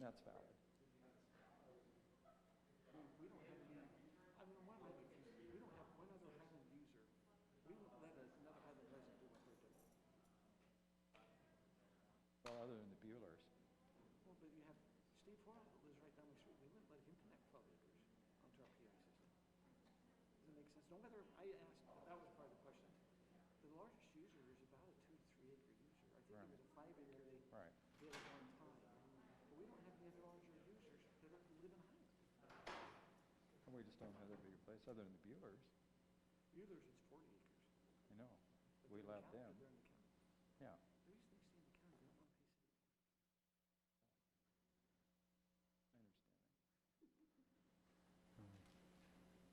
that's valid. We don't have any, I mean, one of my big things, we don't have one other Highland user. We won't let another Highland resident do what they're doing. Well, other than the Buellers. Well, but you have Steve Hoyle that lives right down the street. We wouldn't let him connect 12 acres onto our PI system. Does it make sense? No matter, I asked, that was part of the question. The largest user is about a 2 to 3 acre user. I think Right. it was a 5 acre they Right. did at one time. But we don't have any other larger users that live in Highland. And we just don't have that big a place other than the Buellers. Buellers is 40 acres. I know. But We they're in allowed the county, them. They're in the county. Yeah. The reason they stay in the county, they don't want to pay city. I understand that.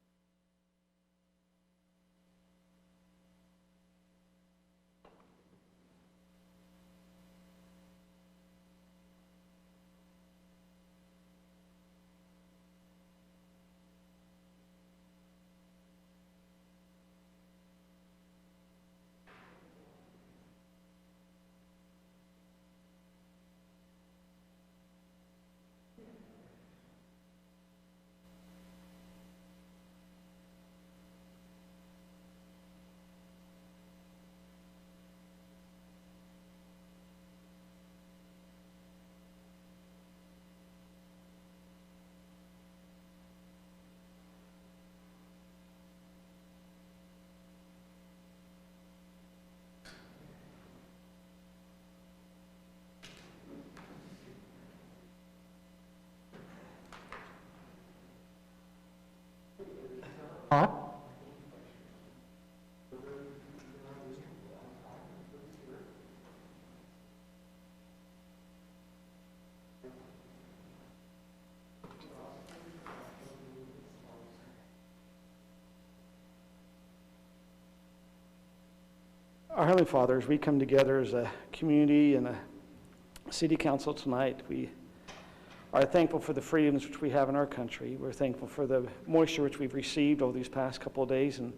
Our Heavenly Father, as we come together as a community and a city council tonight, we are thankful for the freedoms which we have in our country. We're thankful for the moisture which we've received over these past couple of days, and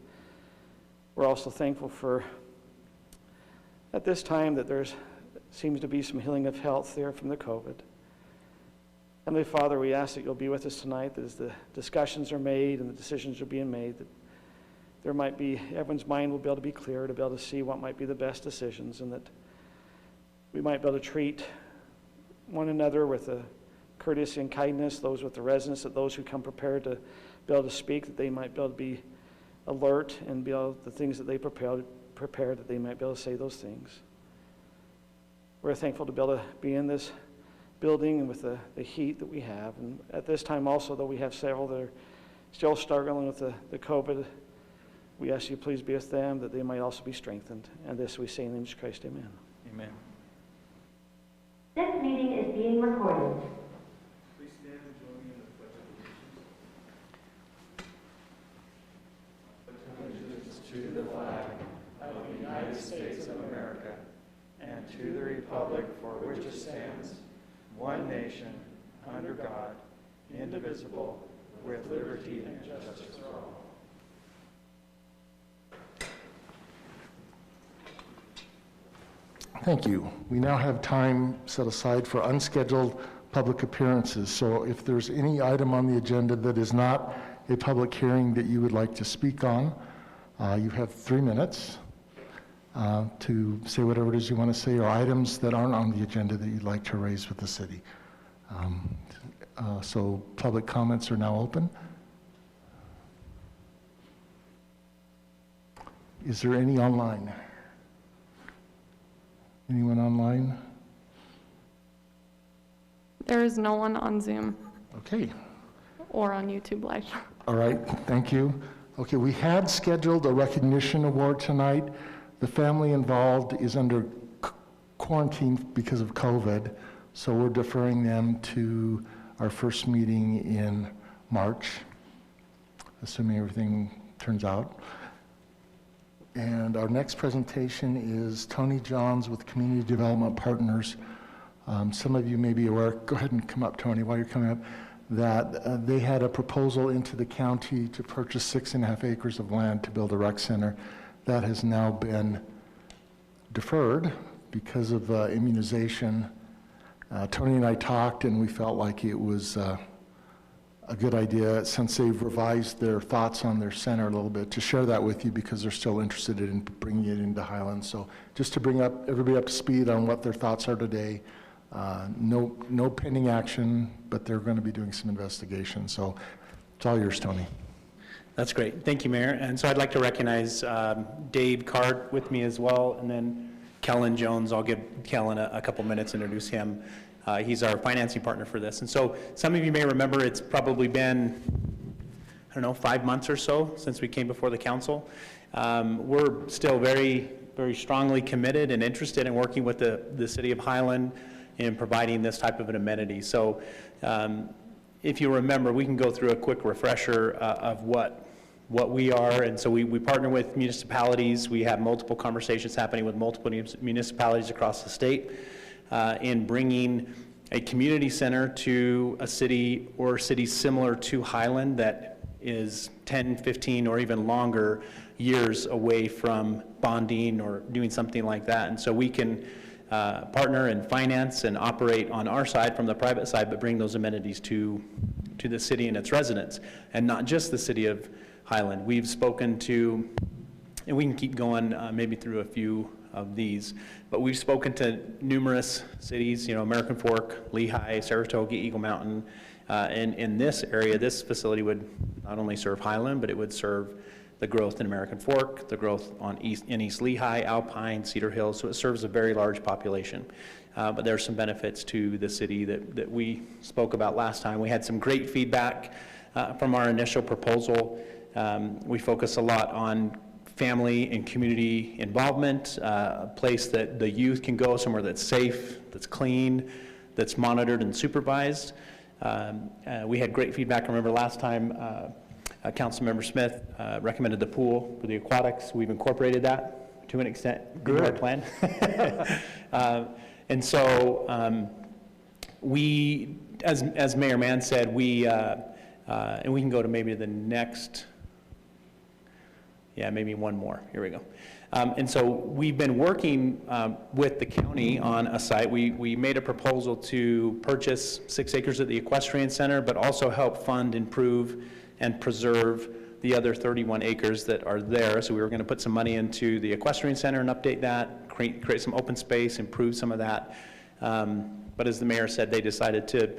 we're also thankful for, at this time, that there seems to be some healing of health there from the COVID. Heavenly Father, we ask that you'll be with us tonight, that as the discussions are made and the decisions are being made, that there might be, everyone's mind will be able to be clear, to be able to see what might be the best decisions, and that we might be able to treat one another with a courtesy and kindness, those with the residents, that those who come prepared to be able to speak, that they might be able to be alert and be able, the things that they prepare, that they might be able to say those things. We're thankful to be able to be in this building and with the heat that we have. And at this time also, though we have several that are still struggling with the COVID, we ask you please be with them, that they might also be strengthened. And this we say in the name of Jesus Christ, amen. Amen. This meeting is being recorded. Please stand and join me in the Pledge of Allegiance. Allegiance to the flag of the United States of America and to the republic for which it stands, one nation, under God, indivisible, with liberty and justice for all. Thank you. We now have time set aside for unscheduled public appearances. So if there's any item on the agenda that is not a public hearing that you would like to speak on, you have 3 minutes to say whatever it is you want to say, or items that aren't on the agenda that you'd like to raise with the city. So public comments are now open. Is there any online? Anyone online? There is no one on Zoom Okay. or on YouTube Live. All right, thank you. Okay, we had scheduled a recognition award tonight. The family involved is under quarantine because of COVID, so we're deferring them to our first meeting in March, assuming everything turns out. And our next presentation is Tony Johns with Community Development Partners. Some of you may be aware, go ahead and come up, Tony, while you're coming up, that they had a proposal into the county to purchase 6.5 acres of land to build a rec center. That has now been deferred because of immunization Tony and I talked, and we felt like it was a good idea, since they've revised their thoughts on their center a little bit, to share that with you, because they're still interested in bringing it into Highland. So just to bring everybody up to speed on what their thoughts are today. No pending action, but they're going to be doing some investigation. So it's all yours, Tony. That's great. Thank you, Mayor. And so I'd like to recognize Dave Card with me as well, and then Kellen Jones. I'll give Kellen a couple minutes to introduce him. He's our financing partner for this. And so some of you may remember it's probably been, I don't know, 5 months or so since we came before the council. We're still very, very strongly committed and interested in working with the city of Highland in providing this type of an amenity. So if you remember, we can go through a quick refresher of what we are. And so we partner with municipalities. We have multiple conversations happening with multiple municipalities across the state in bringing a community center to a city or cities similar to Highland that is 10, 15, or even longer years away from bonding or doing something like that. And so we can partner and finance and operate on our side from the private side, but bring those amenities to the city and its residents, and not just the city of Highland. We've spoken to, and we can keep going maybe through a few of these, but we've spoken to numerous cities, American Fork, Lehigh, Saratoga, Eagle Mountain, and in this area, this facility would not only serve Highland, but it would serve the growth in American Fork, the growth in East Lehigh, Alpine, Cedar Hills, so it serves a very large population. But there are some benefits to the city that we spoke about last time. We had some great feedback from our initial proposal. We focus a lot on family and community involvement, a place that the youth can go, somewhere that's safe, that's clean, that's monitored and supervised. We had great feedback. Remember last time, Councilmember Smith recommended the pool for the aquatics. We've incorporated that to an extent in our plan. And so we, as Mayor Mann said, and we can go to maybe the next, maybe one more. Here we go. And so we've been working with the county on a site. We made a proposal to purchase 6 acres at the Equestrian Center, but also help fund, improve, and preserve the other 31 acres that are there. So we were going to put some money into the Equestrian Center and update that, create some open space, improve some of that. But as the mayor said, they decided to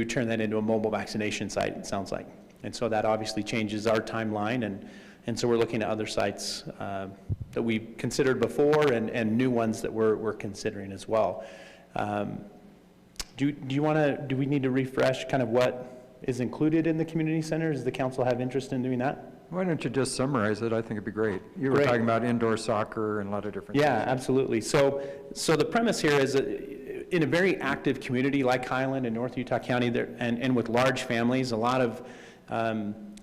turn that into a mobile vaccination site, it sounds like. And so that obviously changes our timeline, and so we're looking at other sites that we've considered before and new ones that we're considering as well. Do we need to refresh kind of what is included in the community center? Does the council have interest in doing that? Why don't you just summarize it? I think it'd be great. You were Great. talking about indoor soccer and a lot of different things. Yeah, absolutely. So the premise here is that in a very active community like Highland in North Utah County, and with large families, a lot of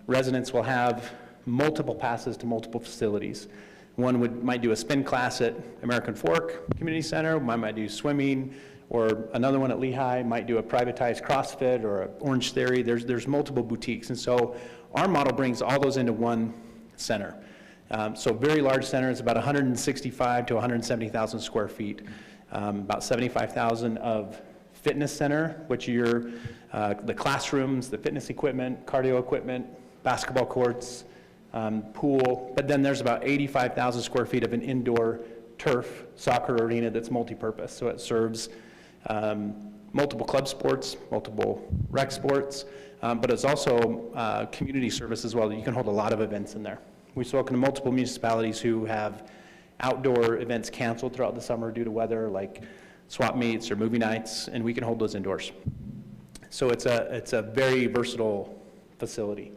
residents will have multiple passes to multiple facilities. One might do a spin class at American Fork Community Center, one might do swimming, or another one at Lehigh might do a privatized CrossFit or Orange Theory. There's multiple boutiques, and so our model brings all those into one center. So very large centers, about 165 to 170,000 square feet, about 75,000 of fitness center, which are the classrooms, the fitness equipment, cardio equipment, basketball courts, pool, but then there's about 85,000 square feet of an indoor turf soccer arena that's multi-purpose. So it serves multiple club sports, multiple rec sports, but it's also community service as well. You can hold a lot of events in there. We've spoken to multiple municipalities who have outdoor events canceled throughout the summer due to weather, like swap meets or movie nights, and we can hold those indoors. So it's a very versatile facility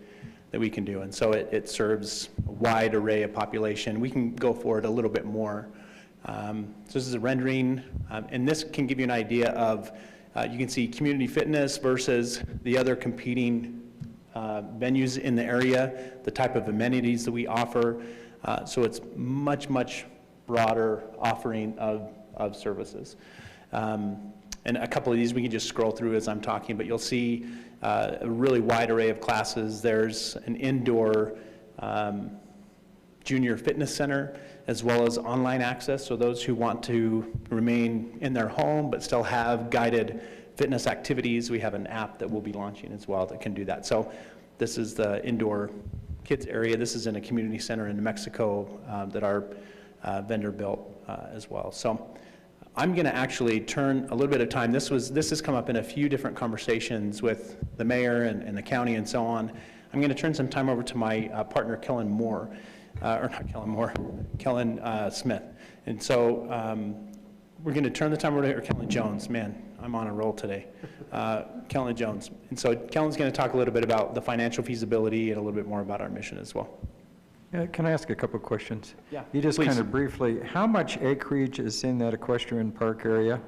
that we can do, and so it serves a wide array of population. We can go forward a little bit more. So this is a rendering, and this can give you an idea of, you can see community fitness versus the other competing venues in the area, the type of amenities that we offer. So it's much, much broader offering of services. And a couple of these we can just scroll through as I'm talking, but you'll see a really wide array of classes. There's an indoor junior fitness center, as well as online access. So those who want to remain in their home but still have guided fitness activities, we have an app that we'll be launching as well that can do that. So this is the indoor kids area. This is in a community center in New Mexico that our vendor built as well. So I'm going to actually turn a little bit of time. This has come up in a few different conversations with the mayor and the county and so on. I'm going to turn some time over to my partner, Kellen Moore, or not Kellen Moore, Kellen Smith. And so we're going to turn the time over to her, Kellen Jones. Man, I'm on a roll today. Kellen Jones. And so Kellen's going to talk a little bit about the financial feasibility and a little bit more about our mission as well. Can I ask a couple of questions? Yeah, You just please. kind of briefly, how much acreage is in that equestrian park area?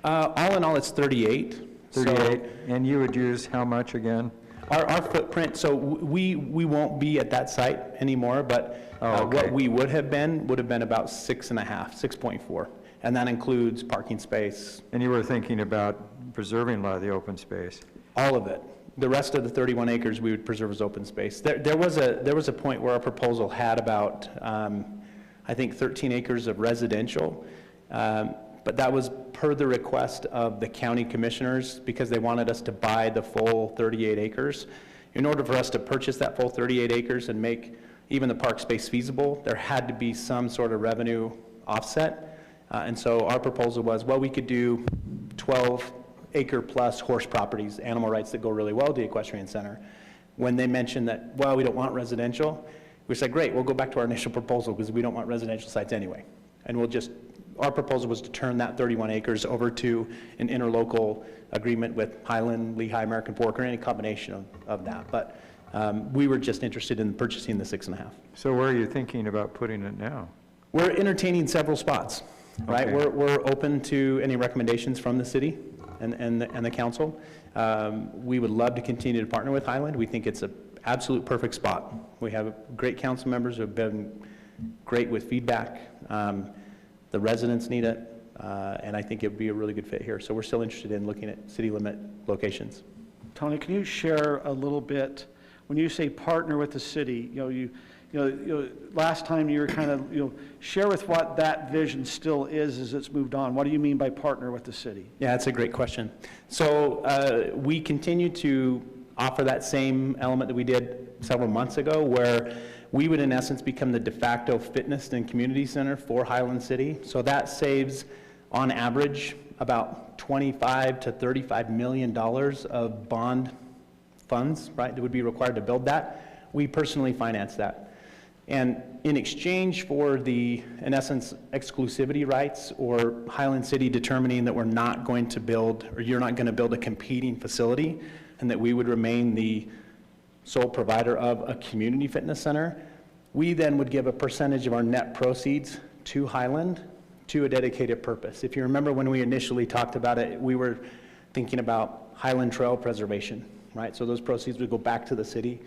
All in all, it's 38. 38, and you would use how much again? Our footprint, so we won't be at that site anymore, but Okay. what we would have been about 6.5, 6.4. And that includes parking space, And you were thinking about preserving a lot of the open space. all of it. The rest of the 31 acres we would preserve as open space. There was a point where our proposal had about, I think 13 acres of residential, but that was per the request of the county commissioners because they wanted us to buy the full 38 acres. In order for us to purchase that full 38 acres and make even the park space feasible, there had to be some sort of revenue offset. And so our proposal was, well, we could do 12 acre plus horse properties, animal rights that go really well to the equestrian center. When they mentioned that, well, we don't want residential, we said, great, we'll go back to our initial proposal because we don't want residential sites anyway. And our proposal was to turn that 31 acres over to an interlocal agreement with Highland, Lehigh, American Fork, or any combination of that. But we were just interested in purchasing the 6.5. So where are you thinking about putting it now? We're entertaining several spots, right? Okay. We're open to any recommendations from the city and the council. We would love to continue to partner with Highland. We think it's an absolute perfect spot. We have great council members who have been great with feedback. The residents need it, and I think it would be a really good fit here. So we're still interested in looking at city limit locations. Tony, can you share a little bit, when you say partner with the city, last time you were kind of, share with what that vision still is as it's moved on. What do you mean by partner with the city? Yeah, that's a great question. So we continue to offer that same element that we did several months ago, where we would in essence become the de facto fitness and community center for Highland City. So that saves, on average, about $25 to $35 million of bond funds, right, that would be required to build that. We personally finance that. And in exchange for the, in essence, exclusivity rights, or Highland City determining that we're not going to build, or you're not going to build a competing facility, and that we would remain the sole provider of a community fitness center, we then would give a percentage of our net proceeds to Highland to a dedicated purpose. If you remember when we initially talked about it, we were thinking about Highland Trail preservation, right? So those proceeds would go back to the city.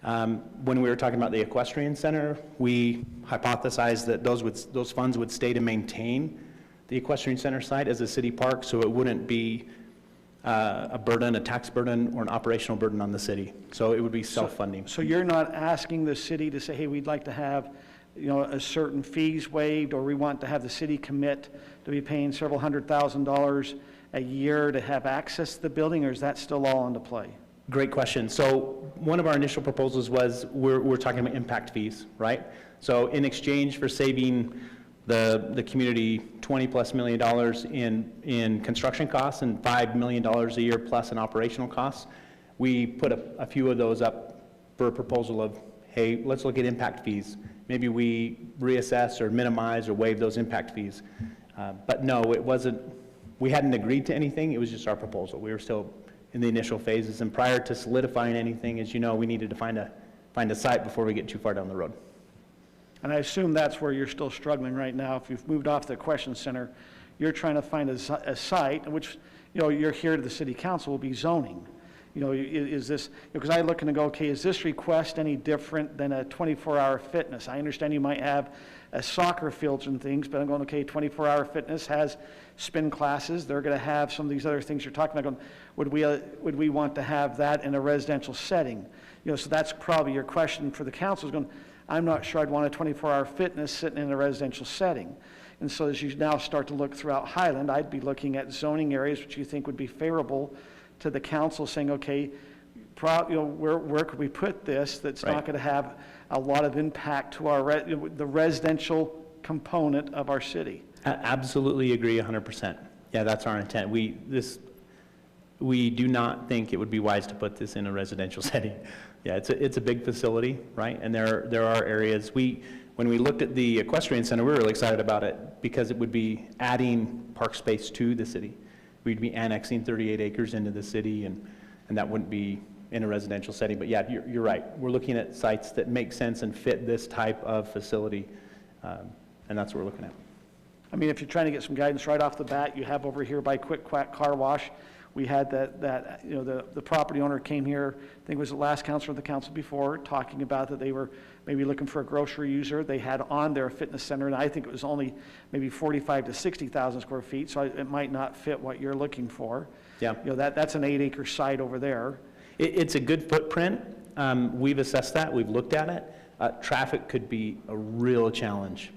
When we were talking about the equestrian center, we hypothesized that those funds would stay to maintain the equestrian center site as a city park, so it wouldn't be a burden, a tax burden, or an operational burden on the city. So it would be self-funding. So you're not asking the city to say, hey, we'd like to have, a certain fees waived, or we want to have the city commit to be paying several $100,000 a year to have access to the building, or is that still all into play? Great question. So one of our initial proposals was we're talking about impact fees, right? So in exchange for saving the community $20+ million in construction costs and $5 million a year plus in operational costs, we put a few of those up for a proposal of, hey, let's look at impact fees. Maybe we reassess or minimize or waive those impact fees. But no, it wasn't, we hadn't agreed to anything. It was just our proposal. We were still in the initial phases, and prior to solidifying anything, as you know, we needed to find a site before we get too far down the road. And I assume that's where you're still struggling right now. If you've moved off the question center, you're trying to find a site, which, you're here to the city council, will be zoning. Is this, because I look and go, okay, is this request any different than a 24-hour fitness? I understand you might have soccer fields and things, but I'm going, okay, 24-hour fitness has spin classes. They're going to have some of these other things you're talking about. Going, would we want to have that in a residential setting? So that's probably your question for the council is going, I'm not sure I'd want a 24-hour fitness sitting in a residential setting. And so as you now start to look throughout Highland, I'd be looking at zoning areas which you think would be favorable to the council, saying, okay, where could we put this that's not going to have a lot of impact to our the residential component of our city? Absolutely agree 100%. Yeah, that's our intent. We do not think it would be wise to put this in a residential setting. Yeah, it's a big facility, right? And there are areas, when we looked at the equestrian center, we were really excited about it because it would be adding park space to the city. We'd be annexing 38 acres into the city, and that wouldn't be in a residential setting. But yeah, you're right. We're looking at sites that make sense and fit this type of facility, and that's what we're looking at. I mean, if you're trying to get some guidance right off the bat, you have over here by Quick Quack Car Wash, we had that the property owner came here, I think it was the last councilor of the council before, talking about that they were maybe looking for a grocery user. They had on their fitness center, and I think it was only maybe 45 to 60,000 square feet, so it might not fit what you're looking for. Yeah. That's an 8-acre site over there. It's a good footprint. We've assessed that. We've looked at it. Traffic could be a real challenge,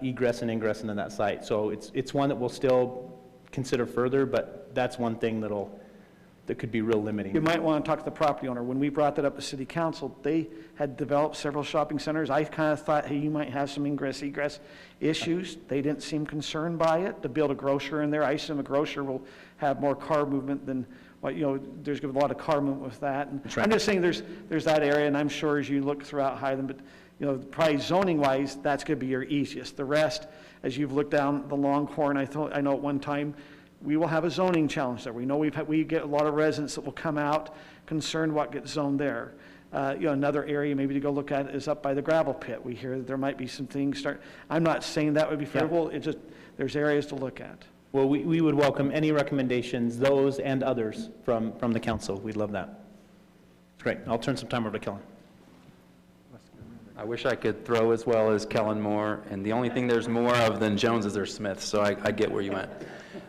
egress and ingress into that site. So it's one that we'll still consider further, but that's one thing that could be real limiting. You might want to talk to the property owner. When we brought that up to city council, they had developed several shopping centers. I kind of thought, hey, you might have some ingress, egress issues. They didn't seem concerned by it. To build a grocer in there, I assume a grocer will have more car movement than what, there's going to be a lot of car movement with that. And right. I'm just saying there's that area, and I'm sure as you look throughout Highland, but probably zoning wise, that's going to be your easiest. The rest, as you've looked down the Longhorn, I know at one time, we will have a zoning challenge there. We know we get a lot of residents that will come out concerned what gets zoned there. Another area maybe to go look at is up by the gravel pit. We hear that there might be some things I'm not saying that would be favorable. Yeah. It's just, there's areas to look at. Well, we would welcome any recommendations, those and others from the council. We'd love that. Great. I'll turn some time over to Kellen. I wish I could throw as well as Kellen Moore, and the only thing there's more of than Jones is there's Smith, so I get where you went.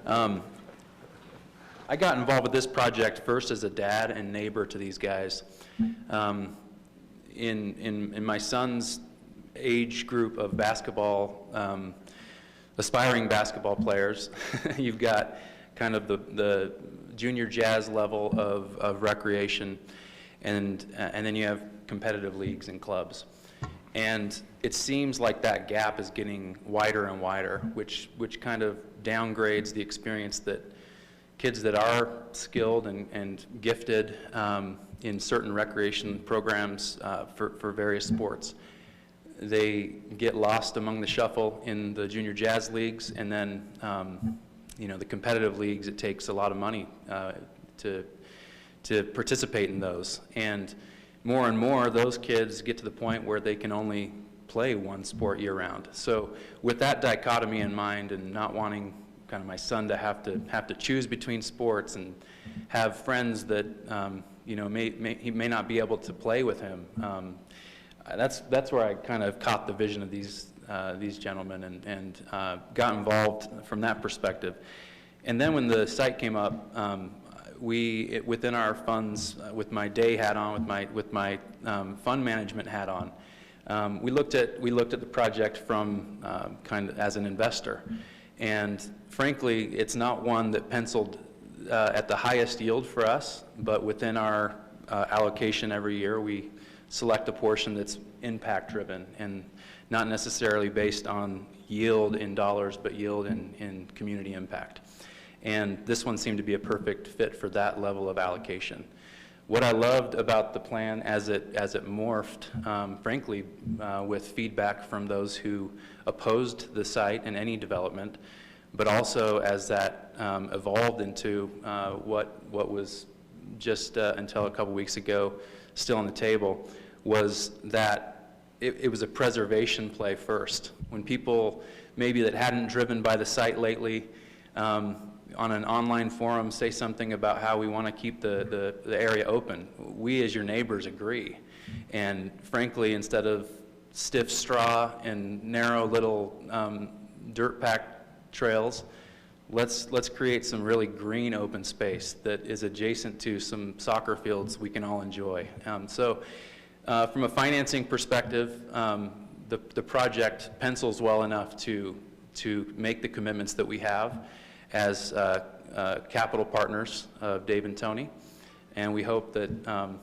I got involved with this project first as a dad and neighbor to these guys. In my son's age group of basketball, aspiring basketball players, you've got kind of the junior jazz level of recreation, and then you have competitive leagues and clubs. And it seems like that gap is getting wider and wider, which kind of downgrades the experience that kids that are skilled and gifted in certain recreation programs for various sports. They get lost among the shuffle in the junior jazz leagues, and then the competitive leagues, it takes a lot of money to participate in those. And more, those kids get to the point where they can only play one sport year-round. So with that dichotomy in mind, and not wanting kind of my son to have to choose between sports and have friends that he may not be able to play with him, that's where I kind of caught the vision of these gentlemen and got involved from that perspective. And then when the site came up, within our funds, with my day hat on, with my fund management hat on, we looked at the project from kind of as an investor, and frankly, it's not one that penciled at the highest yield for us. But within our allocation every year, we select a portion that's impact driven and not necessarily based on yield in dollars, but yield in community impact. And this one seemed to be a perfect fit for that level of allocation. What I loved about the plan as it morphed, frankly, with feedback from those who opposed the site and any development, but also as that evolved into what was just until a couple weeks ago still on the table, was that it was a preservation play first. When people maybe that hadn't driven by the site lately, on an online forum say something about how we want to keep the area open, we as your neighbors agree. And frankly, instead of stiff straw and narrow little dirt packed trails, let's create some really green open space that is adjacent to some soccer fields we can all enjoy. So From a financing perspective, the project pencils well enough to make the commitments that we have as capital partners of Dave and Tony, and we hope that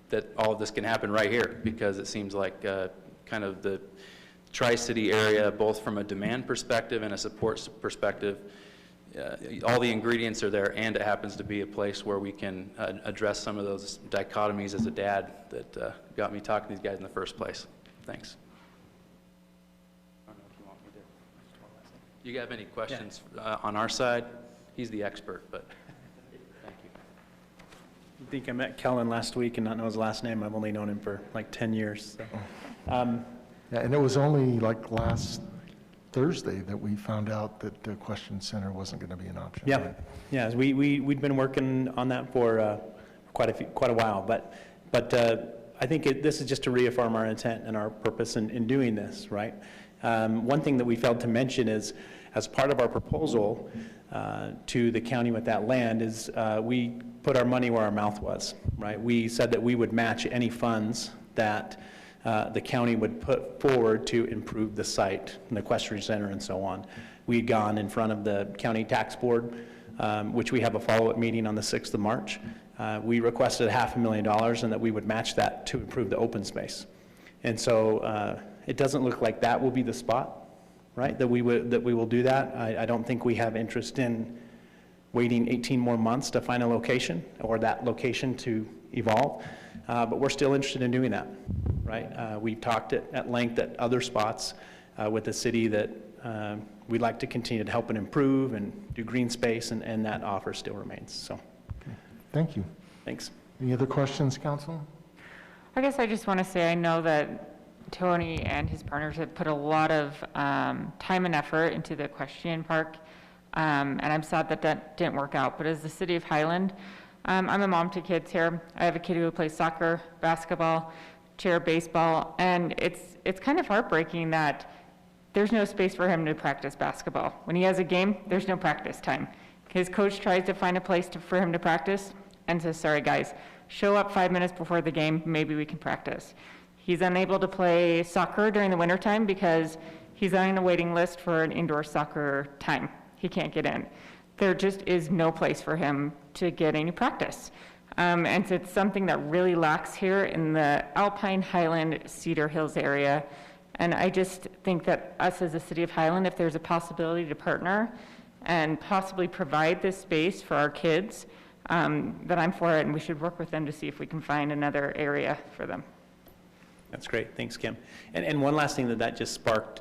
that all of this can happen right here, because it seems like kind of the Tri-City area, both from a demand perspective and a support perspective, all the ingredients are there, and it happens to be a place where we can address some of those dichotomies as a dad that got me talking to these guys in the first place. Thanks. I don't know if you want me to. You have any questions on our side? He's the expert, but thank you. I think I met Kellen last week and not know his last name. I've only known him for like 10 years. So. Yeah, and it was only like last Thursday that we found out that the Question Center wasn't going to be an option. Yeah, right? yeah. We'd been working on that for quite a while, but I think this is just to reaffirm our intent and our purpose in doing this, right? One thing that we failed to mention is, as part of our proposal to the county with that land, is we put our money where our mouth was, right? We said that we would match any funds that the county would put forward to improve the site, the equestrian center and so on. We'd gone in front of the county tax board, which we have a follow-up meeting on the 6th of March. We requested $500,000 and that we would match that to improve the open space. And so it doesn't look like that will be the spot, right, that we will do that. I don't think we have interest in waiting 18 more months to find a location or that location to evolve. But we're still interested in doing that, right? We've talked at length at other spots with the city that we'd like to continue to help and improve and do green space, and that offer still remains. So, Okay. Thank you. Thanks. Any other questions, Council? I guess I just want to say I know that Tony and his partners have put a lot of time and effort into the equestrian park, and I'm sad that didn't work out. But as the city of Highland, I'm a mom to kids here. I have a kid who plays soccer, basketball, chair baseball, and it's kind of heartbreaking that there's no space for him to practice basketball. When he has a game, there's no practice time. His coach tries to find a place for him to practice and says, sorry guys, show up 5 minutes before the game, maybe we can practice. He's unable to play soccer during the wintertime because he's on a waiting list for an indoor soccer time. He can't get in. There just is no place for him to get any practice. And so it's something that really lacks here in the Alpine, Highland, Cedar Hills area. And I just think that us as a city of Highland, if there's a possibility to partner and possibly provide this space for our kids, that I'm for it, and we should work with them to see if we can find another area for them. That's great. Thanks, Kim. And one last thing that just sparked,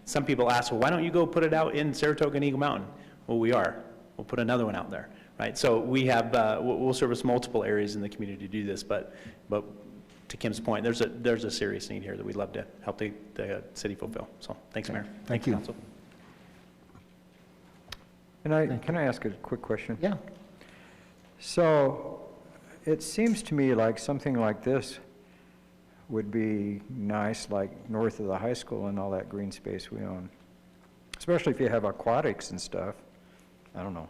some people ask, well, why don't you go put it out in Saratoga and Eagle Mountain? Well, we are. We'll put another one out there, right? So we have, we'll service multiple areas in the community to do this, but to Kim's point, there's a serious need here that we'd love to help the city fulfill. So thanks, Mayor. Thank you. Council. And can I ask a quick question? Yeah. So it seems to me like something like this would be nice, like north of the high school and all that green space we own, especially if you have aquatics and stuff. I don't know.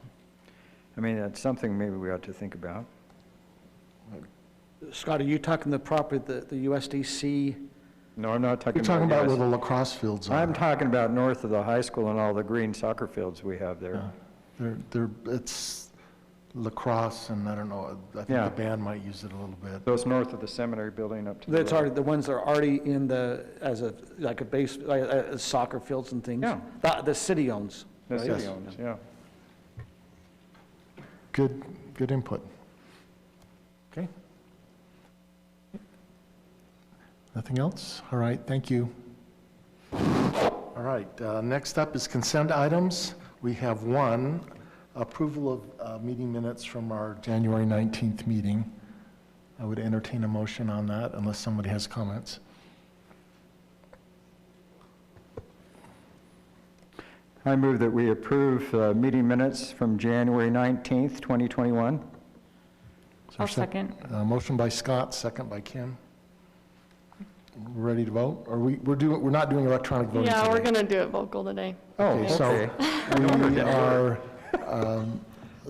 I mean, that's something maybe we ought to think about. Scott, are you talking the property, the USDC? No, I'm not talking You're talking about US. where the lacrosse fields are. I'm talking about north of the high school and all the green soccer fields we have there. It's lacrosse, and I don't know, I think Yeah. the band might use it a little bit. Those north of the seminary building up to the That's right. already, the ones that are already in like a base, soccer fields and things? Yeah. The city owns. The right? city owns, yeah. Good input. Okay. Nothing else? All right, thank you. All right, next up is consent items. We have one, approval of meeting minutes from our January 19th meeting. I would entertain a motion on that unless somebody has comments. I move that we approve meeting minutes from January 19th, 2021. Is there I'll a second. Motion by Scott, second by Kim. We're ready to vote? Or we're not doing electronic voting Yeah, today? we're gonna do it vocal today. Oh, Okay, so okay. we are,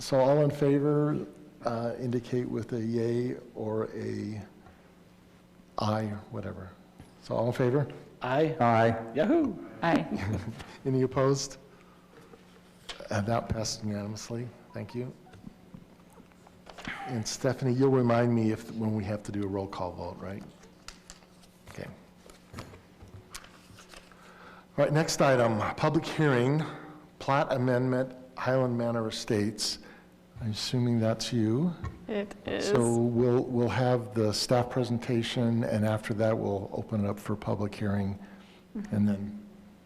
so all in favor indicate with a yay or a Aye, whatever. So all in favor? Aye. Aye. Yahoo! Aye. Any opposed? And that passed unanimously. Thank you. And Stephanie, you'll remind me when we have to do a roll call vote, right? Okay. All right, next item, public hearing, plat amendment, Highland Manor Estates. I'm assuming that's you. It is. So we'll have the staff presentation, and after that, we'll open it up for public hearing, and then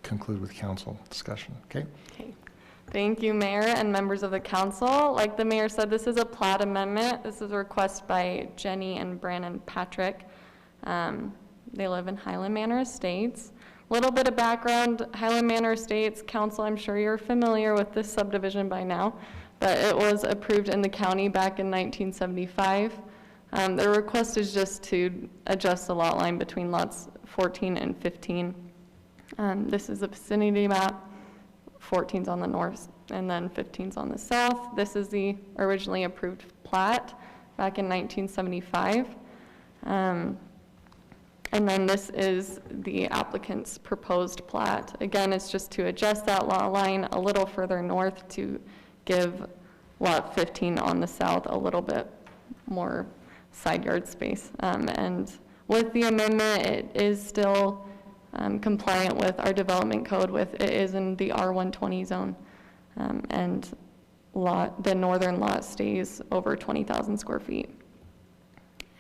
conclude with council discussion, okay? Okay. Thank you, Mayor and members of the council. Like the mayor said, this is a plat amendment. This is a request by Jenny and Brandon Patrick. They live in Highland Manor Estates. Little bit of background, Highland Manor Estates Council, I'm sure you're familiar with this subdivision by now, but it was approved in the county back in 1975. The request is just to adjust the lot line between lots 14 and 15. This is the vicinity map. 14's on the north and then 15's on the south. This is the originally approved plat back in 1975. And then this is the applicant's proposed plat. Again, it's just to adjust that lot line a little further north to give lot 15 on the south a little bit more side yard space. And with the amendment, it is still compliant with our development code. It is in the R120 zone, and the northern lot stays over 20,000 square feet.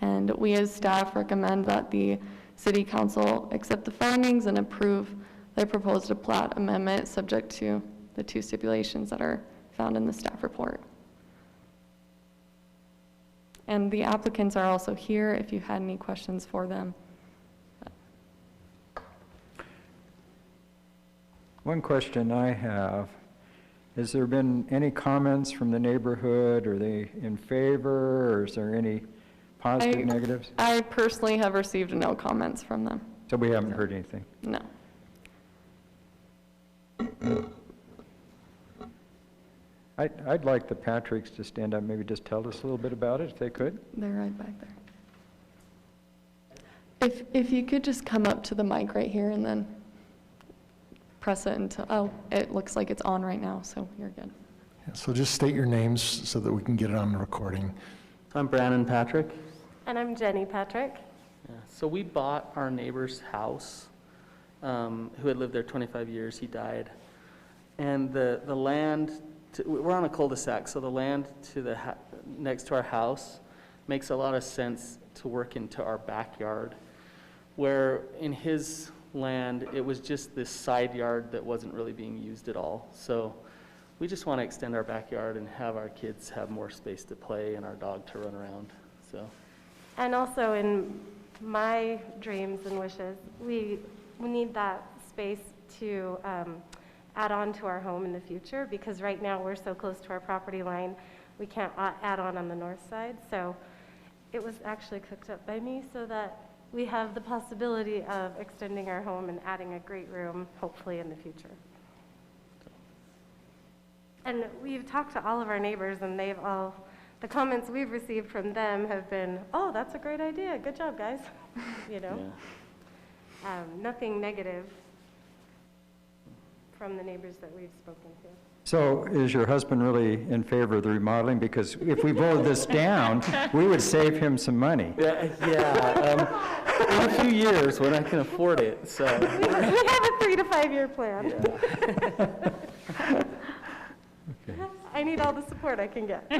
And we as staff recommend that the City Council accept the findings and approve the proposed plat amendment subject to the two stipulations that are found in the staff report. And the applicants are also here if you had any questions for them. One question I have, has there been any comments from the neighborhood? Are they in favor, or is there any positive, negatives? I personally have received no comments from them. So we haven't heard anything? No. I'd like the Patricks to stand up, maybe just tell us a little bit about it, if they could. They're right back there. If you could just come up to the mic right here and then press it until, oh, it looks like it's on right now, so you're good. Yeah, so just state your names so that we can get it on the recording. I'm Brandon Patrick. And I'm Jenny Patrick. Yeah, so we bought our neighbor's house, who had lived there 25 years. He died. And the land, we're on a cul-de-sac, so the land to the next to our house makes a lot of sense to work into our backyard, where in his land, it was just this side yard that wasn't really being used at all. So we just want to extend our backyard and have our kids have more space to play and our dog to run around. So. And also in my dreams and wishes, we need that space to add on to our home in the future, because right now we're so close to our property line, we can't add on the north side. So it was actually cooked up by me so that we have the possibility of extending our home and adding a great room, hopefully in the future. And we've talked to all of our neighbors, and the comments we've received from them have been, oh, that's a great idea, good job, guys. You know, yeah. Nothing negative from the neighbors that we've spoken to. So is your husband really in favor of the remodeling? Because if we voted this down, we would save him some money. Yeah, in a few years when I can afford it. So we have a 3 to 5 year plan. Yeah. Okay. I need all the support I can get.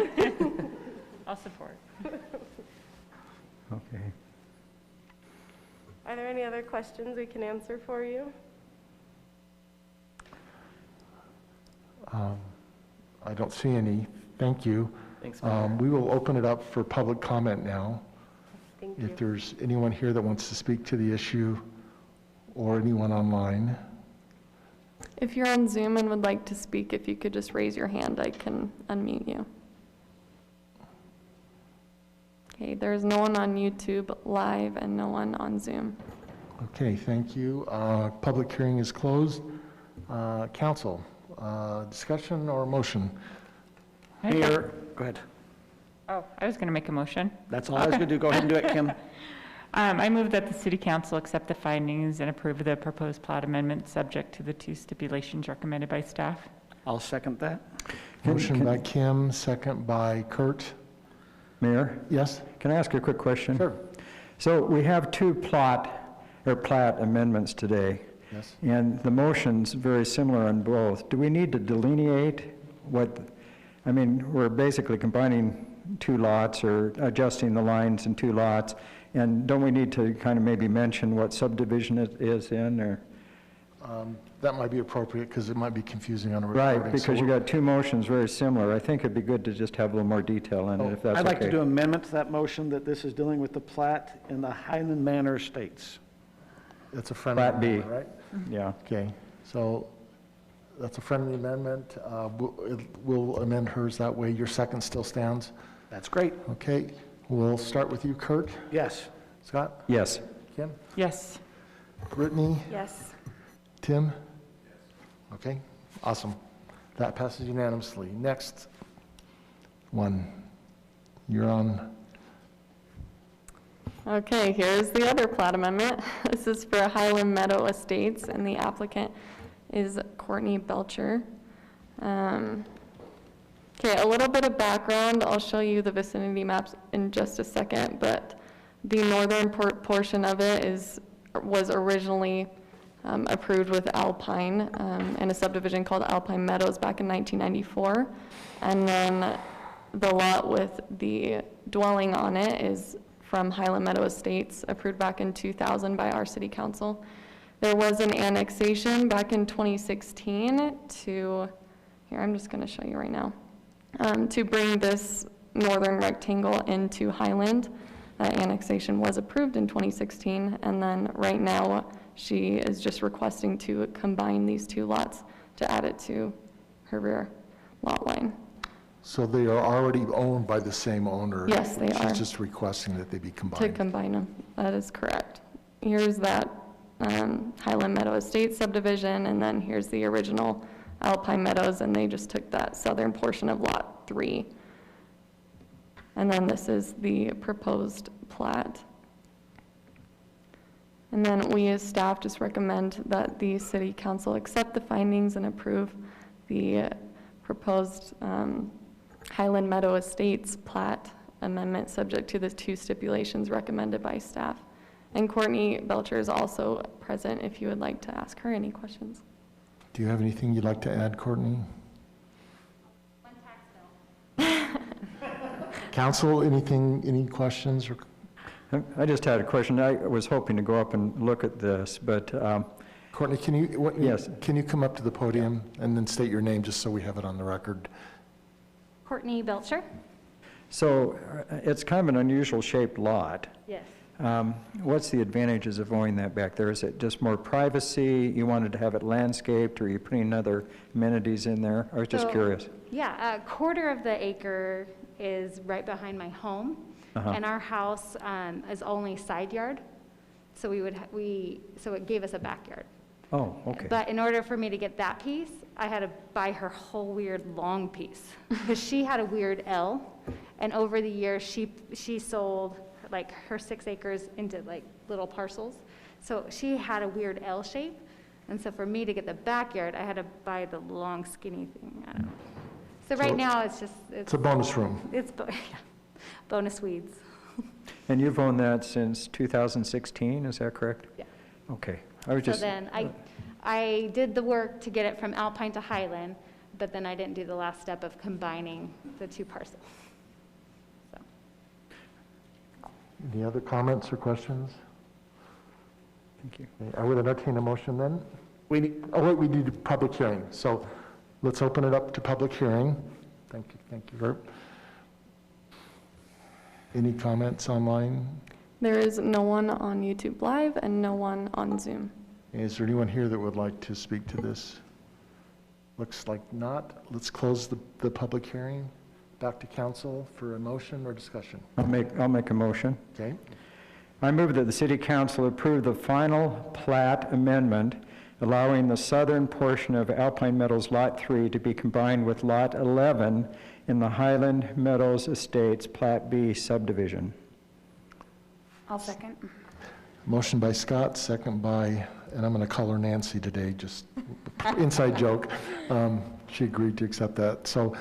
I'll support. Okay. Are there any other questions we can answer for you? I don't see any. Thank you. Thanks, Mayor. We will open it up for public comment now. Thank you. If there's anyone here that wants to speak to the issue, or anyone online. If you're on Zoom and would like to speak, if you could just raise your hand, I can unmute you. Okay, there's no one on YouTube Live and no one on Zoom. Okay, thank you. Public hearing is closed. Council, discussion or motion? Mayor, go ahead. Oh, I was going to make a motion. That's all I was going to do. Go ahead and do it, Kim. I move that the city council accept the findings and approve the proposed plat amendment subject to the 2 stipulations recommended by staff. I'll second that. Motion by Kim, second by Kurt. Mayor, Yes? can I ask a quick question? Sure. So we have 2 plat amendments today, Yes. and the motion's very similar on both. Do we need to delineate what, I mean, we're basically combining 2 lots or adjusting the lines in 2 lots, and don't we need to kind of maybe mention what subdivision it is in, or? That might be appropriate because it might be confusing on a recording. Right, because you got 2 motions very similar. I think it'd be good to just have a little more detail in it, if that's okay. I'd like to do an amendment to that motion that this is dealing with the plat in the Highland Manor Estates. It's a friendly Plat B. amendment, right? Yeah. Okay, so that's a friendly amendment. We'll amend hers that way. Your second still stands. That's great. Okay, we'll start with you, Kurt. Yes. Scott? Yes. Kim? Yes. Brittany? Yes. Tim? Okay, awesome. That passes unanimously. Next one. You're on. Okay, here's the other plat amendment. This is for Highland Meadow Estates, and the applicant is Courtney Belcher. Okay, a little bit of background. I'll show you the vicinity maps in just a second, but the northern portion of it was originally approved with Alpine in a subdivision called Alpine Meadows back in 1994. And then the lot with the dwelling on it is from Highland Meadow Estates, approved back in 2000 by our city council. There was an annexation back in 2016 to, here, I'm just going to show you right now, to bring this northern rectangle into Highland. That annexation was approved in 2016, and then right now she is just requesting to combine these 2 lots to add it to her rear lot line. So they are already owned by the same owner? Yes, they are. She's just requesting that they be To combined? combine them, that is correct. Here's that Highland Meadow Estate subdivision, and then here's the original Alpine Meadows, and they just took that southern portion of Lot 3. And then this is the proposed plat. And then we as staff just recommend that the city council accept the findings and approve the proposed Highland Meadow Estates plat amendment subject to the 2 stipulations recommended by staff. And Courtney Belcher is also present if you would like to ask her any questions. Do you have anything you'd like to add, Courtney? One tax bill. Council, anything, any questions? Or I just had a question. I was hoping to go up and look at this, but Courtney, can you, Yes. Can you come up to the podium and then state your name just so we have it on the record? Courtney Belcher? so it's kind of an unusual shaped lot. Yes. What's the advantages of owning that back there? Is it just more privacy? You wanted to have it landscaped, or are you putting other amenities in there? I was just So- curious. Yeah, a quarter of the acre is right behind my home, Uh-huh. and our house is only side yard, so so it gave us a backyard. Oh, okay. But in order for me to get that piece, I had to buy her whole weird long piece, because she had a weird L, and over the years, she sold like her 6 acres into like little parcels, so she had a weird L shape, and so for me to get the backyard, I had to buy the long skinny thing, I don't know. So right now, it's just, It's a bonus room. yeah, bonus weeds. And you've owned that since 2016, is that correct? Yeah. Okay. I was So just, then I did the work to get it from Alpine to Highland, but then I didn't do the last step of combining the 2 parcels. So, Any other comments or questions? thank you. Okay, I would entertain a motion then. We need, Oh, wait, we need a public hearing. So let's open it up to public hearing. Thank you, Herb. Any comments online? There is no one on YouTube Live and no one on Zoom. Is there anyone here that would like to speak to this? Looks like not. Let's close the public hearing. Back to council for a motion or discussion. I'll make a motion. Okay? I move that the city council approve the final plat amendment allowing the southern portion of Alpine Meadows Lot 3 to be combined with Lot 11 in the Highland Meadows Estates Plat B subdivision. I'll second. Motion by Scott, second by, and I'm going to call her Nancy today, just inside joke. She agreed to accept that. So,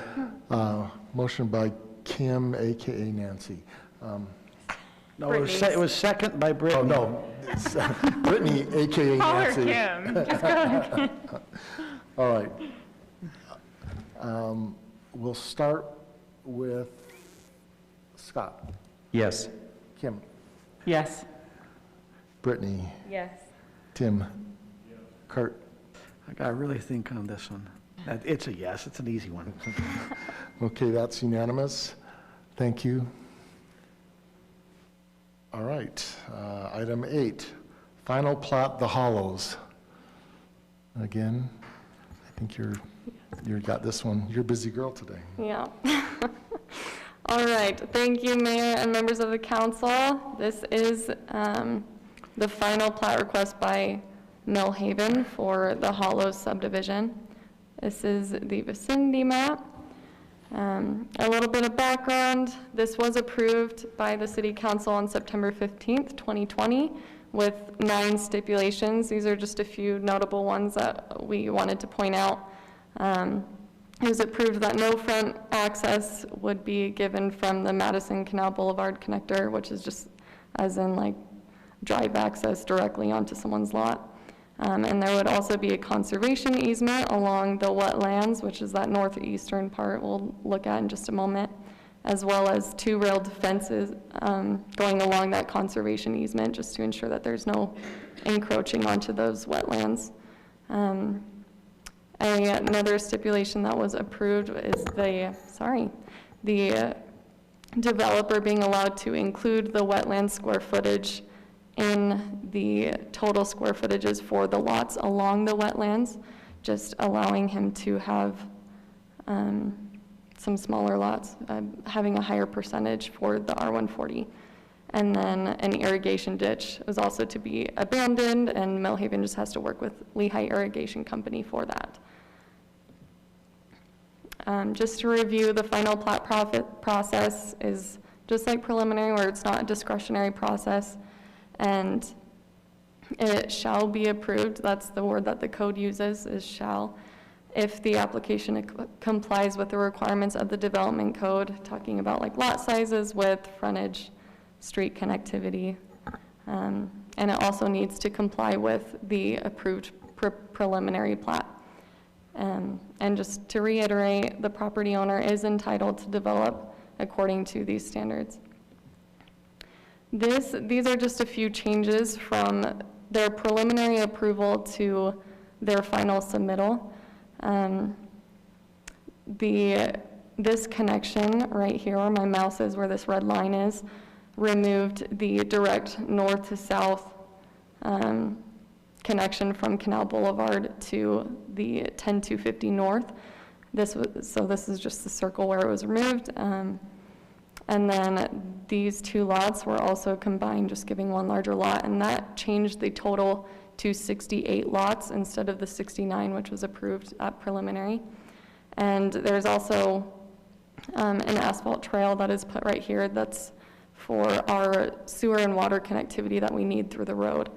motion by Kim, AKA Nancy. No, it was second by Oh, Brittany. no, it's, Brittany, AKA Call her Nancy. Kim. Just go ahead. All right. We'll start with Scott. Yes. Kim. Yes. Brittany. Yes. Tim. Kurt. I gotta really think on this one. It's a yes, it's an easy one. Okay, that's unanimous. Thank you. All right, item 8, final plat, The Hollows. Again, I think you got this one. You're a busy girl today. Yeah. All right, thank you, Mayor and members of the council. This is the final plat request by Millhaven for the Hollows subdivision. This is the vicinity map. A little bit of background, this was approved by the City Council on September 15th, 2020, with 9 stipulations. These are just a few notable ones that we wanted to point out. It was approved that no front access would be given from the Madison Canal Boulevard connector, which is just as in like drive access directly onto someone's lot. And there would also be a conservation easement along the wetlands, which is that northeastern part we'll look at in just a moment, as well as 2 railed fences going along that conservation easement just to ensure that there's no encroaching onto those wetlands. Another stipulation that was approved is the developer being allowed to include the wetland square footage in the total square footages for the lots along the wetlands, just allowing him to have some smaller lots, having a higher percentage for the R140. And then an irrigation ditch is also to be abandoned, and Millhaven just has to work with Lehigh Irrigation Company for that. Just to review, the final plat process is just like preliminary, where it's not a discretionary process, and it shall be approved. That's the word that the code uses, is shall, if the application complies with the requirements of the development code, talking about like lot sizes, width, frontage, street connectivity. And it also needs to comply with the approved preliminary plat. And just to reiterate, the property owner is entitled to develop according to these standards. These are just a few changes from their preliminary approval to their final submittal. This connection right here, where my mouse is, where this red line is, removed the direct north to south connection from Canal Boulevard to the 10250 North. So this is just the circle where it was removed. And then these 2 lots were also combined, just giving one larger lot, and that changed the total to 68 lots instead of the 69, which was approved at preliminary. And there's also an asphalt trail that is put right here that's for our sewer and water connectivity that we need through the road.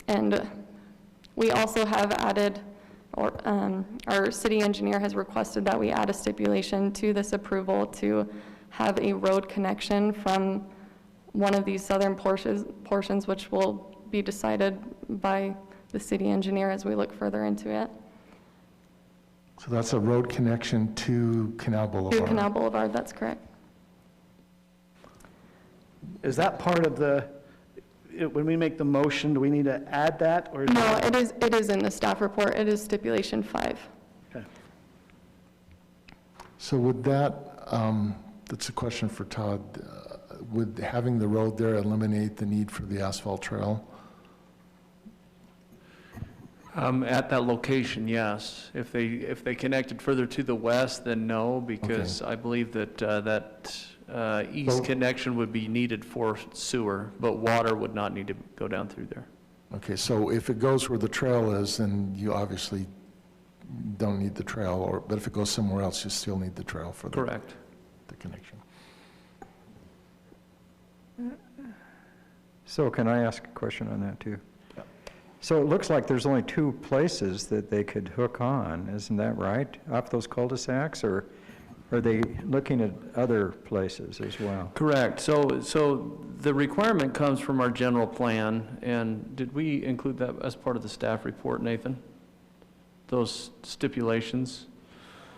And we also have added, or our city engineer has requested that we add a stipulation to this approval to have a road connection from one of these southern portions, which will be decided by the city engineer as we look further into it. So that's a road connection to Canal Boulevard? To Canal Boulevard, that's correct. Is that part of when we make the motion, do we need to add that? Or No, it is in the staff report. It is stipulation 5. Okay. So would that, that's a question for Todd, would having the road there eliminate the need for the asphalt trail? At that location, yes. If they connected further to the west, then no, because I believe that east connection would be needed for sewer, but water would not need to go down through there. Okay, so if it goes where the trail is, then you obviously don't need the trail, but if it goes somewhere else, you still need the trail for the connection. So can I ask a question on that too? So it looks like there's only 2 places that they could hook on, isn't that right? Off those cul-de-sacs, or are they looking at other places as well? Correct. So the requirement comes from our general plan, and did we include that as part of the staff report, Nathan? Those stipulations?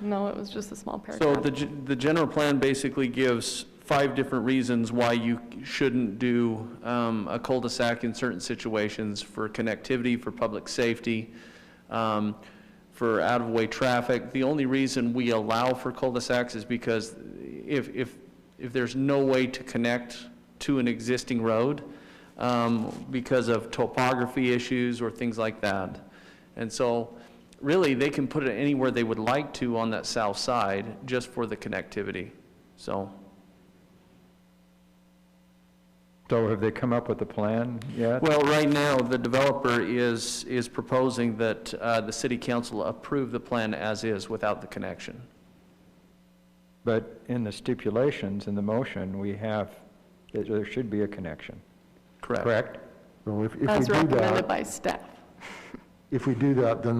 No, it was just a small So paragraph. the general plan basically gives 5 different reasons why you shouldn't do a cul-de-sac in certain situations: for connectivity, for public safety, for out-of-way traffic. The only reason we allow for cul-de-sacs is because if there's no way to connect to an existing road because of topography issues or things like that. And so really, they can put it anywhere they would like to on that south side just for the connectivity. So have they come up with a plan yet? well, right now, the developer is proposing that the city council approve the plan as is without the connection. But in the stipulations, in the motion, we have, that there should be a connection. Correct. Correct? So if we As do recommended that, by staff. if we do that, then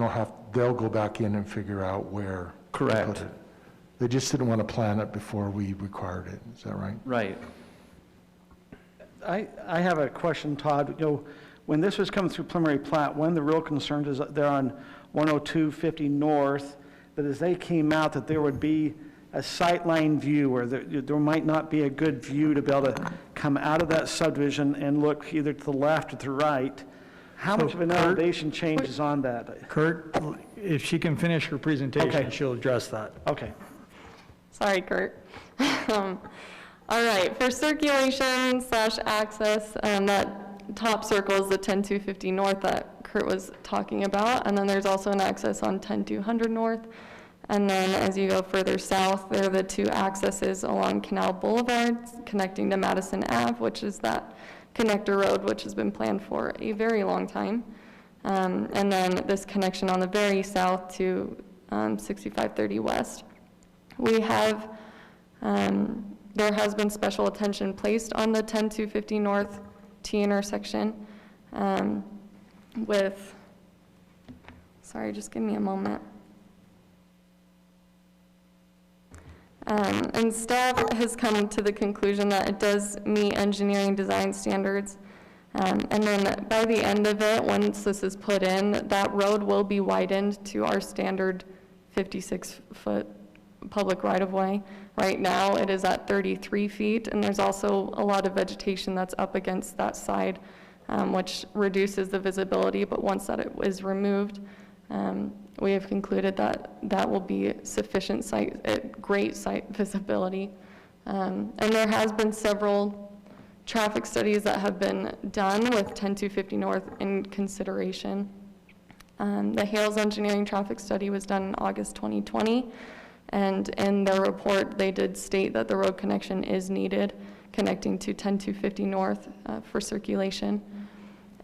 they'll go back in and figure out where to Correct. put it. They just didn't want to plan it before we required it. Is that right? Right. I have a question, Todd. You know, when this was coming through preliminary plat, one of the real concerns is that they're on 10250 North, that as they came out, that there would be a sightline view, or there might not be a good view to be able to come out of that subdivision and look either to the left or to the right. How much of an elevation change is on that? Kurt, if she can finish her presentation, Okay. she'll address that. Okay. Sorry, Kurt. All right, for circulation / access, that top circle is the 10250 North that Kurt was talking about, and then there's also an access on 10200 North. And then as you go further south, there are the 2 accesses along Canal Boulevard connecting to Madison Ave, which is that connector road, which has been planned for a very long time. And then this connection on the very south to 6530 West. We have, there has been special attention placed on the 10250 North T intersection with, sorry, just give me a moment. And staff has come to the conclusion that it does meet engineering design standards. And then by the end of it, once this is put in, that road will be widened to our standard 56-foot public right-of-way. Right now, it is at 33 feet, and there's also a lot of vegetation that's up against that side, which reduces the visibility, but once that is removed, we have concluded that that will be sufficient great site visibility. And there has been several traffic studies that have been done with 10250 North in consideration. The Hales Engineering traffic study was done in August 2020, and in their report, they did state that the road connection is needed, connecting to 10250 North for circulation.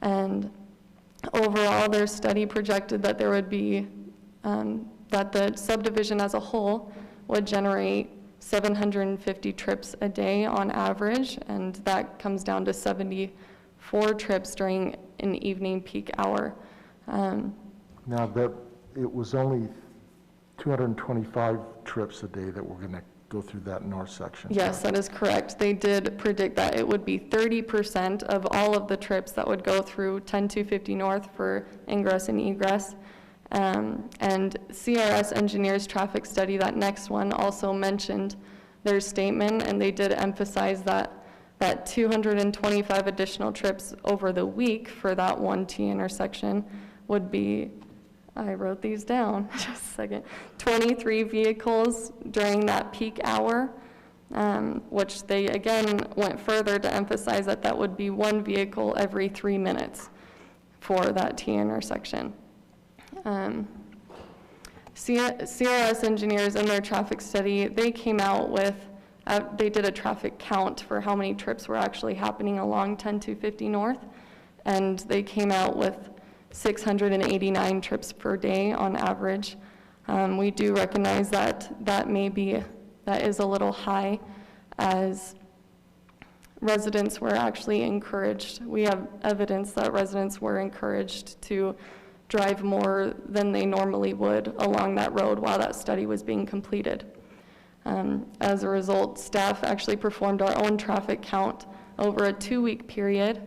And overall, their study projected that there would be, that the subdivision as a whole would generate 750 trips a day on average, and that comes down to 74 trips during an evening peak hour. Now, that it was only 225 trips a day that were going to go through that north section. Yes, that is correct. They did predict that it would be 30% of all of the trips that would go through 10250 North for ingress and egress. And CRS Engineers traffic study, that next one, also mentioned their statement, and they did emphasize that 225 additional trips over the week for that one T intersection would be, I wrote these down, just a second, 23 vehicles during that peak hour, which they again went further to emphasize that that would be 1 vehicle every 3 minutes for that T intersection. CRS Engineers in their traffic study, they came out with, they did a traffic count for how many trips were actually happening along 10250 North, and they came out with 689 trips per day on average. We do recognize that that is a little high, as residents were actually encouraged. We have evidence that residents were encouraged to drive more than they normally would along that road while that study was being completed. As a result, staff actually performed our own traffic count over a 2-week period,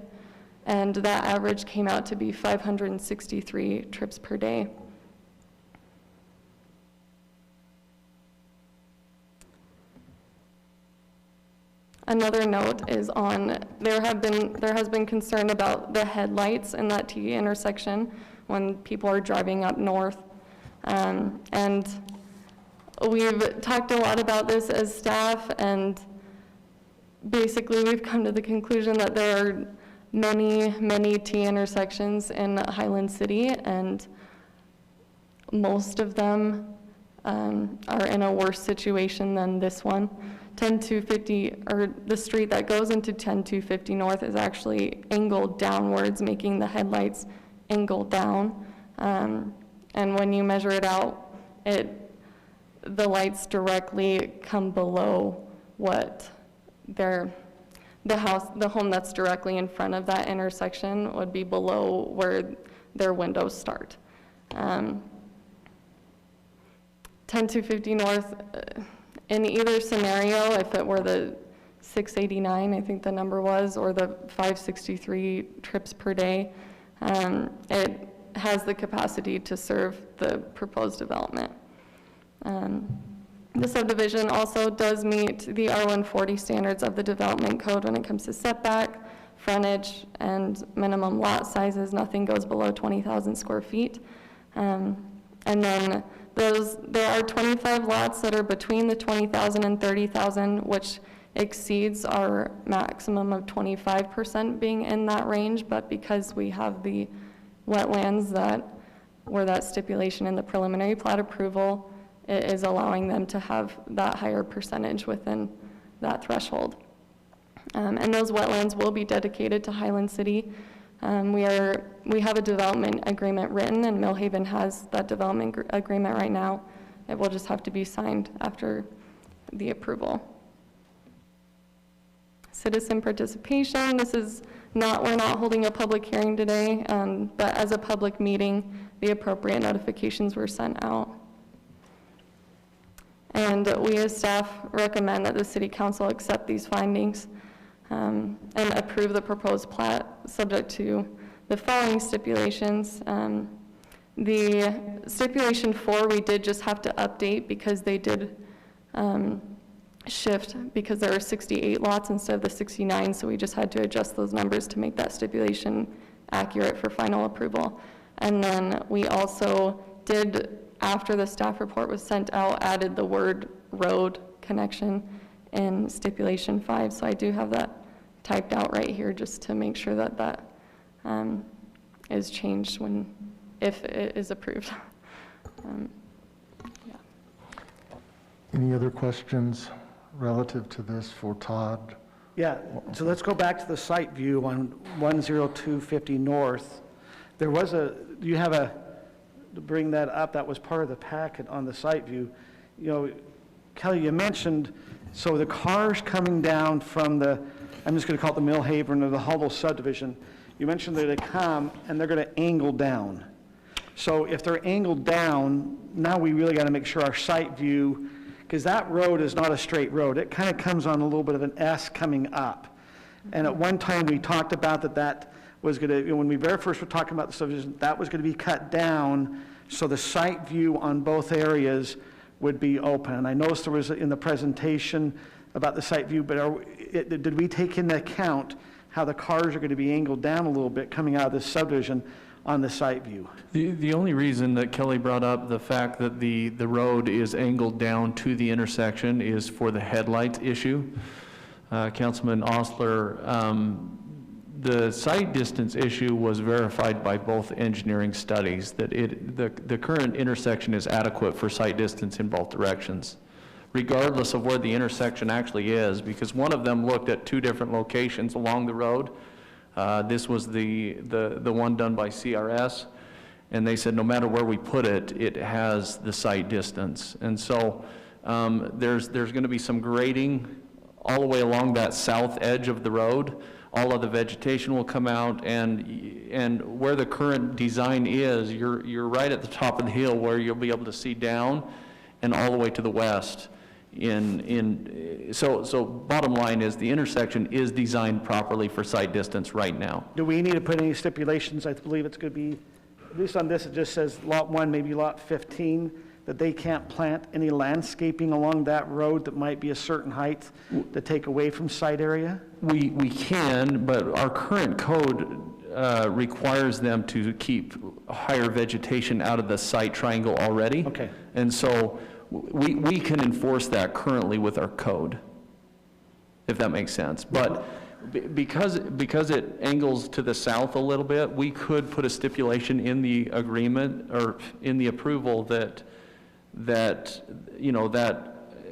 and that average came out to be 563 trips per day. Another note is there has been concern about the headlights in that T intersection when people are driving up north. And we've talked a lot about this as staff, and basically we've come to the conclusion that there are many T intersections in Highland City, and most of them are in a worse situation than this one. 10250, or the street that goes into 10250 North, is actually angled downwards, making the headlights angle down. And when you measure it out, the lights directly come below what the home that's directly in front of that intersection would be below where their windows start. 10250 North, in either scenario, if it were the 689, I think the number was, or the 563 trips per day, it has the capacity to serve the proposed development. The subdivision also does meet the R140 standards of the development code when it comes to setback, frontage, and minimum lot sizes. Nothing goes below 20,000 square feet. And then there are 25 lots that are between the 20,000 and 30,000, which exceeds our maximum of 25% being in that range, but because we have the wetlands that were that stipulation in the preliminary plat approval, it is allowing them to have that higher percentage within that threshold. And those wetlands will be dedicated to Highland City. We have a development agreement written, and Millhaven has that development agreement right now. It will just have to be signed after the approval. Citizen participation, we're not holding a public hearing today, but as a public meeting, the appropriate notifications were sent out. And we as staff recommend that the City Council accept these findings and approve the proposed plat subject to the following stipulations. The stipulation 4, we did just have to update because they did shift, because there were 68 lots instead of the 69, so we just had to adjust those numbers to make that stipulation accurate for final approval. And then we also did, after the staff report was sent out, added the word road connection in stipulation 5, so I do have that typed out right here just to make sure that that is changed if it is approved. Yeah. Any other questions relative to this for Todd? Yeah, so let's go back to the site view on 10250 North. There was to bring that up, that was part of the packet on the site view. You know, Kelly, you mentioned, so the cars coming down from I'm just going to call it the Millhaven or the Hubble subdivision, you mentioned that they come and they're going to angle down. So if they're angled down, now we really got to make sure our site view, because that road is not a straight road. It kind of comes on a little bit of an S coming up. And at one time we talked about that was going to, when we very first were talking about the subdivision, that was going to be cut down so the site view on both areas would be open. And I noticed there was in the presentation about the site view, but did we take into account how the cars are going to be angled down a little bit coming out of this subdivision on the site view? The only reason that Kelly brought up the fact that the road is angled down to the intersection is for the headlight issue. Councilman Osler, the site distance issue was verified by both engineering studies that the current intersection is adequate for site distance in both directions, regardless of where the intersection actually is, because one of them looked at 2 different locations along the road. This was the one done by CRS, and they said no matter where we put it, it has the site distance. And so there's going to be some grading all the way along that south edge of the road. All of the vegetation will come out, and where the current design is, you're right at the top of the hill where you'll be able to see down and all the way to the west. So bottom line is the intersection is designed properly for sight distance right now. Do we need to put any stipulations? I believe it's going to be, at least on this, it just says Lot 1, maybe Lot 15, that they can't plant any landscaping along that road that might be a certain height to take away from site area? We can, but our current code requires them to keep higher vegetation out of the site triangle already. Okay. And so we can enforce that currently with our code, if that makes sense. But because it angles to the south a little bit, we could put a stipulation in the agreement or in the approval that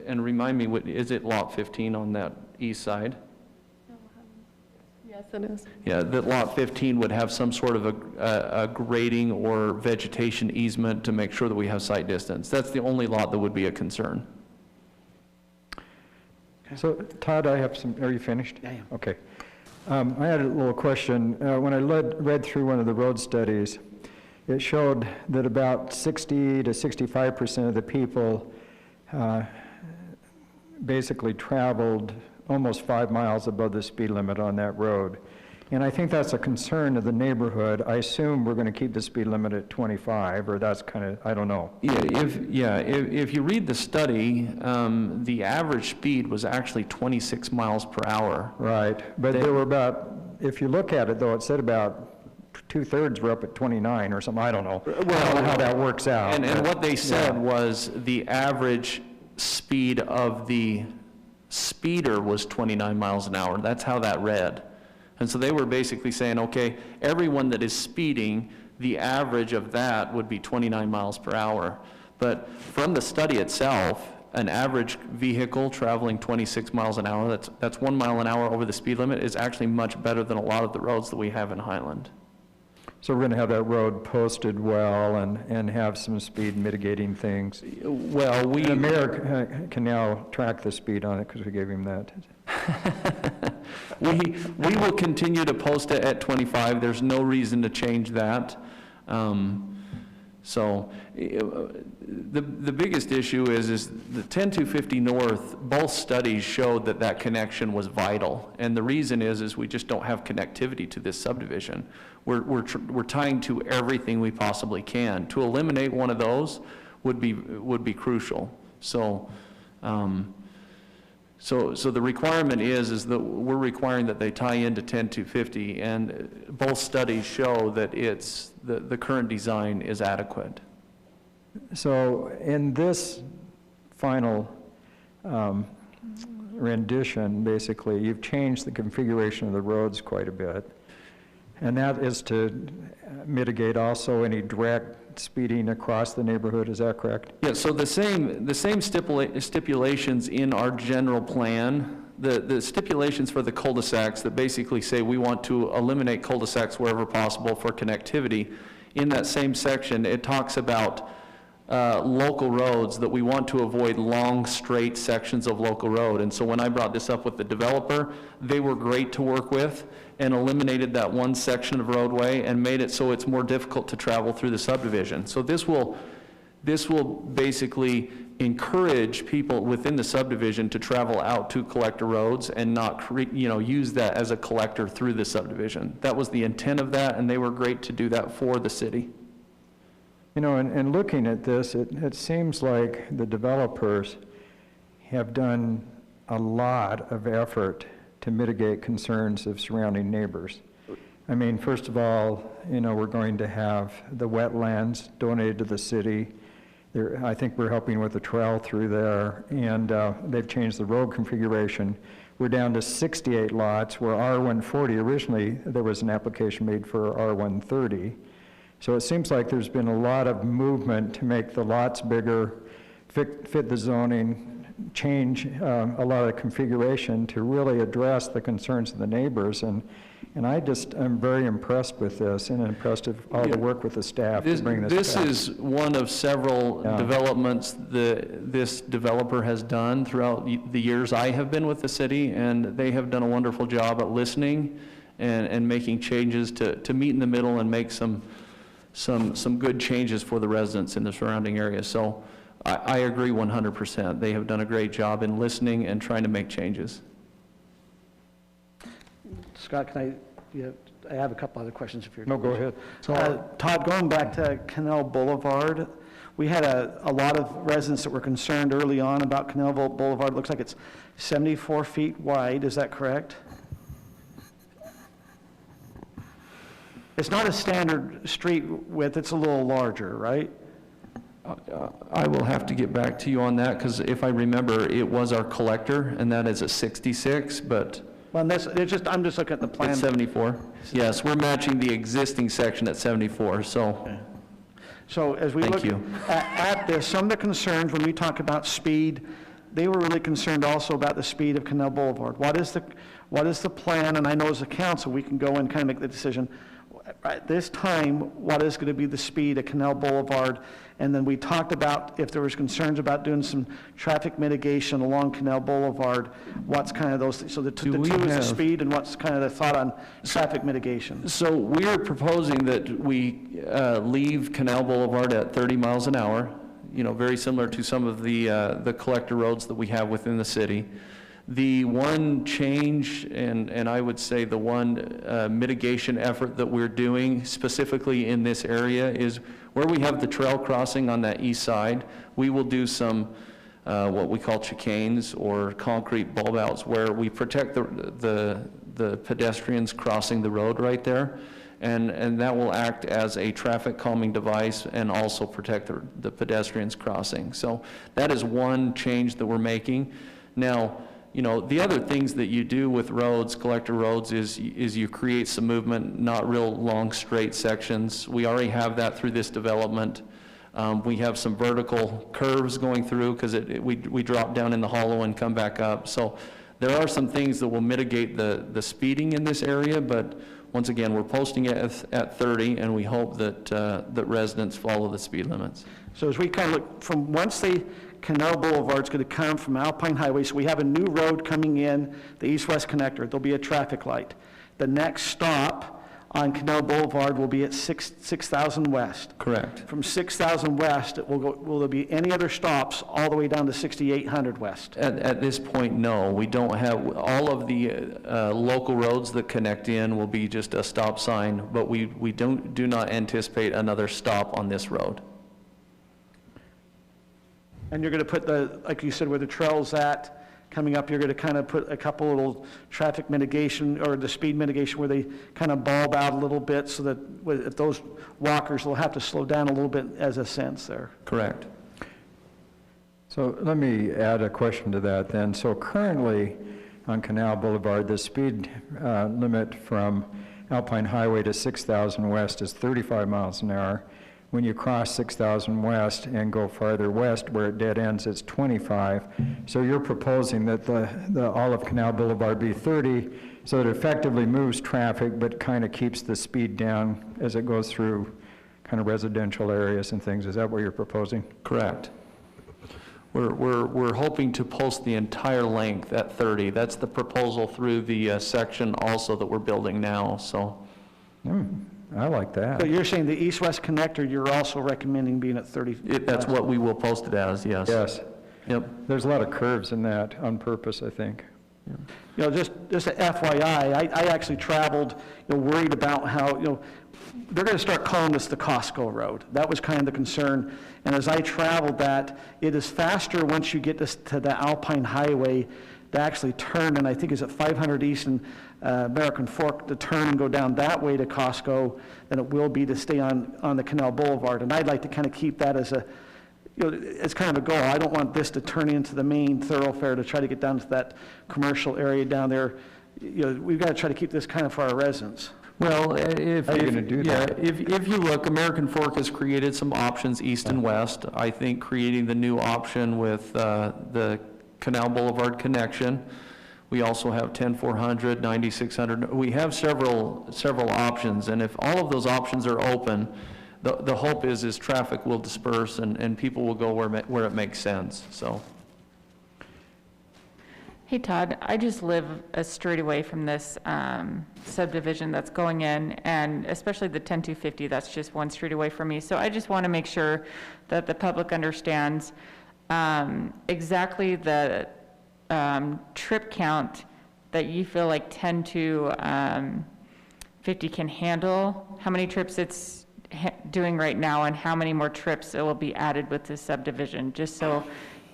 and remind me, is it lot 15 on that east side? Yes, it is. Yeah, that lot 15 would have some sort of a grading or vegetation easement to make sure that we have sight distance. That's the only lot that would be a concern. So Todd, I have some, are you finished? I am. Okay. I had a little question. When I read through one of the road studies, it showed that about 60 to 65% of the people basically traveled almost 5 miles above the speed limit on that road. And I think that's a concern of the neighborhood. I assume we're going to keep the speed limit at 25, or that's kind of, I don't know. If you read the study, the average speed was actually 26 miles per hour. Right, but there were about, if you look at it though, it said about 2/3 were up at 29 or something, I don't know. Well, I don't know how that works out. And what they said was the average speed of the speeder was 29 miles an hour. That's how that read. And so they were basically saying, okay, everyone that is speeding, the average of that would be 29 miles per hour. But from the study itself, an average vehicle traveling 26 miles an hour, that's 1 mile an hour over the speed limit, is actually much better than a lot of the roads that we have in Highland. So we're going to have that road posted well and have some speed mitigating things. Well, the mayor can now track the speed on it because we gave him that. We will continue to post it at 25. There's no reason to change that. So the biggest issue is the 10250 North, both studies showed that connection was vital. And the reason is we just don't have connectivity to this subdivision. We're tying to everything we possibly can. To eliminate one of those would be crucial. So the requirement is that we're requiring that they tie into 10250, and both studies show that the current design is adequate. So in this final rendition, basically, you've changed the configuration of the roads quite a bit, and that is to mitigate also any direct speeding across the neighborhood, is that correct? Yeah, so the same stipulations in our general plan, the stipulations for the cul-de-sacs that basically say we want to eliminate cul-de-sacs wherever possible for connectivity. In that same section, it talks about local roads, that we want to avoid long, straight sections of local road. And so when I brought this up with the developer, they were great to work with and eliminated that one section of roadway and made it so it's more difficult to travel through the subdivision. So this will basically encourage people within the subdivision to travel out to collector roads and not use that as a collector through the subdivision. That was the intent of that, and they were great to do that for the city. You know, and looking at this, it seems like the developers have done a lot of effort to mitigate concerns of surrounding neighbors. I mean, first of all, we're going to have the wetlands donated to the city. I think we're helping with the trail through there, and they've changed the road configuration. We're down to 68 lots, where R140, originally there was an application made for R130. So it seems like there's been a lot of movement to make the lots bigger, fit the zoning, change a lot of the configuration to really address the concerns of the neighbors. And And I'm very impressed with this and impressed with all the work with the staff to bring this This back. is one of several developments that this developer has done throughout the years I have been with the city, and they have done a wonderful job at listening and making changes to meet in the middle and make some good changes for the residents in the surrounding area. So I agree 100%. They have done a great job in listening and trying to make changes. Scott, I have a couple other questions if you're. No, go ahead. So, Todd, going back to Canal Boulevard, we had a lot of residents that were concerned early on about Canal Boulevard. It looks like it's 74 feet wide, is that correct? It's not a standard street width, it's a little larger, right? I will have to get back to you on that, because if I remember, it was our collector, and that is a 66, but Well, I'm just looking at the plan. it's 74. Yes, we're matching the existing section at 74, so. Okay. So as we Thank look you. at this, some of the concerns when we talk about speed, they were really concerned also about the speed of Canal Boulevard. What is the plan? And I know as a council, we can go and kind of make the decision. At this time, what is going to be the speed of Canal Boulevard? And then we talked about if there was concerns about doing some traffic mitigation along Canal Boulevard, what's kind of those, so the two is the speed and what's kind of the thought on traffic mitigation? So we're proposing that we leave Canal Boulevard at 30 miles an hour, very similar to some of the collector roads that we have within the city. The one change, and I would say the one mitigation effort that we're doing specifically in this area is where we have the trail crossing on that east side, we will do some what we call chicanes or concrete bulb outs where we protect the pedestrians crossing the road right there. And that will act as a traffic calming device and also protect the pedestrians crossing. So that is one change that we're making. Now, the other things that you do with roads, collector roads, is you create some movement, not real long straight sections. We already have that through this development. We have some vertical curves going through because we drop down in the hollow and come back up. So there are some things that will mitigate the speeding in this area, but once again, we're posting it at 30, and we hope that residents follow the speed limits. So as we kind of look from once Canal Boulevard's going to come from Alpine Highway, so we have a new road coming in, the east-west connector. There'll be a traffic light. The next stop on Canal Boulevard will be at 6,000 West. Correct. From 6,000 West, will there be any other stops all the way down to 6,800 West? At this point, no. We don't have, all of the local roads that connect in will be just a stop sign, but we do not anticipate another stop on this road. And you're going to put like you said, where the trail's at, coming up, you're going to kind of put a couple little traffic mitigation or the speed mitigation where they kind of bulb out a little bit so that if those walkers will have to slow down a little bit as a sense there. Correct. So let me add a question to that then. So currently on Canal Boulevard, the speed limit from Alpine Highway to 6,000 West is 35 miles an hour. When you cross 6,000 West and go farther west where it dead ends, it's 25. So you're proposing that the all of Canal Boulevard be 30, so that it effectively moves traffic but kind of keeps the speed down as it goes through kind of residential areas and things. Is that what you're proposing? Correct. We're hoping to post the entire length at 30. That's the proposal through the section also that we're building now. So. I like that. So you're saying the east-west connector, you're also recommending being at 30? That's what we will post it as, yes. Yes. Yep. There's a lot of curves in that on purpose, I think. Yeah. Just a FYI, I actually traveled, worried about how, they're going to start calling this the Costco Road. That was kind of the concern. And as I traveled that, it is faster once you get to the Alpine Highway to actually turn, and I think it's at 500 East and American Fork to turn and go down that way to Costco than it will be to stay on the Canal Boulevard. And I'd like to kind of keep that as it's kind of a goal. I don't want this to turn into the main thoroughfare to try to get down to that commercial area down there. We've got to try to keep this kind of for our residents. Well, if How are you going to do that? If you look, American Fork has created some options east and west. I think creating the new option with the Canal Boulevard connection We also have 10,400, 9,600. We have several options, and if all of those options are open, the hope is traffic will disperse and people will go where it makes sense, so. Hey Todd, I just live a street away from this subdivision that's going in, and especially the 10250, that's just one street away from me. So I just want to make sure that the public understands exactly the trip count that you feel like 10 to 50 can handle, how many trips it's doing right now, and how many more trips it will be added with this subdivision, just so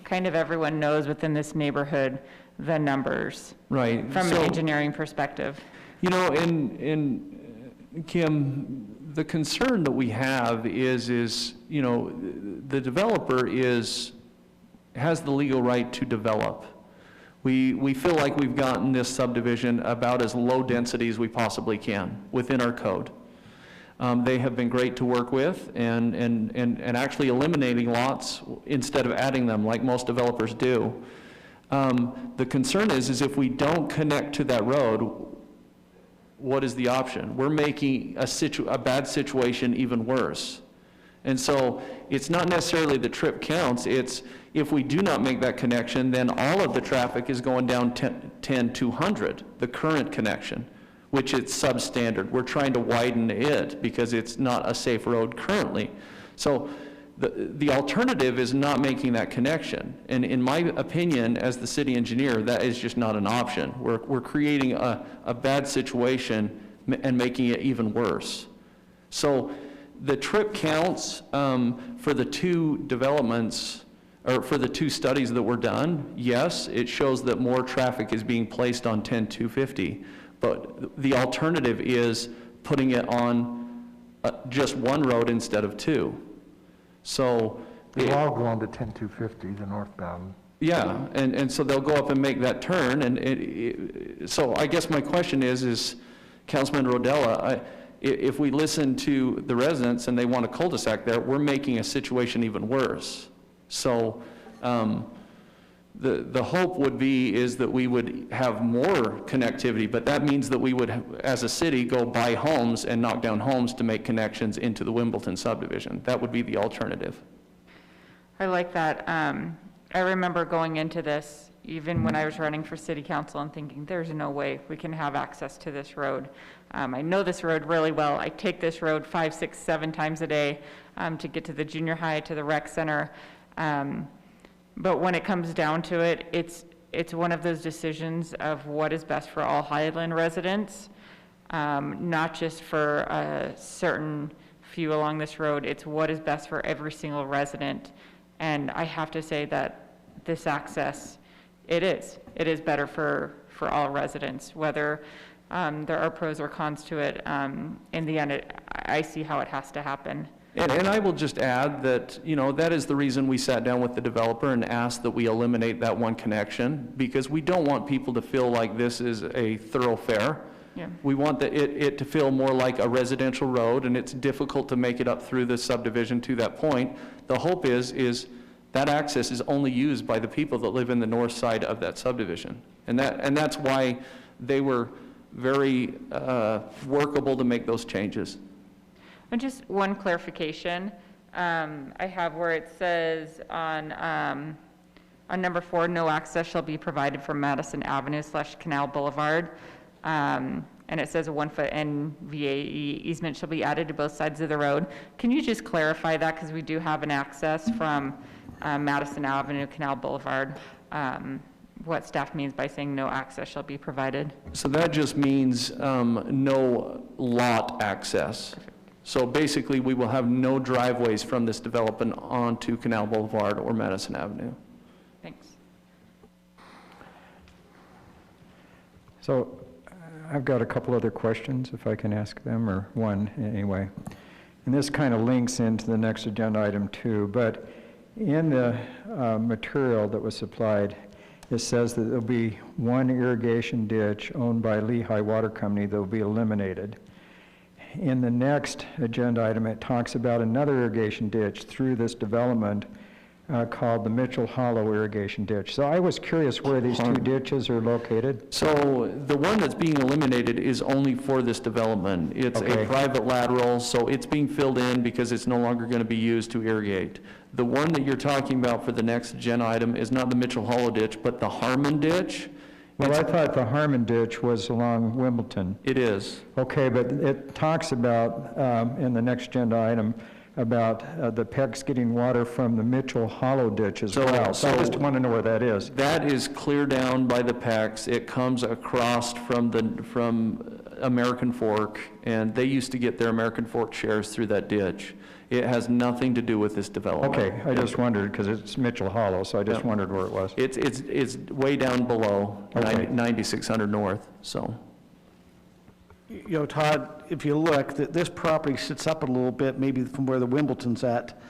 kind of everyone knows within this neighborhood the numbers. Right. From an engineering perspective. You know, in Kim, the concern that we have is, you know, the developer has the legal right to develop. We feel like we've gotten this subdivision about as low density as we possibly can within our code. They have been great to work with and actually eliminating lots instead of adding them like most developers do. The concern is if we don't connect to that road, what is the option? We're making a bad situation even worse. And so it's not necessarily the trip counts, it's if we do not make that connection, then all of the traffic is going down 10 to 100, the current connection, which is substandard. We're trying to widen it because it's not a safe road currently. So the alternative is not making that connection. And in my opinion, as the city engineer, that is just not an option. We're creating a bad situation and making it even worse. So the trip counts for the two developments, or for the two studies that were done, yes, it shows that more traffic is being placed on 10250, but the alternative is putting it on just one road instead of two. So they'll all go on to 10250, the northbound. Yeah, and so they'll go up and make that turn, and so I guess my question is Councilman Rodella, if we listen to the residents and they want a cul-de-sac there, we're making a situation even worse. So the hope would be is that we would have more connectivity, but that means that we would, as a city, go buy homes and knock down homes to make connections into the Wimbledon subdivision. That would be the alternative. I like that. I remember going into this, even when I was running for city council, and thinking, there's no way we can have access to this road. I know this road really well. I take this road 5, 6, 7 times a day to get to the junior high, to the rec center. But when it comes down to it, it's one of those decisions of what is best for all Highland residents, not just for a certain few along this road. It's what is best for every single resident. And I have to say that this access, it is better for all residents, whether there are pros or cons to it. In the end, I see how it has to happen. And I will just add that, you know, that is the reason we sat down with the developer and asked that we eliminate that one connection, because we don't want people to feel like this is a thoroughfare. Yeah. We want it to feel more like a residential road, and it's difficult to make it up through the subdivision to that point. The hope is that access is only used by the people that live in the north side of that subdivision. And that's why they were very workable to make those changes. And just one clarification, I have where it says on number 4, no access shall be provided from Madison Avenue / Canal Boulevard. And it says a 1-foot NVAE easement shall be added to both sides of the road. Can you just clarify that? Because we do have an access from Madison Avenue, Canal Boulevard. What staff means by saying no access shall be provided. So that just means no lot access. Perfect. So basically, we will have no driveways from this development onto Canal Boulevard or Madison Avenue. Thanks. So I've got a couple other questions, if I can ask them, or one anyway. And this kind of links into the next agenda item too, but in the material that was supplied, it says that there'll be one irrigation ditch owned by Lehigh Water Company that will be eliminated. In the next agenda item, it talks about another irrigation ditch through this development called the Mitchell Hollow Irrigation Ditch. So I was curious where these two ditches are located. So the one that's being eliminated is only for this development. It's a private lateral, so it's being filled in because it's no longer going to be used to irrigate. The one that you're talking about for the next agenda item is not the Mitchell Hollow ditch, but the Harmon ditch. Well, I thought the Harmon ditch was along Wimbledon. It is. Okay, but it talks about, in the next agenda item, about the PECs getting water from the Mitchell Hollow ditch as well. So I just want to know where that is. That is clear down by the PECs. It comes across from American Fork, and they used to get their American Fork shares through that ditch. It has nothing to do with this development. Okay, I just wondered, because it's Mitchell Hollow, so I just wondered where it was. It's way down below, Okay. 9600 north, so. You know, Todd, if you look, this property sits up a little bit, maybe from where the Wimbledon's at.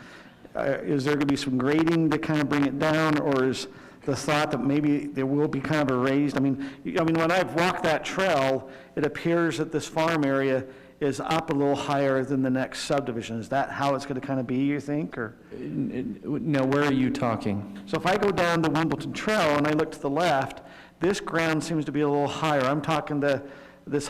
Is there going to be some grading to kind of bring it down, or is the thought that maybe there will be kind of a raised? I mean, when I've walked that trail, it appears that this farm area is up a little higher than the next subdivision. Is that how it's going to kind of be, you think, or? Now, where are you talking? So if I go down the Wimbledon Trail and I look to the left, this ground seems to be a little higher. I'm talking this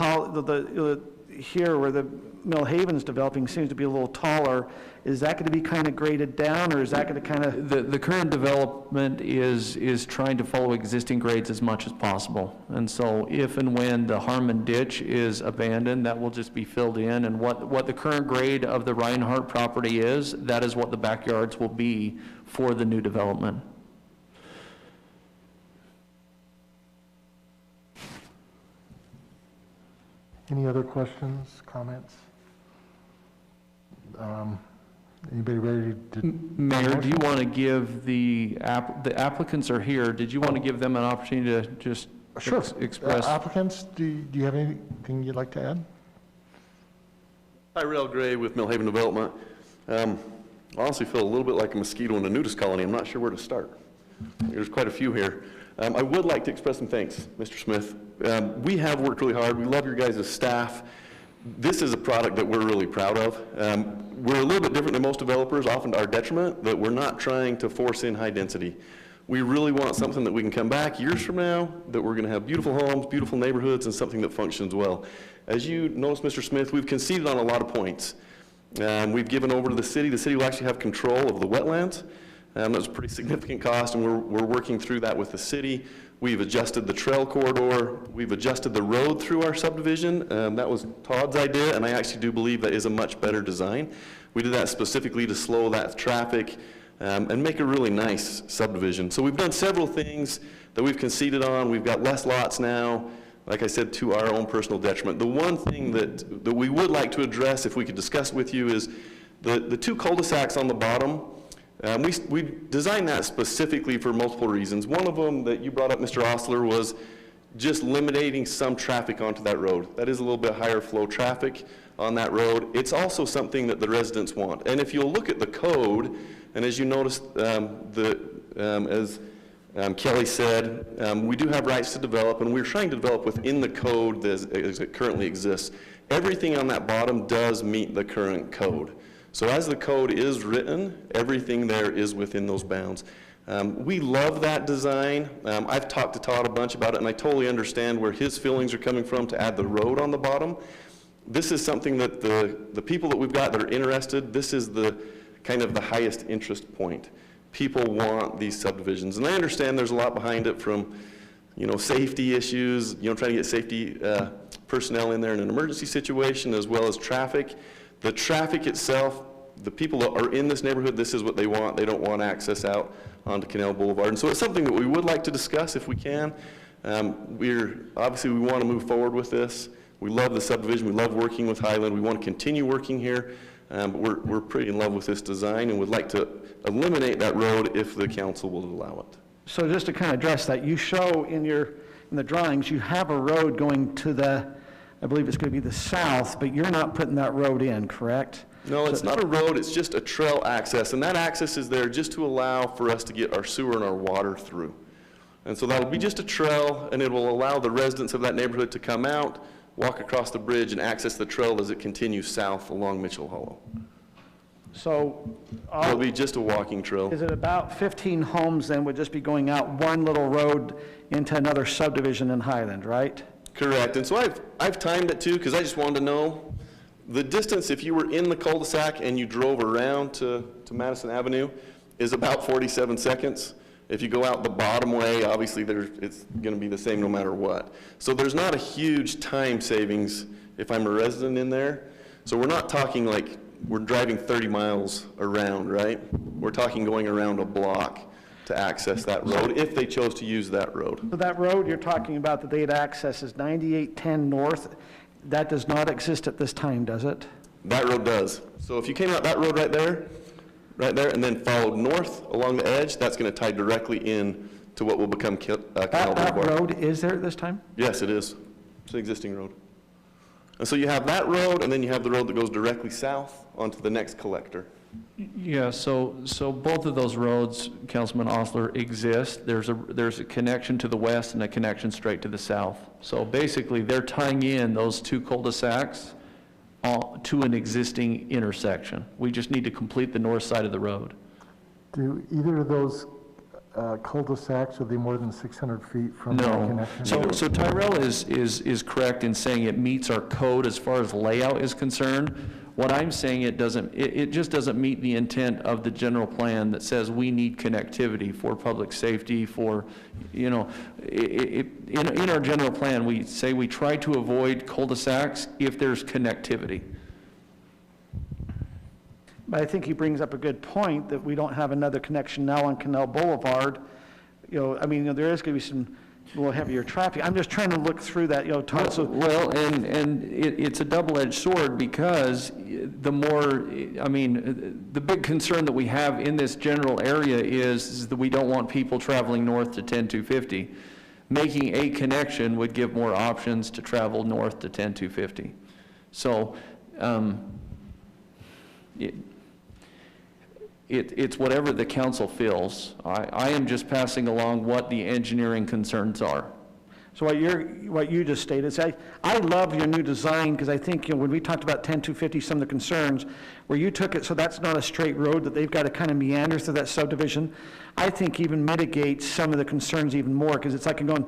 here where the Mill Haven's developing seems to be a little taller. Is that going to be kind of graded down, or is that going to kind of? The current development is trying to follow existing grades as much as possible. And so if and when the Harmon ditch is abandoned, that will just be filled in. And what the current grade of the Reinhardt property is, that is what the backyards will be for the new development. Any other questions, comments? Anybody ready to? Mayor, do you want to give the applicants are here, did you want to give them an opportunity to just Sure. express? Applicants, do you have anything you'd like to add? Hi, Rail Gray with Millhaven Development. I honestly feel a little bit like a mosquito in a nudist colony. I'm not sure where to start. There's quite a few here. I would like to express some thanks, Mr. Smith. We have worked really hard. We love your guys' staff. This is a product that we're really proud of. We're a little bit different than most developers, often to our detriment, that we're not trying to force in high density. We really want something that we can come back years from now, that we're going to have beautiful homes, beautiful neighborhoods, and something that functions well. As you noticed, Mr. Smith, we've conceded on a lot of points. We've given over to the city. The city will actually have control of the wetlands. That's a pretty significant cost, and we're working through that with the city. We've adjusted the trail corridor. We've adjusted the road through our subdivision. That was Todd's idea, and I actually do believe that is a much better design. We did that specifically to slow that traffic and make a really nice subdivision. So we've done several things that we've conceded on. We've got less lots now, like I said, to our own personal detriment. The one thing that we would like to address, if we could discuss with you, is the two cul-de-sacs on the bottom. We designed that specifically for multiple reasons. One of them that you brought up, Mr. Osler, was just eliminating some traffic onto that road. That is a little bit higher flow traffic on that road. It's also something that the residents want. And if you'll look at the code, and as you noticed, as Kelly said, we do have rights to develop, and we're trying to develop within the code as it currently exists. Everything on that bottom does meet the current code. So as the code is written, everything there is within those bounds. We love that design. I've talked to Todd a bunch about it, and I totally understand where his feelings are coming from to add the road on the bottom. This is something that the people that we've got that are interested, this is the kind of the highest interest point. People want these subdivisions, and I understand there's a lot behind it from, safety issues, trying to get safety personnel in there in an emergency situation, as well as traffic. The traffic itself, the people that are in this neighborhood, this is what they want. They don't want access out onto Canal Boulevard. And so it's something that we would like to discuss if we can. Obviously we want to move forward with this. We love the subdivision. We love working with Highland. We want to continue working here. But we're pretty in love with this design and would like to eliminate that road if the council will allow it. So just to kind of address that, you show in the drawings, you have a road going to I believe it's going to be the south, but you're not putting that road in, correct? No, it's not a road, it's just a trail access, and that access is there just to allow for us to get our sewer and our water through. And so that'll be just a trail, and it will allow the residents of that neighborhood to come out, walk across the bridge, and access the trail as it continues south along Mitchell Hollow. So It'll be just a walking trail. is it about 15 homes then would just be going out one little road into another subdivision in Highland, right? Correct, and so I've timed it too, because I just wanted to know the distance, if you were in the cul-de-sac and you drove around to Madison Avenue, is about 47 seconds. If you go out the bottom way, obviously it's gonna be the same no matter what. So there's not a huge time savings if I'm a resident in there. So we're not talking like we're driving 30 miles around, right? We're talking going around a block to access that road, if they chose to use that road. So that road you're talking about that they'd access is 9810 North. That does not exist at this time, does it? That road does. So if you came out that road right there, and then followed north along the edge, that's going to tie directly in to what will become Canal That Boulevard. road is there at this time? Yes, it is. It's an existing road. And so you have that road, and then you have the road that goes directly south onto the next collector. Yeah, so both of those roads, Councilman Osler, exist. There's a connection to the west and a connection straight to the south. So basically, they're tying in those two cul-de-sacs to an existing intersection. We just need to complete the north side of the road. Do either of those cul-de-sacs, are they more than 600 feet from the No. connection? So Tyrell is correct in saying it meets our code as far as layout is concerned. What I'm saying, it just doesn't meet the intent of the general plan that says we need connectivity for public safety, for, you know, in our general plan, we say we try to avoid cul-de-sacs if there's connectivity. But I think he brings up a good point that we don't have another connection now on Canal Boulevard. You know, I mean, you know, there is going to be some a little heavier traffic. I'm just trying to look through that, you know, Todd. So well, and it's a double-edged sword, because the more, I mean, the big concern that we have in this general area is that we don't want people traveling north to 10250. Making a connection would give more options to travel north to 10250. So it's whatever the council feels. I am just passing along what the engineering concerns are. So what you just stated is, I love your new design, because I think, you know, when we talked about 10250, some of the concerns, where you took it so that's not a straight road, that they've got to kind of meander through that subdivision, I think even mitigates some of the concerns even more, because it's like going,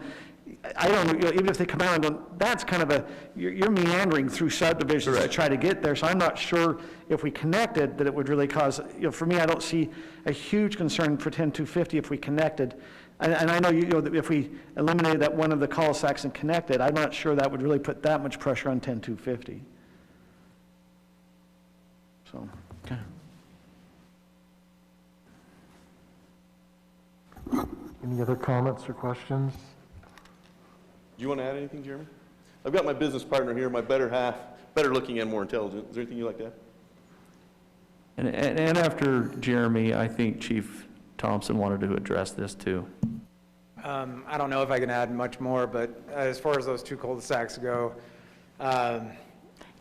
I don't know, you know, even if they come out and go, that's kind of you're meandering through subdivisions to try to get there, so I'm not sure if we connected that it would really cause, you know, for me, I don't see a huge concern for 10250 if we connected. And I know, you know, that if we eliminated that one of the cul-de-sacs and connected, I'm not sure that would really put that much pressure on 10250. So. Okay. Any other comments or questions? Do you want to add anything, Jeremy? I've got my business partner here, my better half, better looking and more intelligent. Is there anything you'd like to add? And after Jeremy, I think Chief Thompson wanted to address this too. I don't know if I can add much more, but as far as those two cul-de-sacs go.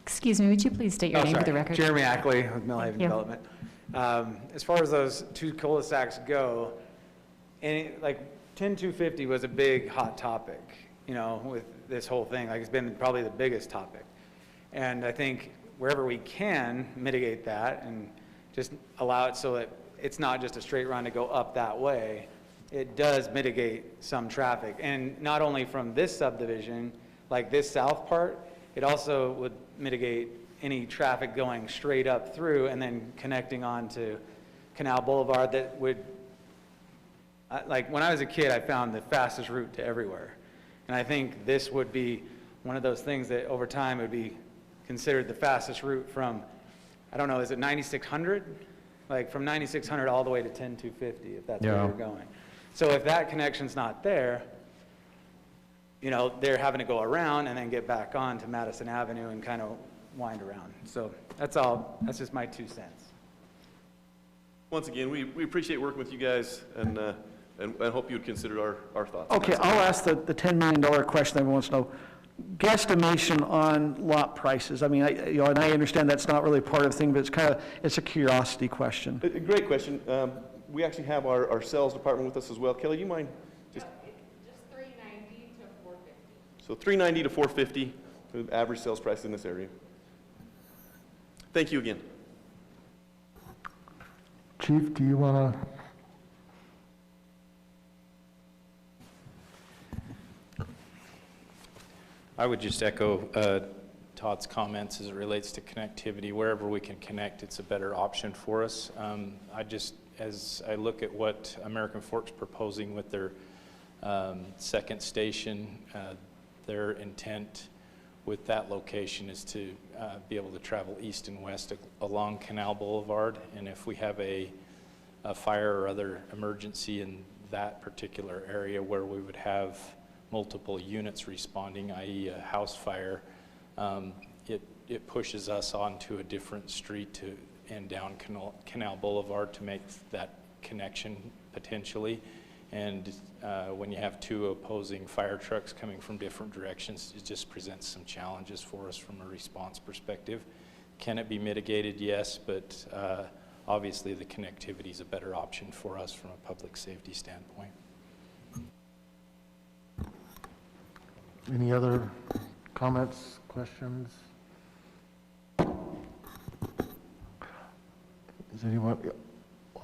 Excuse me, would you please state your name for the record? Jeremy Ackley with Millhaven Development. As far as those two cul-de-sacs go, like 10250 was a big hot topic, you know, with this whole thing. Like, it's been probably the biggest topic. And I think wherever we can mitigate that and just allow it so that it's not just a straight run to go up that way, it does mitigate some traffic. And not only from this subdivision, like this south part, it also would mitigate any traffic going straight up through and then connecting on to Canal Boulevard that would, like when I was a kid, I found the fastest route to everywhere. And I think this would be one of those things that over time would be considered the fastest route from, I don't know, is it 9600? Like from 9600 all the way to 10250, if that's where you're going. So if that connection's not there, you know, they're having to go around and then get back on to Madison Avenue and kind of wind around. So that's all, that's just my 2 cents. Once again, we appreciate working with you guys, and hope you would consider our thoughts. Okay, I'll ask the $10 million question everyone wants to know. Guesstimation on lot prices. I mean, you know, and I understand that's not really part of the thing, but it's a curiosity question. A great question. We actually have our sales department with us as well. Kelly, you mind? Just 390 to 450. So 390 to 450, the average sales price in this area. Thank you again. Chief, do you want to? I would just echo Todd's comments as it relates to connectivity. Wherever we can connect, it's a better option for us. As I look at what American Fork's proposing with their second station, their intent with that location is to be able to travel east and west along Canal Boulevard. And if we have a fire or other emergency in that particular area where we would have multiple units responding, i.e. a house fire, it pushes us onto a different street and down Canal Boulevard to make that connection potentially. And when you have two opposing fire trucks coming from different directions, it just presents some challenges for us from a response perspective. Can it be mitigated? Yes, but obviously the connectivity is a better option for us from a public safety standpoint. Any other comments, questions? Is anyone?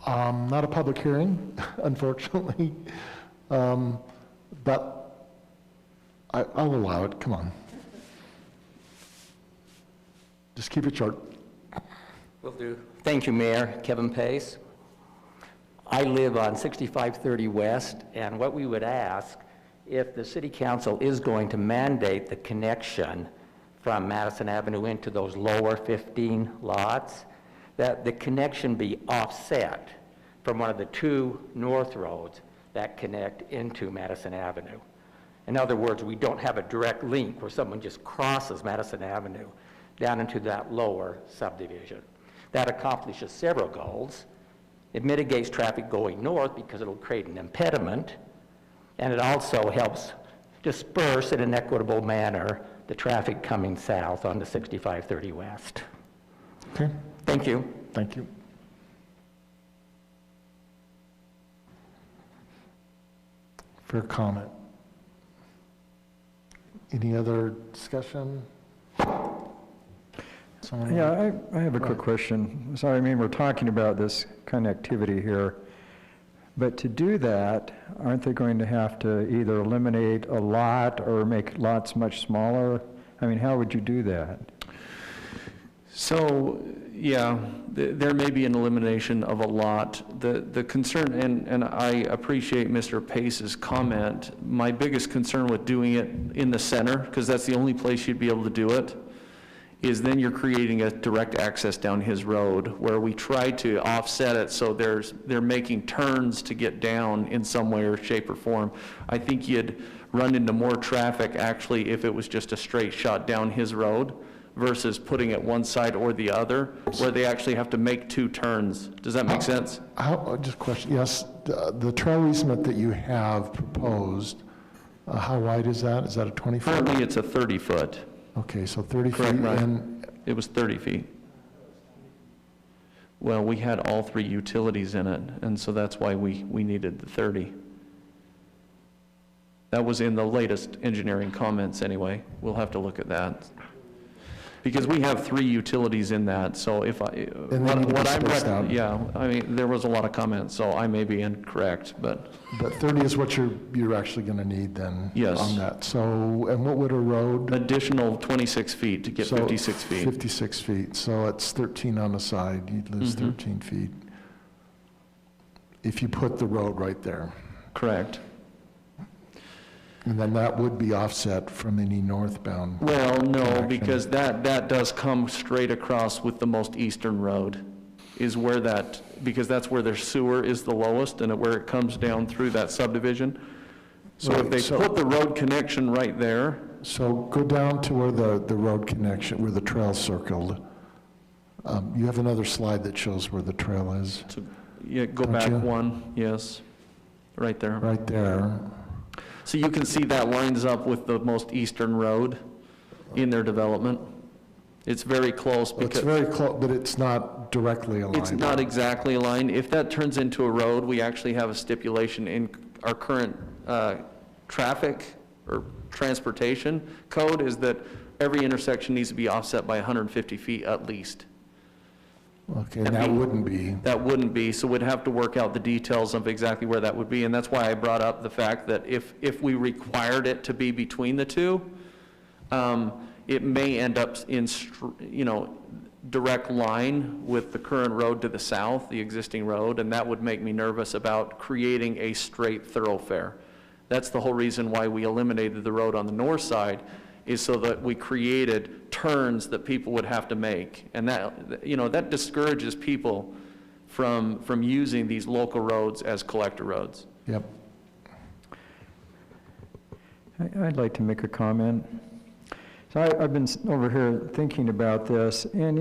Not a public hearing, unfortunately, but I'll allow it. Come on. Just keep it short. Will do. Thank you, Mayor. Kevin Pace. I live on 6530 West, and what we would ask, if the City Council is going to mandate the connection from Madison Avenue into those lower 15 lots, that the connection be offset from one of the two north roads that connect into Madison Avenue. In other words, we don't have a direct link where someone just crosses Madison Avenue down into that lower subdivision. That accomplishes several goals. It mitigates traffic going north because it'll create an impediment, and it also helps disperse in an equitable manner the traffic coming south on the 6530 West. Okay. Thank you. Thank you. Fair comment. Any other discussion? Someone Yeah, I have a quick question. So, I mean, we're talking about this connectivity here, but to do that, aren't they going to have to either eliminate a lot or make lots much smaller? I mean, how would you do that? So, yeah, there may be an elimination of a lot. The concern, and I appreciate Mr. Pace's comment, my biggest concern with doing it in the center, because that's the only place you'd be able to do it, is then you're creating a direct access down his road where we try to offset it so they're making turns to get down in some way or shape or form. I think you'd run into more traffic actually if it was just a straight shot down his road versus putting it one side or the other, where they actually have to make two turns. Does that make sense? Just a question. Yes, the trail easement that you have proposed, how wide is that? Is that a 20 foot? Currently it's a 30 foot. Okay, so 30 Correct, feet right. and It was 30 feet. Well, we had all three utilities in it, and so that's why we needed the 30. That was in the latest engineering comments anyway. We'll have to look at that. Because we have three utilities in that, so if yeah, I mean, there was a lot of comments, so I may be incorrect, but. But 30 is what you're actually going to need then? Yes. On that. So, and what would a road? Additional 26 feet to get 56 feet. 56 feet, so it's 13 on the side, you'd lose 13 feet. If you put the road right there. Correct. And then that would be offset from any northbound. Well, no, connection. because that does come straight across with the most eastern road, is where that, because that's where their sewer is the lowest and where it comes down through that subdivision. So if they put the road connection right there. So go down to where the road connection, where the trail's circled. You have another slide that shows where the trail is. So, yeah, go Don't back you? one, yes, right there. Right there. So you can see that lines up with the most eastern road in their development. It's very close because. It's very close, but it's not directly aligned. It's not exactly aligned. If that turns into a road, we actually have a stipulation in our current traffic or transportation code is that every intersection needs to be offset by 150 feet at least. Okay, and that wouldn't be. That wouldn't be, so we'd have to work out the details of exactly where that would be, and that's why I brought up the fact that if we required it to be between the two, it may end up in, direct line with the current road to the south, the existing road, and that would make me nervous about creating a straight thoroughfare. That's the whole reason why we eliminated the road on the north side, is so that we created turns that people would have to make. And that, that discourages people from using these local roads as collector roads. Yep. I'd like to make a comment. So I've been over here thinking about this, and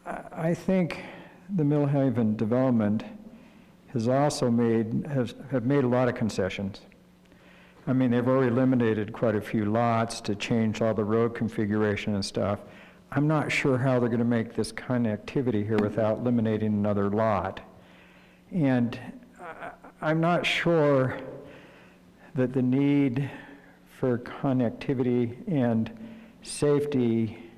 I think the Millhaven development has also have made a lot of concessions. I mean, they've already eliminated quite a few lots to change all the road configuration and stuff. I'm not sure how they're going to make this connectivity here without eliminating another lot. And I'm not sure that the need for connectivity and safety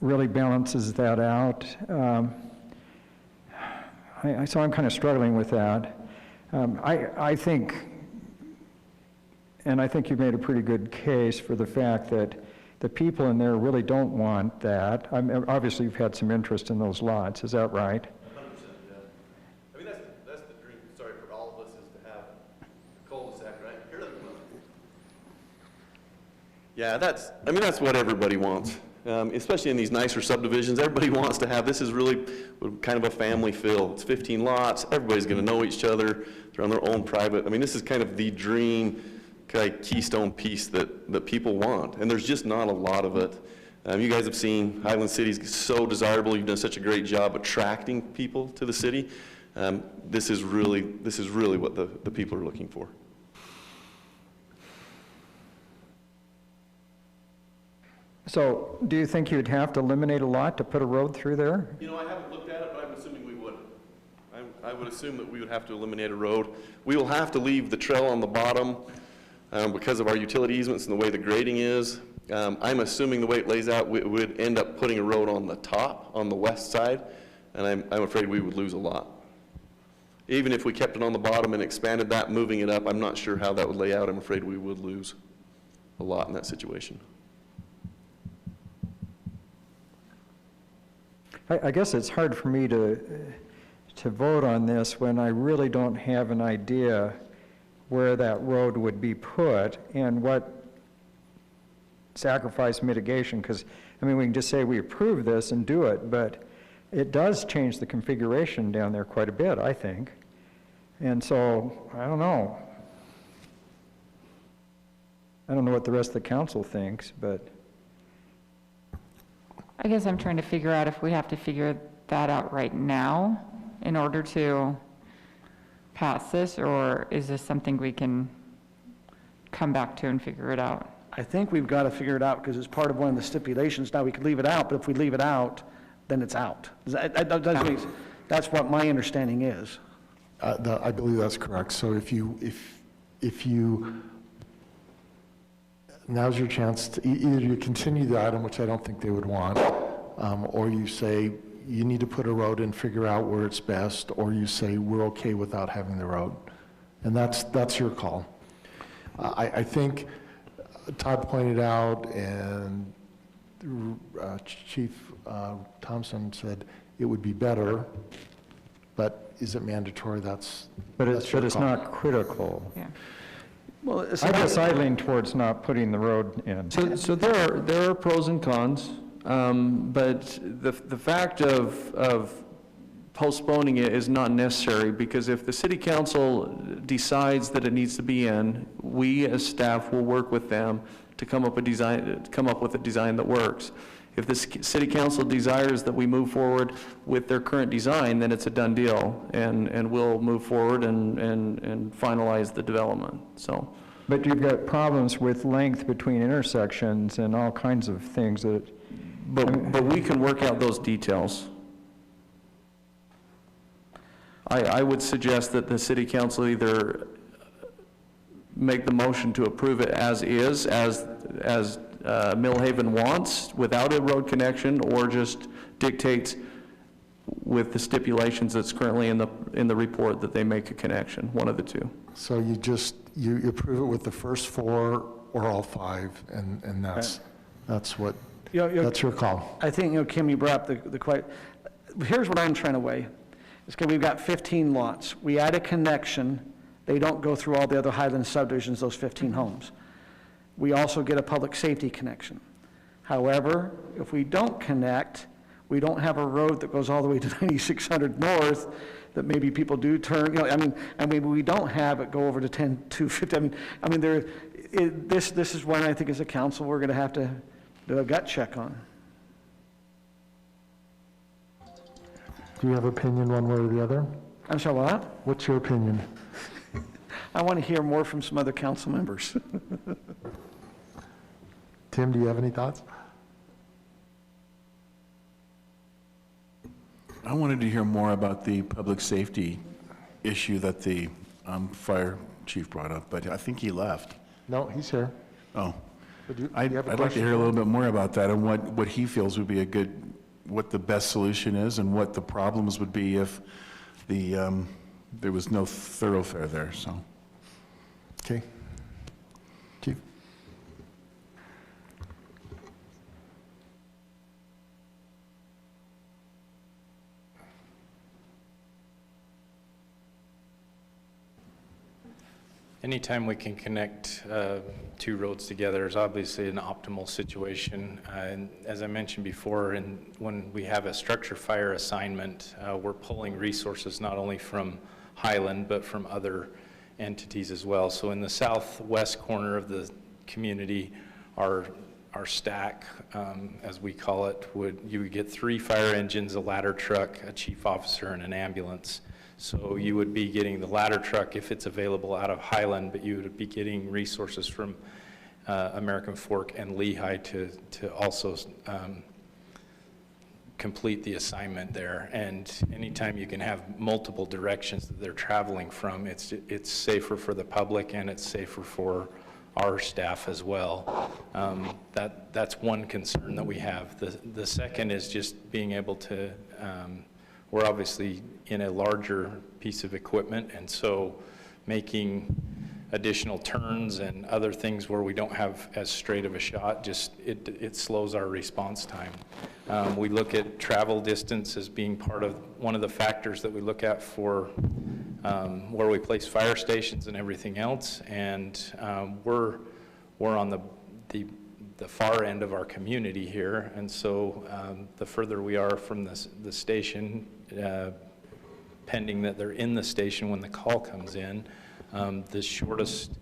really balances that out. So I'm kind of struggling with that. I think you've made a pretty good case for the fact that the people in there really don't want that. Obviously, you've had some interest in those lots. Is that right? 100%, yeah. I mean, that's the dream, sorry, for all of us, is to have a cul-de-sac, right? Here, let me go. Yeah, that's what everybody wants. Especially in these nicer subdivisions, everybody wants to have, this is really kind of a family feel. It's 15 lots, everybody's going to know each other, they're on their own private. I mean, this is kind of the dream kind of keystone piece that people want, and there's just not a lot of it. You guys have seen Highland City's so desirable. You've done such a great job attracting people to the city. This is really what the people are looking for. So do you think you'd have to eliminate a lot to put a road through there? I haven't looked at it, but I'm assuming we would. I would assume that we would have to eliminate a road. We will have to leave the trail on the bottom because of our utility easements and the way the grading is. I'm assuming the way it lays out, we would end up putting a road on the top, on the west side, and I'm afraid we would lose a lot. Even if we kept it on the bottom and expanded that, moving it up, I'm not sure how that would lay out. I'm afraid we would lose a lot in that situation. I guess it's hard for me to vote on this when I really don't have an idea where that road would be put and what sacrifice mitigation, because, I mean, we can just say we approve this and do it, but it does change the configuration down there quite a bit, I think. And so, I don't know. I don't know what the rest of the council thinks, but... I guess I'm trying to figure out if we have to figure that out right now in order to pass this, or is this something we can come back to and figure it out? I think we've got to figure it out because it's part of one of the stipulations. Now, we could leave it out, but if we leave it out, then it's out. That's what my understanding is. I believe that's correct. So if you now's your chance to either you continue the item, which I don't think they would want, or you say you need to put a road in, figure out where it's best, or you say we're okay without having the road. And that's your call. I think Todd pointed out, and Chief Thompson said it would be better, but is it mandatory? But it's not critical. Yeah. Well, I guess I lean towards not putting the road in. So there are pros and cons, but the fact of postponing it is not necessary, because if the city council decides that it needs to be in, we as staff will work with them to come up with a design that works. If the city council desires that we move forward with their current design, then it's a done deal, and we'll move forward and finalize the development. So. But you've got problems with length between intersections and all kinds of things that. But we can work out those details. I would suggest that the city council either make the motion to approve it as is, as Millhaven wants, without a road connection, or just dictates with the stipulations that's currently in the report that they make a connection, one of the two. So you approve it with the first 4 or all 5, and that's what, that's your call. I think, Kim, you brought up the quite, here's what I'm trying to weigh. It's because we've got 15 lots. We add a connection. They don't go through all the other Highland subdivisions, those 15 homes. We also get a public safety connection. However, if we don't connect, we don't have a road that goes all the way to 9600 North that maybe people do turn, maybe we don't have it go over to 10250. This is one I think as a council we're going to have to do a gut check on. Do you have opinion one way or the other? I'm sorry, what? What's your opinion? I want to hear more from some other council members. Tim, do you have any thoughts? I wanted to hear more about the public safety issue that the fire chief brought up, but I think he left. No, he's here. Oh. I'd like to hear a little bit more about that and what he feels would be what the best solution is and what the problems would be if there was no thoroughfare there, so. Okay. Chief. Anytime we can connect 2 roads together is obviously an optimal situation. And as I mentioned before, when we have a structure fire assignment, we're pulling resources not only from Highland, but from other entities as well. So in the southwest corner of the community, our stack, as we call it, you would get 3 fire engines, a ladder truck, a chief officer, and an ambulance. So you would be getting the ladder truck if it's available out of Highland, but you would be getting resources from American Fork and Lehigh to also complete the assignment there. And anytime you can have multiple directions that they're traveling from, it's safer for the public and it's safer for our staff as well. That's one concern that we have. The second is just being able to, we're obviously in a larger piece of equipment, and so making additional turns and other things where we don't have as straight of a shot, it slows our response time. We look at travel distance as being part of one of the factors that we look at for where we place fire stations and everything else, and we're on the far end of our community here, and so the further we are from the station, pending that they're in the station when the call comes in, the shortest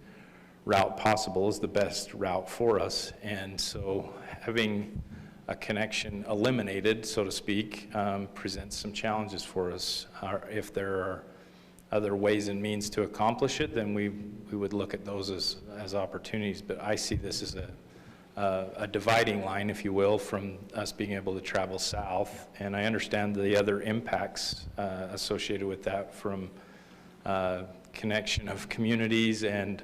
route possible is the best route for us. And so having a connection eliminated, so to speak, presents some challenges for us. If there are other ways and means to accomplish it, then we would look at those as opportunities. But I see this as a dividing line, if you will, from us being able to travel south. And I understand the other impacts associated with that, from connection of communities and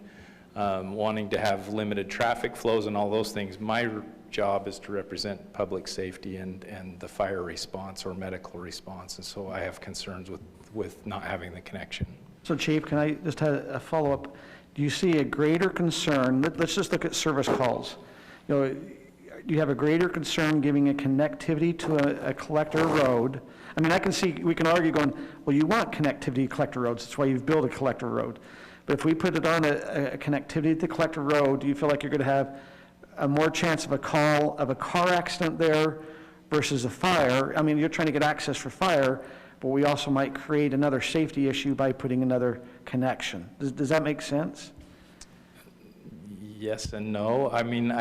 wanting to have limited traffic flows and all those things. My job is to represent public safety and the fire response or medical response, and so I have concerns with not having the connection. So Chief, can I just have a follow-up? Do you see a greater concern, let's just look at service calls. Do you have a greater concern giving a connectivity to a collector road? I mean, I can see, we can argue going, well, you want connectivity to collector roads, that's why you've built a collector road. But if we put it on a connectivity to the collector road, do you feel like you're going to have a more chance of a call of a car accident there versus a fire? I mean, you're trying to get access for fire, but we also might create another safety issue by putting another connection. Does that make sense? Yes and no. I mean,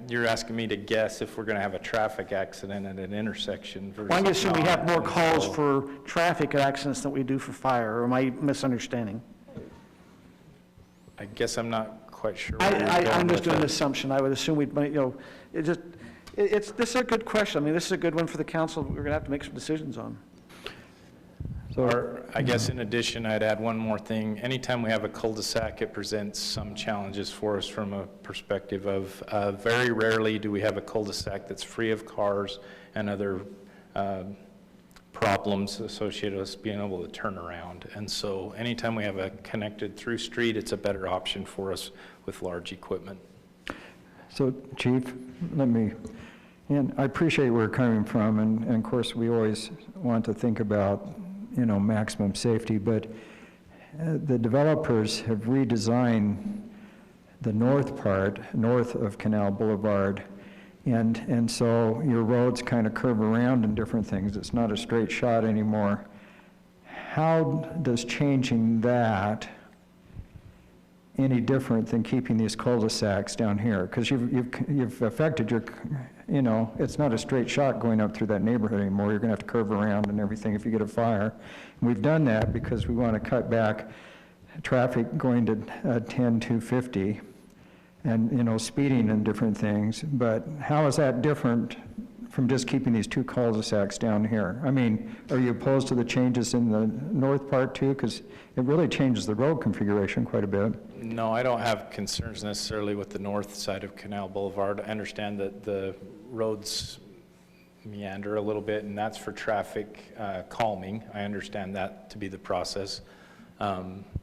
you're asking me to guess if we're going to have a traffic accident at an intersection versus. Well, I'm guessing we have more calls for traffic accidents than we do for fire, or am I misunderstanding? I guess I'm not quite sure. I'm just doing an assumption. I would assume we'd, this is a good question. I mean, this is a good one for the council. We're going to have to make some decisions on. Or I guess in addition, I'd add one more thing. Anytime we have a cul-de-sac, it presents some challenges for us from a perspective of very rarely do we have a cul-de-sac that's free of cars and other problems associated with us being able to turn around. And so anytime we have a connected through street, it's a better option for us with large equipment. So, Chief, and I appreciate where you're coming from, and of course, we always want to think about, maximum safety, but the developers have redesigned the north part, north of Canal Boulevard, and so your roads kind of curve around and different things. It's not a straight shot anymore. How does changing that any different than keeping these cul-de-sacs down here? Because you've affected your, it's not a straight shot going up through that neighborhood anymore. You're going to have to curve around and everything if you get a fire. And we've done that because we want to cut back traffic going to 10-250 and, speeding and different things. But how is that different from just keeping these two cul-de-sacs down here? I mean, are you opposed to the changes in the north part too? Because it really changes the road configuration quite a bit. No, I don't have concerns necessarily with the north side of Canal Boulevard. I understand that the roads meander a little bit, and that's for traffic calming. I understand that to be the process.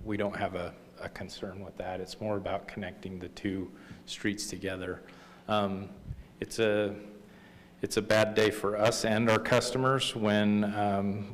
We don't have a concern with that. It's more about connecting the two streets together. It's a bad day for us and our customers when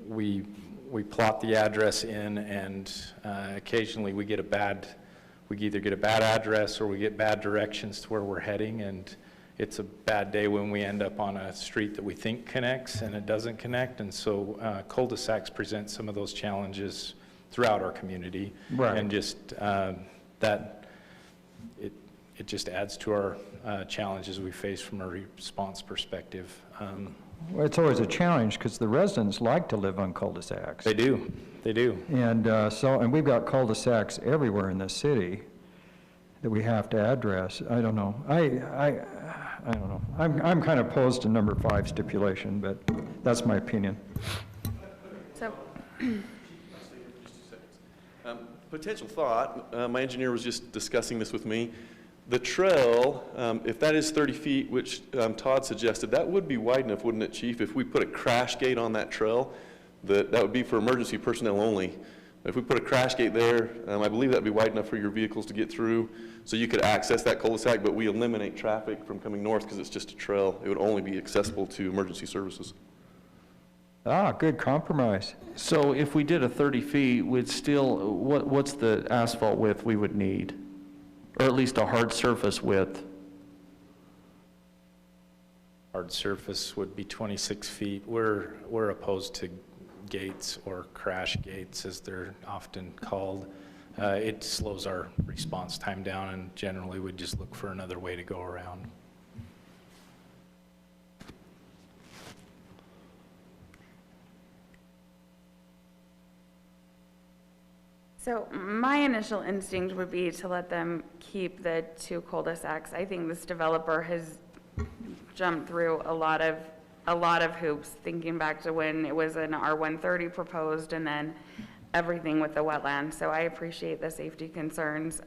we plot the address in, and occasionally we either get a bad address or we get bad directions to where we're heading, and it's a bad day when we end up on a street that we think connects and it doesn't connect. And so cul-de-sacs present some of those challenges throughout our community. Right. And just it just adds to our challenges we face from a response perspective. Well, it's always a challenge because the residents like to live on cul-de-sacs. They do. And and we've got cul-de-sacs everywhere in the city that we have to address. I don't know. I don't know. I'm kind of opposed to number 5 stipulation, but that's my opinion. So. Potential thought, my engineer was just discussing this with me. The trail, if that is 30 feet, which Todd suggested, that would be wide enough, wouldn't it, Chief? If we put a crash gate on that trail, that would be for emergency personnel only. If we put a crash gate there, I believe that would be wide enough for your vehicles to get through, so you could access that cul-de-sac, but we eliminate traffic from coming north because it's just a trail. It would only be accessible to emergency services. Ah, good compromise. So if we did a 30 feet, we'd still, what's the asphalt width we would need? Or at least a hard surface width? Hard surface would be 26 feet. We're opposed to gates or crash gates, as they're often called. It slows our response time down, and generally we'd just look for another way to go around. So my initial instinct would be to let them keep the two cul-de-sacs. I think this developer has jumped through a lot of hoops, thinking back to when it was an R130 proposed and then everything with the wetland. So I appreciate the safety concerns.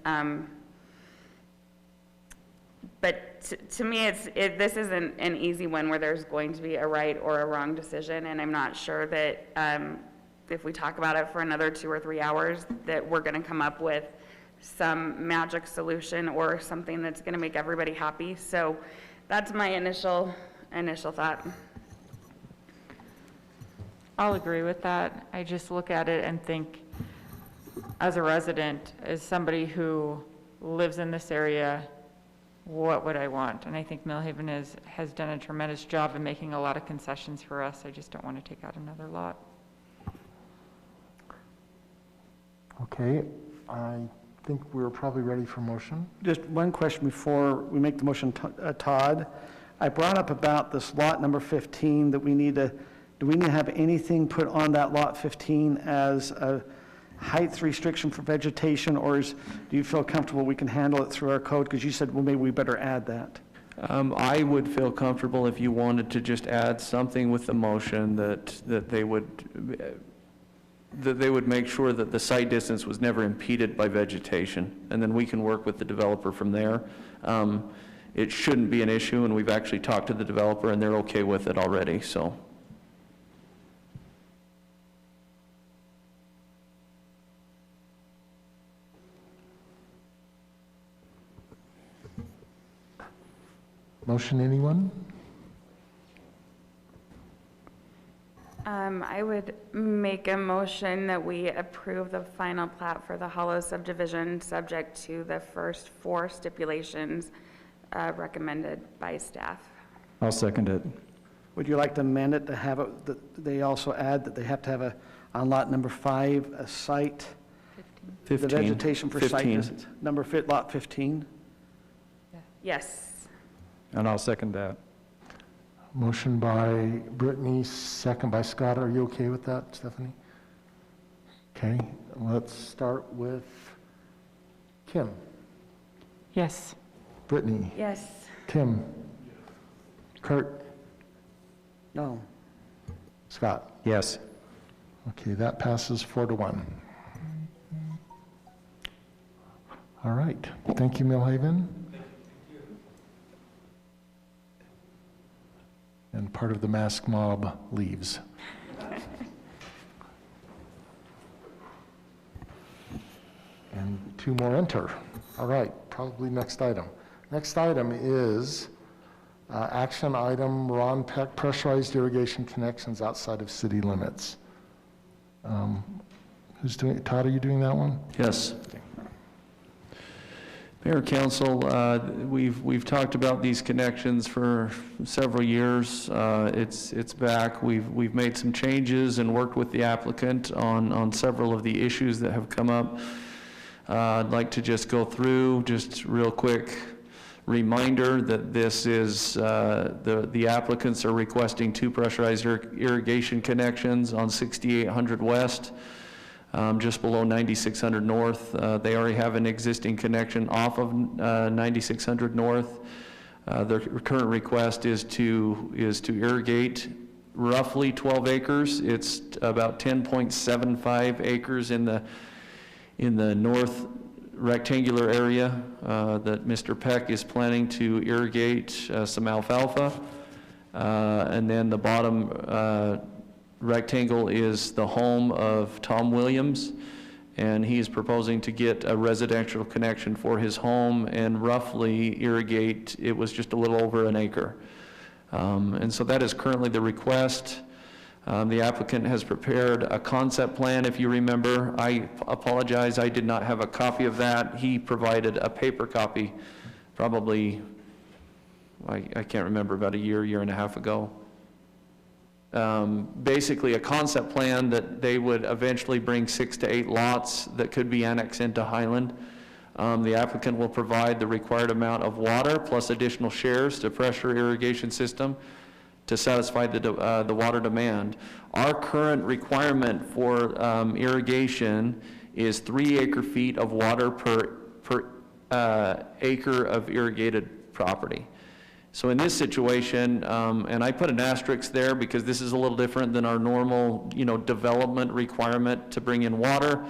But to me, this isn't an easy one where there's going to be a right or a wrong decision, and I'm not sure that if we talk about it for another 2 or 3 hours, that we're going to come up with some magic solution or something that's going to make everybody happy. So that's my initial thought. I'll agree with that. I just look at it and think, as a resident, as somebody who lives in this area, what would I want? And I think Millhaven has done a tremendous job in making a lot of concessions for us. I just don't want to take out another lot. Okay, I think we're probably ready for motion. Just one question before we make the motion, Todd. I brought up about this lot number 15 that we need to, do we need to have anything put on that lot 15 as a height restriction for vegetation, or do you feel comfortable we can handle it through our code? Because you said, well, maybe we better add that. I would feel comfortable if you wanted to just add something with the motion that they would make sure that the site distance was never impeded by vegetation, and then we can work with the developer from there. It shouldn't be an issue, and we've actually talked to the developer, and they're okay with it already, so. Motion, anyone? I would make a motion that we approve the final plat for the Hollow subdivision, subject to the first 4 stipulations recommended by staff. I'll second it. Would you like to amend it to have it, that they also add that they have to have on lot number 5, a site? 15. The vegetation for site 15. visits. Lot 15? Yes. And I'll second that. Motion by Brittany, second by Scott. Are you okay with that, Stephanie? Okay, let's start with Kim. Yes. Brittany. Yes. Tim. Kurt. No. Scott. Yes. Okay, that passes 4-1. All right, thank you, Millhaven. And part of the mask mob leaves. And 2 more enter. All right, probably next item. Next item is action item Ron Peck, pressurized irrigation connections outside of city limits. Who's doing it? Todd, are you doing that one? Yes. Mayor, Council, we've talked about these connections for several years. It's back. We've made some changes and worked with the applicant on several of the issues that have come up. I'd like to just go through, just real quick reminder that this is, the applicants are requesting 2 pressurized irrigation connections on 6800 West. Just below 9600 North. They already have an existing connection off of 9600 North. Their current request is to irrigate roughly 12 acres. It's about 10.75 acres in the north rectangular area that Mr. Peck is planning to irrigate some alfalfa. And then the bottom rectangle is the home of Tom Williams, and he is proposing to get a residential connection for his home and roughly irrigate, it was just a little over an acre. And so that is currently the request. The applicant has prepared a concept plan, if you remember. I apologize, I did not have a copy of that. He provided a paper copy, probably, I can't remember, about a year and a half ago. Basically a concept plan that they would eventually bring 6 to 8 lots that could be annexed into Highland. The applicant will provide the required amount of water plus additional shares to pressure irrigation system to satisfy the water demand. Our current requirement for irrigation is 3 acre-feet of water per acre of irrigated property. So in this situation, and I put an asterisk there because this is a little different than our normal, development requirement to bring in water.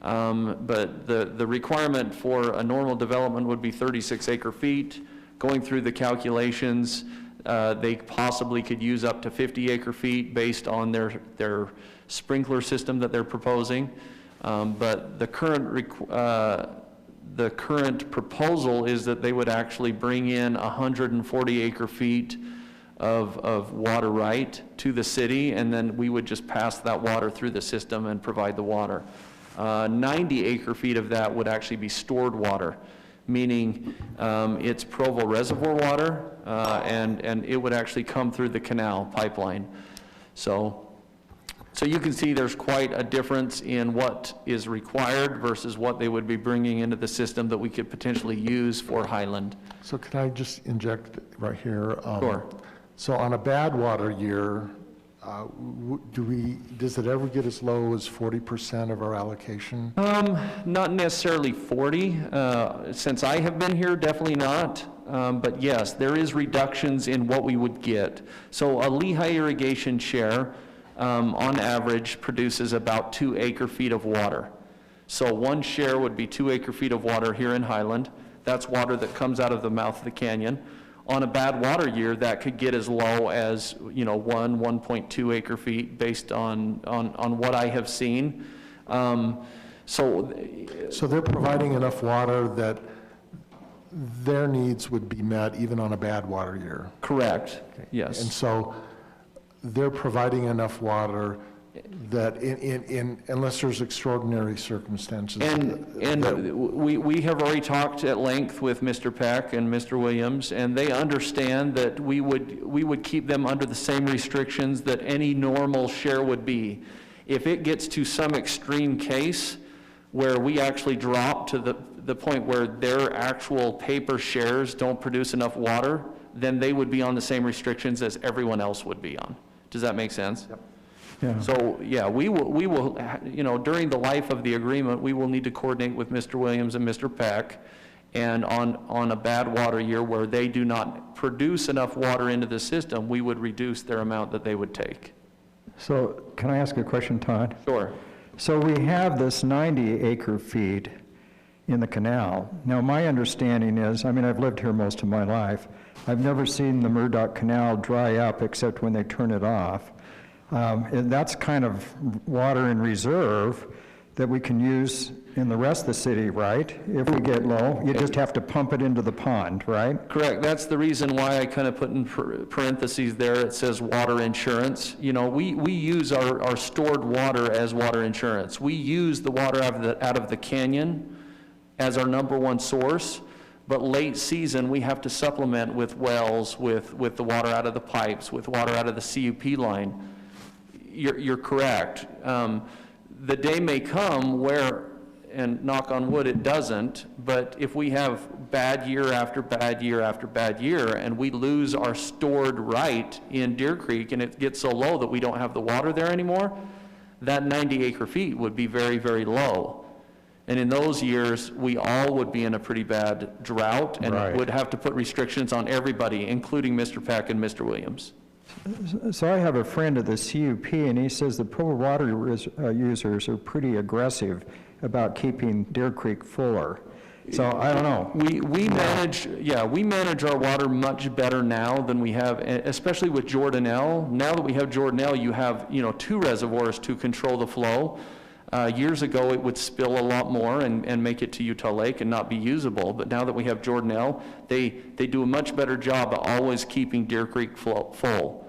But the requirement for a normal development would be 36 acre-feet. Going through the calculations, they possibly could use up to 50 acre-feet based on their sprinkler system that they're proposing. But the current proposal is that they would actually bring in 140 acre-feet of water right to the city, and then we would just pass that water through the system and provide the water. 90 acre-feet of that would actually be stored water, meaning it's Provo Reservoir water, and it would actually come through the canal pipeline. So you can see there's quite a difference in what is required versus what they would be bringing into the system that we could potentially use for Highland. So can I just inject right here? Sure. So on a bad water year, does it ever get as low as 40% of our allocation? Not necessarily 40. Since I have been here, definitely not. But yes, there is reductions in what we would get. So a Lehigh irrigation share, on average, produces about 2 acre-feet of water. So 1 share would be 2 acre-feet of water here in Highland. That's water that comes out of the mouth of the canyon. On a bad water year, that could get as low as 1.2 acre-feet based on what I have seen. So they're providing enough water that their needs would be met even on a bad water year. Correct, yes. And so they're providing enough water that unless there's extraordinary circumstances. We have already talked at length with Mr. Peck and Mr. Williams, and they understand that we would keep them under the same restrictions that any normal share would be. If it gets to some extreme case where we actually drop to the point where their actual paper shares don't produce enough water, then they would be on the same restrictions as everyone else would be on. Does that make sense? Yep. Yeah. So, yeah, we will, you know, during the life of the agreement, we will need to coordinate with Mr. Williams and Mr. Peck, and on a bad water year where they do not produce enough water into the system, we would reduce their amount that they would take. So can I ask a question, Todd? Sure. So we have this 90 acre feet in the canal. Now, my understanding is, I mean, I've lived here most of my life. I've never seen the Murdoch Canal dry up except when they turn it off. And that's kind of water in reserve that we can use in the rest of the city, right? If we get low, you just have to pump it into the pond, right? Correct. That's the reason why I kind of put in parentheses there, it says water insurance. You know, we use our stored water as water insurance. We use the water out of the canyon as our #1 source, but late season we have to supplement with wells, with the water out of the pipes, with water out of the CUP line. You're correct. The day may come where, and knock on wood, it doesn't, but if we have bad year after bad year after bad year, and we lose our stored right in Deer Creek, and it gets so low that we don't have the water there anymore, that 90 acre feet would be very, very low. And in those years, we all would be in a pretty bad drought, and would have to put restrictions on everybody, including Mr. Peck and Mr. Williams. So I have a friend at the CUP, and he says the poor water users are pretty aggressive about keeping Deer Creek fuller. So I don't know. We manage our water much better now than we have, especially with Jordanelle. Now that we have Jordanelle, you have, you know, 2 reservoirs to control the flow. Years ago, it would spill a lot more and make it to Utah Lake and not be usable. But now that we have Jordanelle, they do a much better job of always keeping Deer Creek full.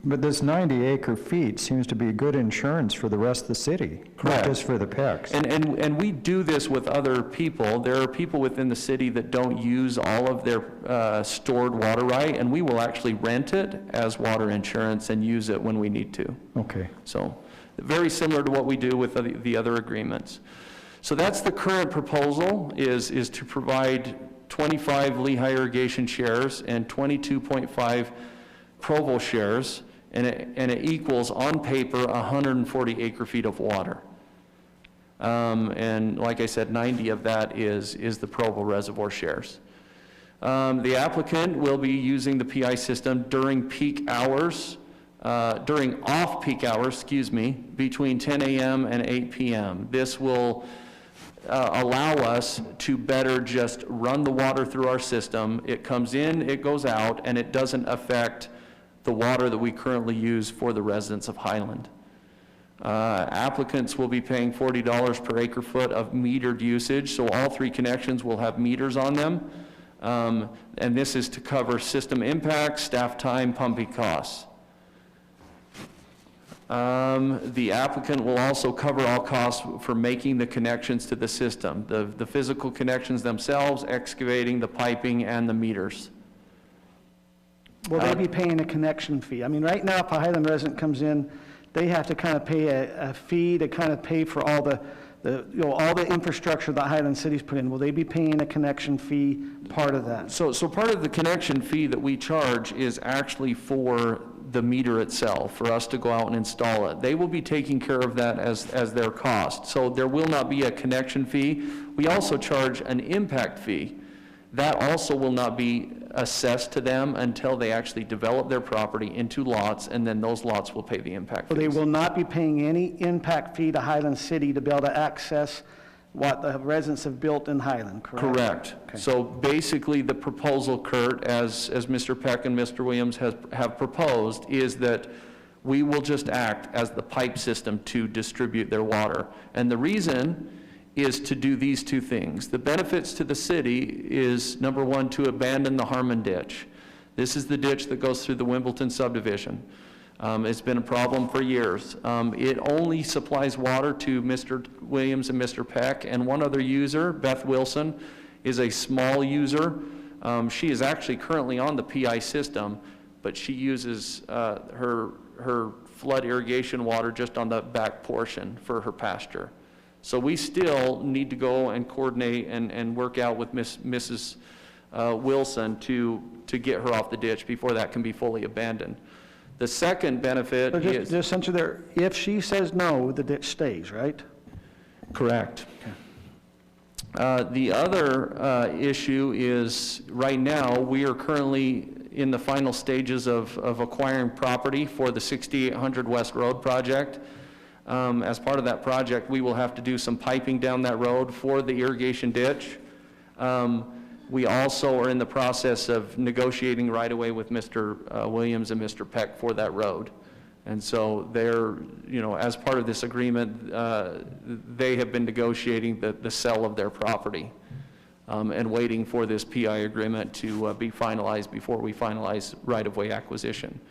But this 90 acre feet seems to be good insurance for the rest of the city, not just for the Pecks. And we do this with other people. There are people within the city that don't use all of their stored water right, and we will actually rent it as water insurance and use it when we need to. Okay. So very similar to what we do with the other agreements. So that's the current proposal, is to provide 25 Lehigh Irrigation shares and 22.5 Provo shares, and it equals, on paper, 140 acre feet of water. And like I said, 90 of that is the Provo Reservoir shares. The applicant will be using the PI system during peak hours, during off-peak hours, excuse me, between 10 a.m. and 8 p.m. This will allow us to better just run the water through our system. It comes in, it goes out, and it doesn't affect the water that we currently use for the residents of Highland. Applicants will be paying $40 per acre foot of metered usage, so all 3 connections will have meters on them. And this is to cover system impacts, staff time, pumping costs. The applicant will also cover all costs for making the connections to the system, the physical connections themselves, excavating, the piping, and the meters. Will they be paying a connection fee? I mean, right now, if a Highland resident comes in, they have to kind of pay a fee to kind of pay for all the all the infrastructure that Highland City's put in. Will they be paying a connection fee part of that? So part of the connection fee that we charge is actually for the meter itself, for us to go out and install it. They will be taking care of that as their cost. So there will not be a connection fee. We also charge an impact fee. That also will not be assessed to them until they actually develop their property into lots, and then those lots will pay the impact fees. So they will not be paying any impact fee to Highland City to be able to access what the residents have built in Highland, correct? Correct. Okay. So basically the proposal, Kurt, as Mr. Peck and Mr. Williams have proposed, is that we will just act as the pipe system to distribute their water. And the reason is to do these two things. The benefits to the city is, number one, to abandon the Harmon ditch. This is the ditch that goes through the Wimbledon subdivision. It's been a problem for years. It only supplies water to Mr. Williams and Mr. Peck, and one other user, Beth Wilson, is a small user. She is actually currently on the PI system, but she uses her flood irrigation water just on the back portion for her pasture. So we still need to go and coordinate and work out with Mrs. Wilson to get her off the ditch before that can be fully abandoned. The second benefit is... Just answer there, if she says no, the ditch stays, right? Correct. The other issue is, right now, we are currently in the final stages of acquiring property for the 6800 West Road project. As part of that project, we will have to do some piping down that road for the irrigation ditch. We also are in the process of negotiating right-of-way with Mr. Williams and Mr. Peck for that road. And so they're, as part of this agreement, they have been negotiating the sale of their property and waiting for this PI agreement to be finalized before we finalize right-of-way acquisition.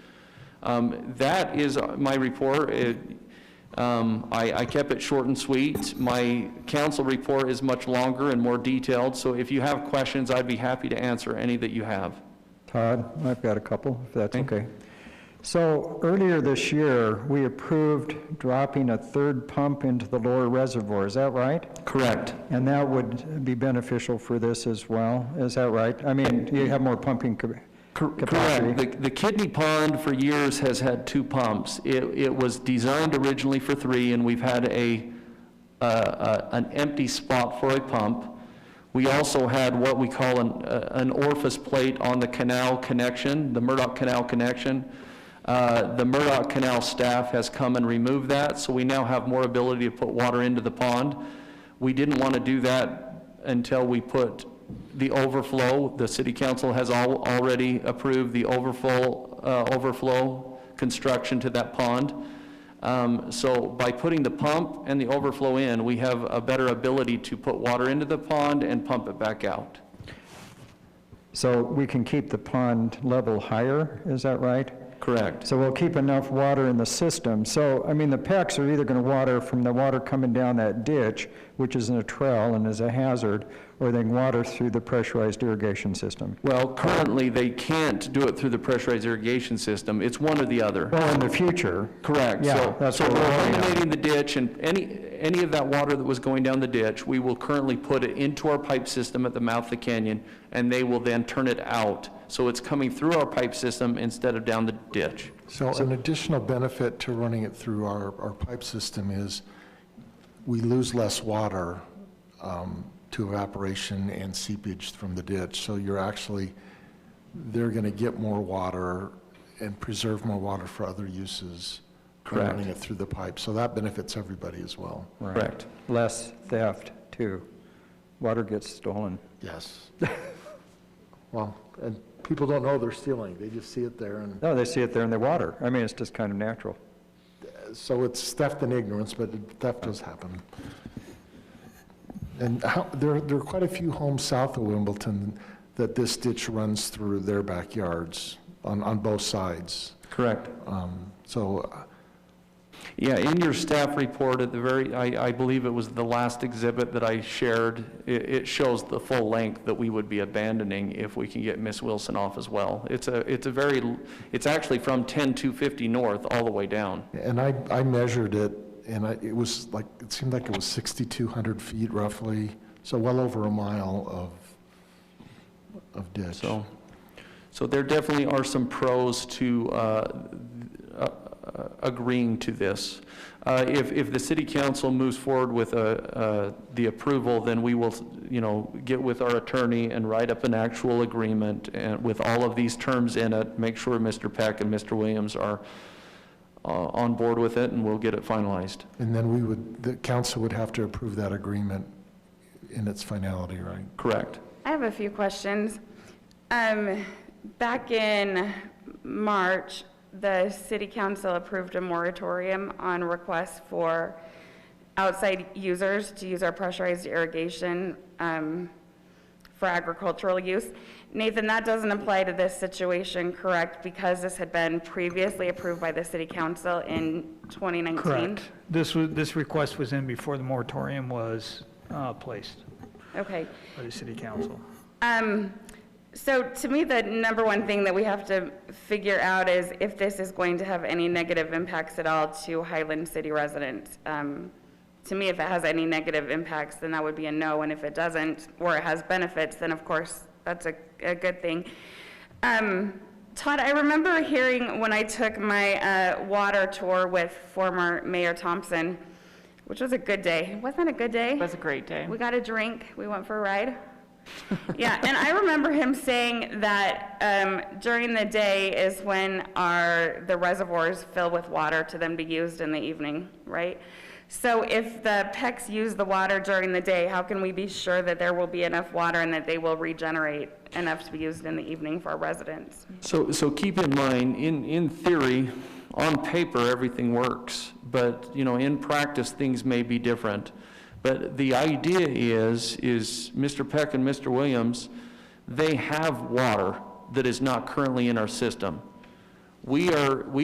That is my report. I kept it short and sweet. My council report is much longer and more detailed, so if you have questions, I'd be happy to answer any that you have. Todd, I've got a couple, if that's okay. So earlier this year, we approved dropping a third pump into the lower reservoir. Is that right? Correct. And that would be beneficial for this as well. Is that right? I mean, you have more pumping capacity. Correct. The kidney pond for years has had 2 pumps. It was designed originally for 3, and we've had an empty spot for a pump. We also had what we call an orifice plate on the canal connection, the Murdoch Canal connection. The Murdoch Canal staff has come and removed that, so we now have more ability to put water into the pond. We didn't want to do that until we put the overflow. The city council has already approved the overflow construction to that pond. So by putting the pump and the overflow in, we have a better ability to put water into the pond and pump it back out. So we can keep the pond level higher, is that right? Correct. So we'll keep enough water in the system. So, I mean, the Pecks are either going to water from the water coming down that ditch, which is in a trail and is a hazard, or they can water through the pressurized irrigation system. Well, currently, they can't do it through the pressurized irrigation system. It's one or the other. Well, in the future. Correct. Yeah, that's so what we're we're eliminating the ditch, and any of that water that was going down the ditch, we will currently put it into our pipe system at the mouth of the canyon, and they will then turn it out. So it's coming through our pipe system instead of down the ditch. So an additional benefit to running it through our pipe system is we lose less water to evaporation and seepage from the ditch. So they're going to get more water and preserve more water for other uses. Correct. Running it through the pipe. So that benefits everybody as well. Right. Correct. Less theft, too. Water gets stolen. Yes. Well, and people don't know they're stealing. They just see it there. And No, they see it there in the water. I mean, it's just kind of natural. so it's theft and ignorance, but theft does happen. And there are quite a few homes south of Wimbledon that this ditch runs through their backyards on both sides. Correct. So Yeah, in your staff report at the I believe it was the last exhibit that I shared, it shows the full length that we would be abandoning if we can get Miss Wilson off as well. It's actually from 10250 north all the way down. And I measured it, and it seemed like it was 6,200 feet roughly, so well over a mile of ditch. So there definitely are some pros to agreeing to this. If the city council moves forward with the approval, then we will, get with our attorney and write up an actual agreement and with all of these terms in it, make sure Mr. Peck and Mr. Williams are on board with it, and we'll get it finalized. And then the council would have to approve that agreement in its finality, right? Correct. I have a few questions. Back in March, the city council approved a moratorium on requests for outside users to use our pressurized irrigation for agricultural use. Nathan, that doesn't apply to this situation, correct? Because this had been previously approved by the city council in 2019? Correct. This request was in before the moratorium was placed Okay. by the city council. So to me, the number one thing that we have to figure out is if this is going to have any negative impacts at all to Highland City residents. To me, if it has any negative impacts, then that would be a no, and if it doesn't, or it has benefits, then of course, that's a good thing. Todd, I remember hearing when I took my water tour with former Mayor Thompson, which was a good day. Wasn't it a good day? It was a great day. We got a drink, we went for a ride. Yeah, and I remember him saying that during the day is when the reservoirs fill with water to then be used in the evening, right? So if the PECs use the water during the day, how can we be sure that there will be enough water and that they will regenerate enough to be used in the evening for our residents? So keep in mind, in theory, on paper, everything works, but, you know, in practice, things may be different. But the idea is Mr. Peck and Mr. Williams, they have water that is not currently in our system. We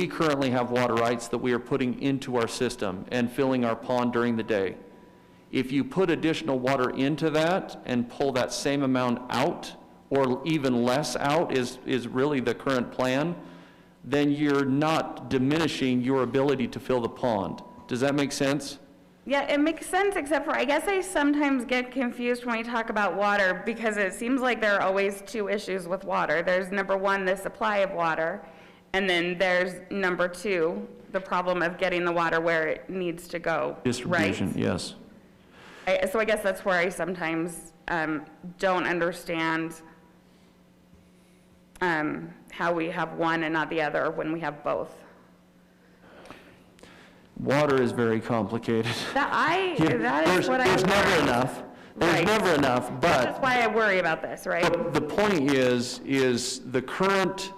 currently have water rights that we are putting into our system and filling our pond during the day. If you put additional water into that and pull that same amount out, or even less out is really the current plan, then you're not diminishing your ability to fill the pond. Does that make sense? Yeah, it makes sense, except for I guess I sometimes get confused when we talk about water because it seems like there are always two issues with water. There's number one, the supply of water, and then there's number two, the problem of getting the water where it needs to go, Distribution, right? yes. So I guess that's where I sometimes don't understand how we have one and not the other when we have both. Water is very complicated. That is what There's never enough. There's never enough, but... That's why I worry about this, right? The point is the current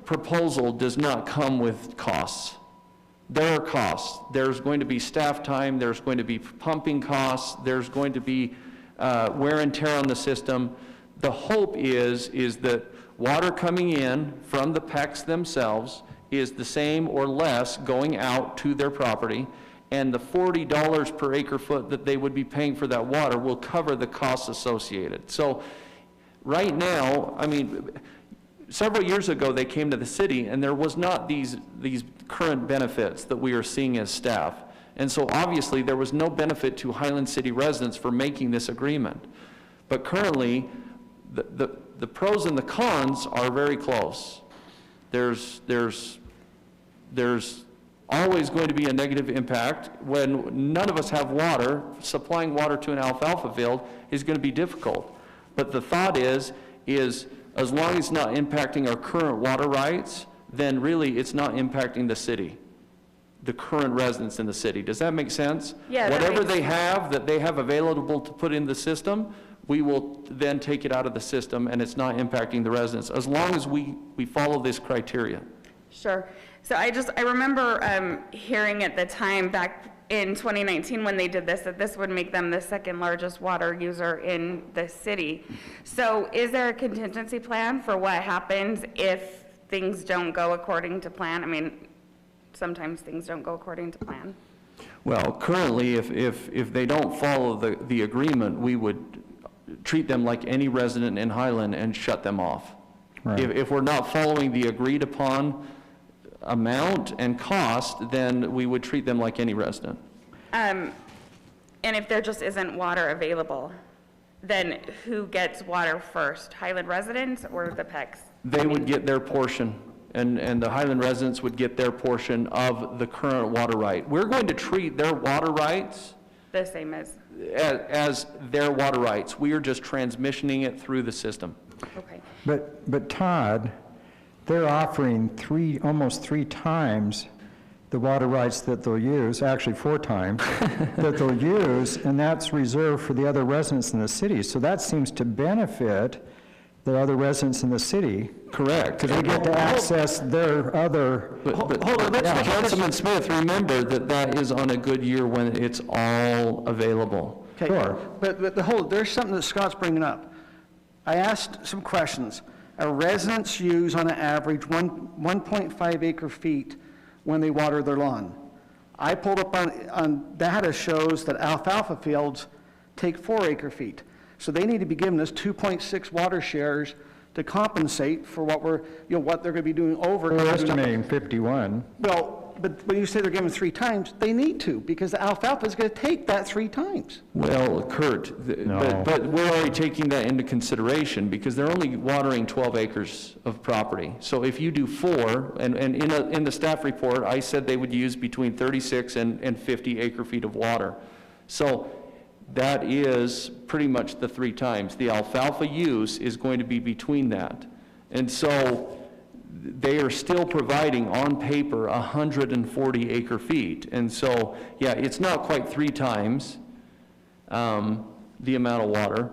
proposal does not come with costs. There are costs. There's going to be staff time, there's going to be pumping costs, there's going to be wear and tear on the system. The hope is that water coming in from the PECs themselves is the same or less going out to their property, and the $40 per acre foot that they would be paying for that water will cover the costs associated. So right now, I mean, several years ago they came to the city and there was not these current benefits that we are seeing as staff. And so obviously there was no benefit to Highland City residents for making this agreement. But currently, the pros and the cons are very close. There's always going to be a negative impact. When none of us have water, supplying water to an alfalfa field is going to be difficult. But the thought is as long as it's not impacting our current water rights, then really it's not impacting the city, the current residents in the city. Does that make sense? Yeah. Whatever they have that they have available to put in the system, we will then take it out of the system and it's not impacting the residents, as long as we follow this criteria. Sure. So I remember hearing at the time back in 2019 when they did this, that this would make them the second largest water user in the city. So is there a contingency plan for what happens if things don't go according to plan? I mean, sometimes things don't go according to plan. Well, currently, if they don't follow the agreement, we would treat them like any resident in Highland and shut them off. Right. If we're not following the agreed upon amount and cost, then we would treat them like any resident. And if there just isn't water available, then who gets water first, Highland residents or the PECs? They would get their portion, and the Highland residents would get their portion of the current water right. We're going to treat their water rights The same as their water rights. We are just transmissioning it through the system. Okay. But Todd, they're offering almost three times the water rights that they'll use, actually 4 times, that they'll use, and that's reserved for the other residents in the city. So that seems to benefit the other residents in the city. Correct. They get to access their other. But Councilman Smith, remember that that is on a good year when it's all available. Okay, Sure. but there's something that Scott's bringing up. I asked some questions. Our residents use on an average 1.5 acre feet when they water their lawn. I pulled up on data shows that alfalfa fields take 4 acre feet. So they need to be giving us 2.6 water shares to compensate for what what they're going to be doing over. We're estimating 51. Well, but when you say they're giving 3 times, they need to, because the alfalfa is going to take that 3 times. Well, Kurt, but we're already taking that into consideration because they're only watering 12 acres of property. So if you do 4, and in the staff report, I said they would use between 36 and 50 acre feet of water. So that is pretty much the 3 times. The alfalfa use is going to be between that. And so they are still providing on paper 140 acre feet. And so, yeah, it's not quite 3 times the amount of water.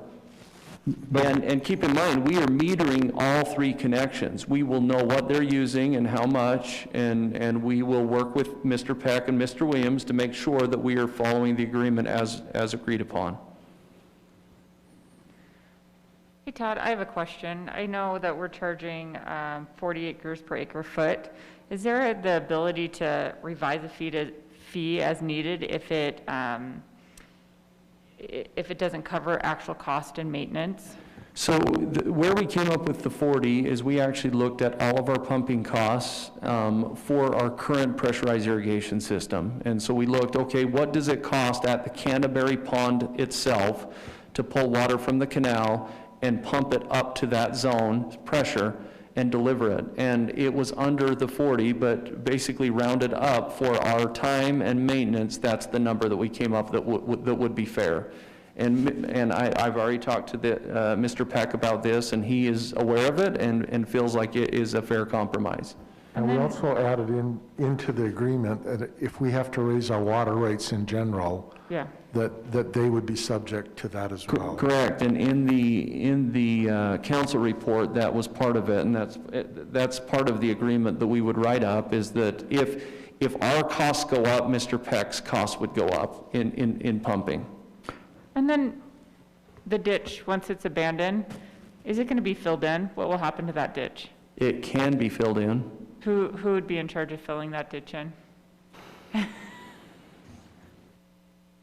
And keep in mind, we are metering all 3 connections. We will know what they're using and how much, and we will work with Mr. Peck and Mr. Williams to make sure that we are following the agreement as agreed upon. Hey Todd, I have a question. I know that we're charging 40 acres per acre foot. Is there the ability to revise the fee as needed if it doesn't cover actual cost and maintenance? So where we came up with the 40 is we actually looked at all of our pumping costs for our current pressurized irrigation system. And so we looked, okay, what does it cost at the Canterbury Pond itself to pull water from the canal and pump it up to that zone pressure and deliver it? And it was under the 40, but basically rounded up for our time and maintenance. That's the number that we came up that would be fair. And I've already talked to Mr. Peck about this, and he is aware of it and feels like it is a fair compromise. And we also added into the agreement that if we have to raise our water rates in general, yeah, that they would be subject to that as well. Correct, and in the council report, that was part of it, and that's part of the agreement that we would write up, is that if our costs go up, Mr. Peck's costs would go up in pumping. And then the ditch, once it's abandoned, is it going to be filled in? What will happen to that ditch? It can be filled in. Who would be in charge of filling that ditch in?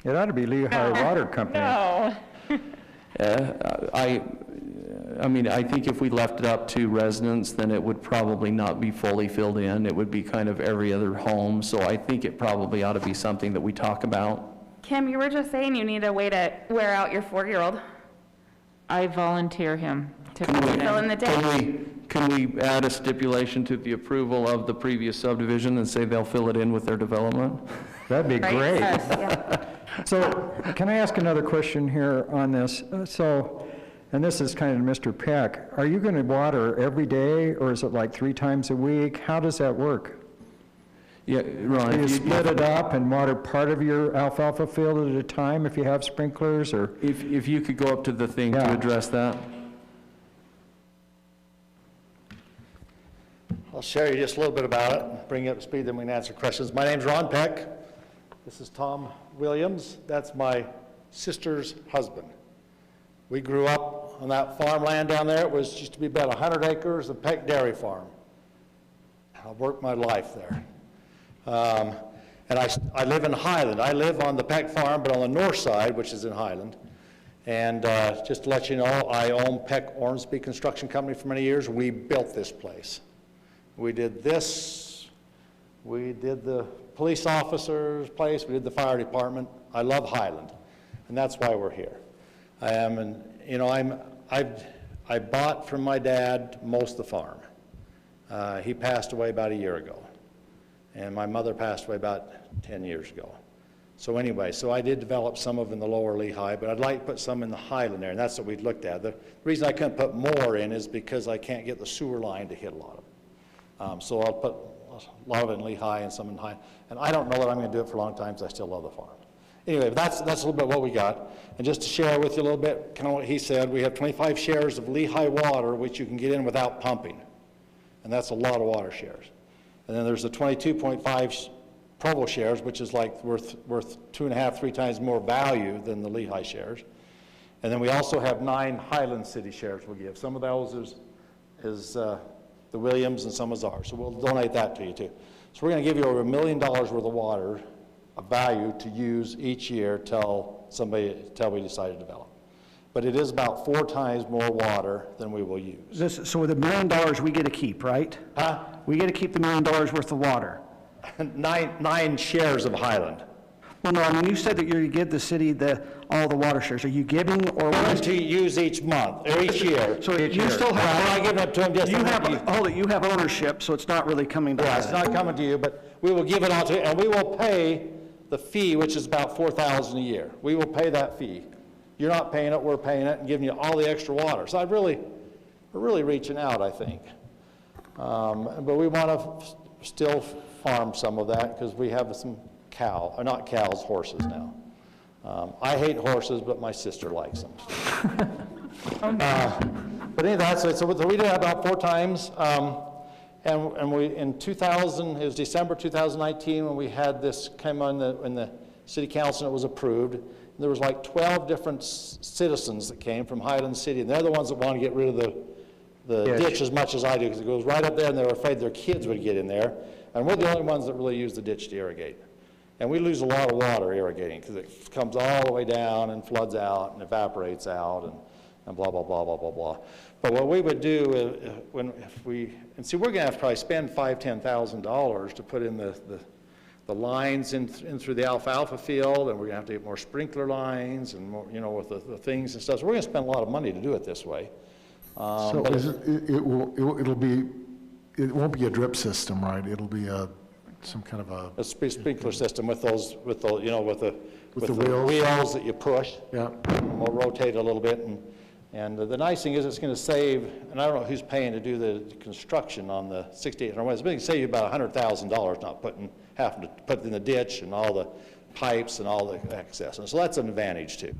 It ought to be Lehigh Water Company. No. I mean, I think if we left it up to residents, then it would probably not be fully filled in. It would be kind of every other home. So I think it probably ought to be something that we talk about. Kim, you were just saying you need a way to wear out your 4-year-old. I volunteer him to fill in the ditch. Can we add a stipulation to the approval of the previous subdivision and say they'll fill it in with their development? That'd be great. Yes, yeah. So can I ask another question here on this? And this is kind of Mr. Peck. Are you going to water every day, or is it like 3 times a week? How does that work? Yeah, Ron. Do you split it up and water part of your alfalfa field at a time if you have sprinklers, or? If you could go up to the thing to address that. I'll share you just a little bit about it, bring you up to speed, then we can answer questions. My name's Ron Peck. This is Tom Williams. That's my sister's husband. We grew up on that farmland down there. It used to be about 100 acres of Peck Dairy Farm. I've worked my life there. And I live in Highland. I live on the Peck Farm, but on the north side, which is in Highland. And just to let you know, I own Peck Ormsby Construction Company for many years. We built this place. We did this. We did the police officer's place. We did the fire department. I love Highland, and that's why we're here. I bought from my dad most of the farm. He passed away about a year ago, and my mother passed away about 10 years ago. So anyway, I did develop some of in the lower Lehigh, but I'd like to put some in the Highland there, and that's what we looked at. The reason I couldn't put more in is because I can't get the sewer line to hit a lot of it. So I'll put a lot of it in Lehigh and some in Highland. And I don't know that I'm going to do it for a long time because I still love the farm. Anyway, that's a little bit what we got. And just to share with you a little bit, kind of what he said, we have 25 shares of Lehigh water, which you can get in without pumping. And that's a lot of water shares. And then there's the 22.5 Provo shares, which is like worth 2.5, 3 times more value than the Lehigh shares. And then we also have 9 Highland City shares we'll give. Some of those is the Williams and some is ours. So we'll donate that to you too. So we're going to give you over $1 million worth of water of value to use each year till we decide to develop. But it is about 4 times more water than we will use. So with $1 million, we get to keep, right? Huh? We get to keep the $1 million worth of water. 9 shares of Highland. Well, no, I mean, you said that you give the city all the water shares. Are you giving or what? To use each month, or each year. So you still have. I'm not giving it to them just. You have ownership, so it's not really coming to us. Yeah, it's not coming to you, but we will give it all to you, and we will pay the fee, which is about $4,000 a year. We will pay that fee. You're not paying it, we're paying it, and giving you all the extra water. So we're really reaching out, I think. But we want to still farm some of that because we have some horses now. I hate horses, but my sister likes them. But anyway, so we did that about 4 times. And we, in 2000, it was December 2019 when we had this come on in the city council and it was approved. And there was like 12 different citizens that came from Highland City, and they're the ones that want to get rid of the ditch as much as I do, because it goes right up there and they were afraid their kids would get in there. And we're the only ones that really use the ditch to irrigate. And we lose a lot of water irrigating because it comes all the way down and floods out and evaporates out and blah, blah, blah, blah, blah, blah. But what we would do we're going to have to probably spend $5,000, $10,000 to put in the lines in through the alfalfa field, and we're going to have to get more sprinkler lines and more, with the things and stuff. So we're going to spend a lot of money to do it this way. So it won't be a drip system, right? It'll be some kind of a sprinkler system with the wheels. wheels that you push. Yeah. And we'll rotate a little bit, and the nice thing is it's going to save, and I don't know who's paying to do the construction on the 6,800 west, but it can save you about $100,000 not having to put it in the ditch and all the pipes and all the access. And so that's an advantage too.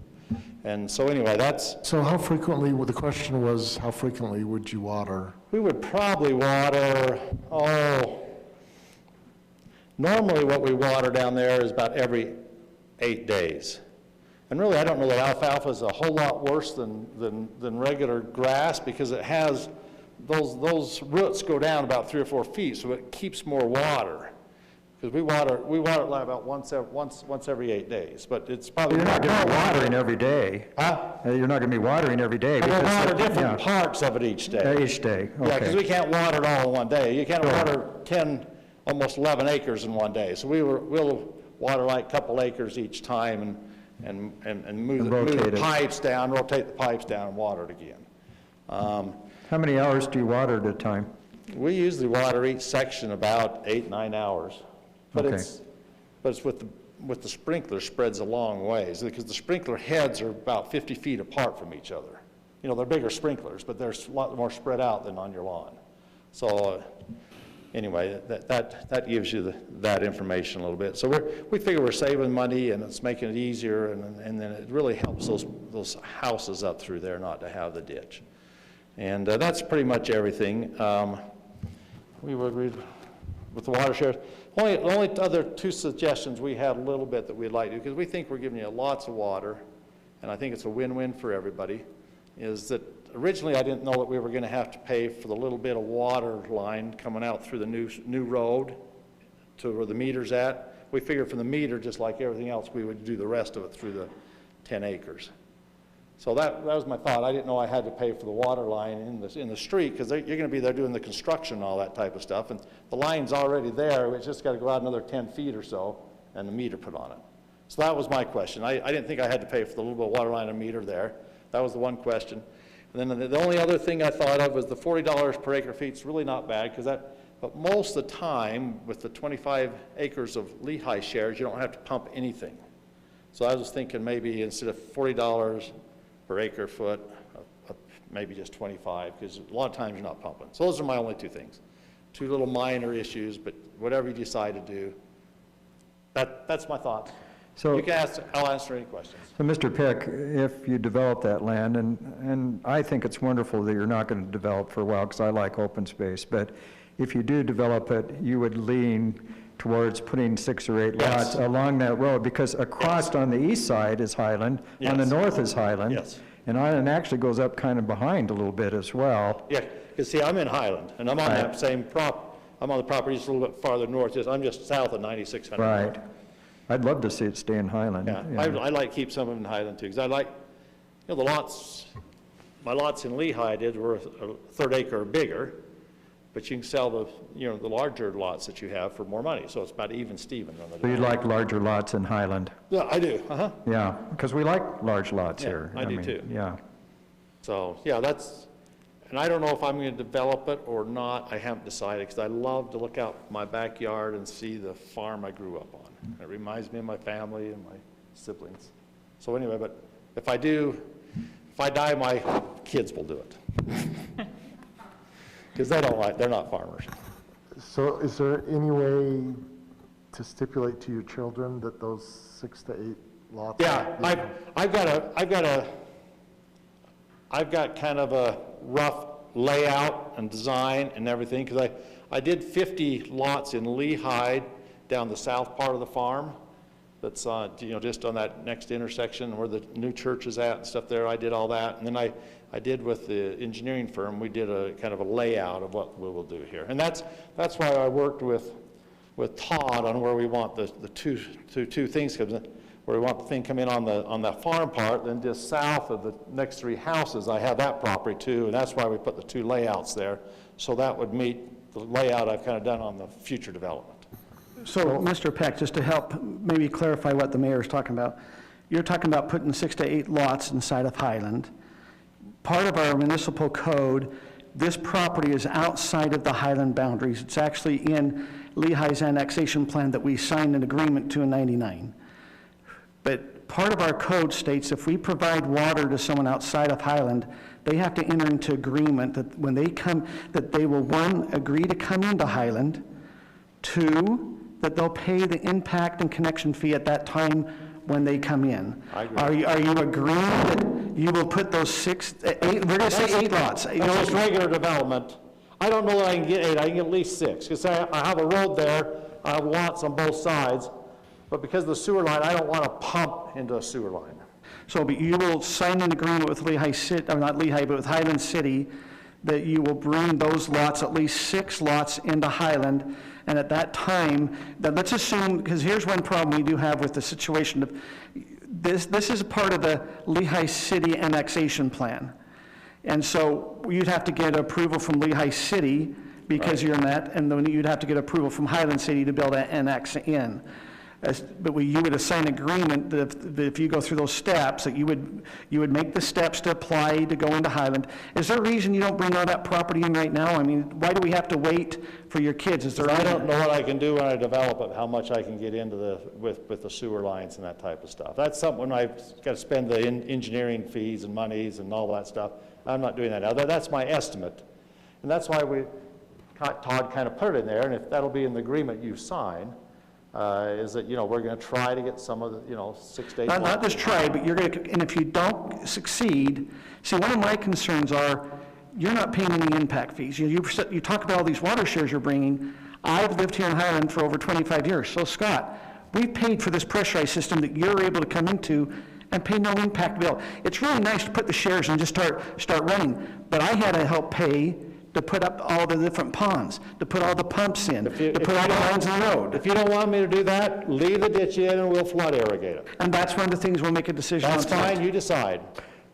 And so anyway, So how frequently, the question was, how frequently would you water? We would probably water, normally what we water down there is about every 8 days. And really, I don't know that alfalfa is a whole lot worse than regular grass, because it has, those roots go down about 3 or 4 feet, so it keeps more water. Because we water it like about once every 8 days, but it's probably. You're not going to be watering every day. Huh? You're not going to be watering every day. We'll water different parts of it each day. Each day, okay. Yeah, because we can't water it all in one day. You can't water 10, almost 11 acres in one day. So we'll water like a couple acres each time and move the pipes down, rotate the pipes down and water it again. How many hours do you water at a time? We usually water each section about 8, 9 hours. But Okay. it's with the sprinkler spreads a long ways, because the sprinkler heads are about 50 feet apart from each other. They're bigger sprinklers, but they're a lot more spread out than on your lawn. So anyway, that gives you that information a little bit. So we figure we're saving money, and it's making it easier, and then it really helps those houses up through there not to have the ditch. And that's pretty much everything. With the water shares. Only other 2 suggestions we had a little bit that we'd like to do, because we think we're giving you lots of water, and I think it's a win-win for everybody, is that originally I didn't know that we were going to have to pay for the little bit of water line coming out through the new road to where the meter's at. We figured from the meter, just like everything else, we would do the rest of it through the 10 acres. So that was my thought. I didn't know I had to pay for the water line in the street, because you're going to be there doing the construction and all that type of stuff. And the line's already there. It's just got to go out another 10 feet or so and the meter put on it. So that was my question. I didn't think I had to pay for the little bit of water line and meter there. That was the one question. And then the only other thing I thought of was the $40 per acre feet. It's really not bad, but most of the time with the 25 acres of Lehigh shares, you don't have to pump anything. So I was thinking maybe instead of $40 per acre foot, maybe just 25, because a lot of times you're not pumping. So those are my only 2 things. 2 little minor issues, but whatever you decide to do, that's my thought. So, You can ask, I'll answer any questions. so Mr. Peck, if you develop that land, and I think it's wonderful that you're not going to develop for a while, because I like open space, but if you do develop it, you would lean towards putting 6 or 8 lots along that road, because across on the east side is Highland, on the north is Highland. Yes. And Highland actually goes up kind of behind a little bit as well. Yeah, because see, I'm in Highland, and I'm on that same I'm on the property just a little bit farther north. I'm just south of 9600. Right. I'd love to see it stay in Highland. Yeah, I like to keep some of them in Highland too, because I like, the lots, my lots in Lehigh were a 1/3 acre or bigger, but you can sell the larger lots that you have for more money, so it's about even Steven on the. So you like larger lots in Highland? Yeah, I do, Yeah, because we like large lots here. I do mean, too. Yeah. So, yeah, and I don't know if I'm going to develop it or not. I haven't decided, because I love to look out my backyard and see the farm I grew up on. It reminds me of my family and my siblings. So anyway, but if I die, my kids will do it. Because they're not farmers. So is there any way to stipulate to your children that those 6 to 8 lots? Yeah, I've got kind of a rough layout and design and everything, because I did 50 lots in Lehigh down the south part of the farm. That's just on that next intersection where the new church is at and stuff there. I did all that, and then I did with the engineering firm. We did a kind of a layout of what we will do here, and that's why I worked with Todd on where we want the two things come in. Where we want the thing come in on that farm part, then just south of the next 3 houses, I have that property too, and that's why we put the 2 layouts there, so that would meet the layout I've kind of done on the future development. So, Mr. Peck, just to help maybe clarify what the mayor is talking about, you're talking about putting 6 to 8 lots inside of Highland. Part of our municipal code, this property is outside of the Highland boundaries. It's actually in Lehigh's annexation plan that we signed an agreement to in '99. But part of our code states if we provide water to someone outside of Highland, they have to enter into agreement that when they come, that they will, 1, agree to come into Highland, 2, that they'll pay the impact and connection fee at that time when they come in. I agree. Are you agreeing that you will put those 6, 8, we're going to say 8 lots. That's just regular development. I don't know that I can get 8, I can get at least 6, because I have a road there, I have lots on both sides, but because of the sewer line, I don't want to pump into a sewer line. So, but you will sign an agreement with Lehigh City, or not Lehigh, but with Highland City, that you will bring those lots, at least 6 lots, into Highland, and at that time, then let's assume, because here's one problem we do have with the situation of, this is a part of the Lehigh City annexation plan. And so you'd have to get approval from Lehigh City because you're in that, and then you'd have to get approval from Highland City to be able to annex in. But you would assign agreement that if you go through those steps, that you would make the steps to apply to go into Highland. Is there a reason you don't bring all that property in right now? I mean, why do we have to wait for your kids? Is there? I don't know what I can do when I develop it, how much I can get into with the sewer lines and that type of stuff. That's something when I've got to spend the engineering fees and monies and all that stuff. I'm not doing that now. That's my estimate. And that's why Todd kind of put it in there, and if that'll be in the agreement you sign, is that, we're going to try to get some of the, 6 to 8 months. Not just try, but you're going to, and if you don't succeed, see, one of my concerns are, you're not paying any impact fees. You talk about all these water shares you're bringing. I've lived here in Highland for over 25 years. So Scott, we've paid for this pressurized system that you're able to come into and pay no impact bill. It's really nice to put the shares and just start running, but I had to help pay to put up all the different ponds, to put all the pumps in, to put all the lines in the road. If you don't want me to do that, leave the ditch in and we'll flood irrigate it. And that's one of the things we'll make a decision on. That's fine, you decide.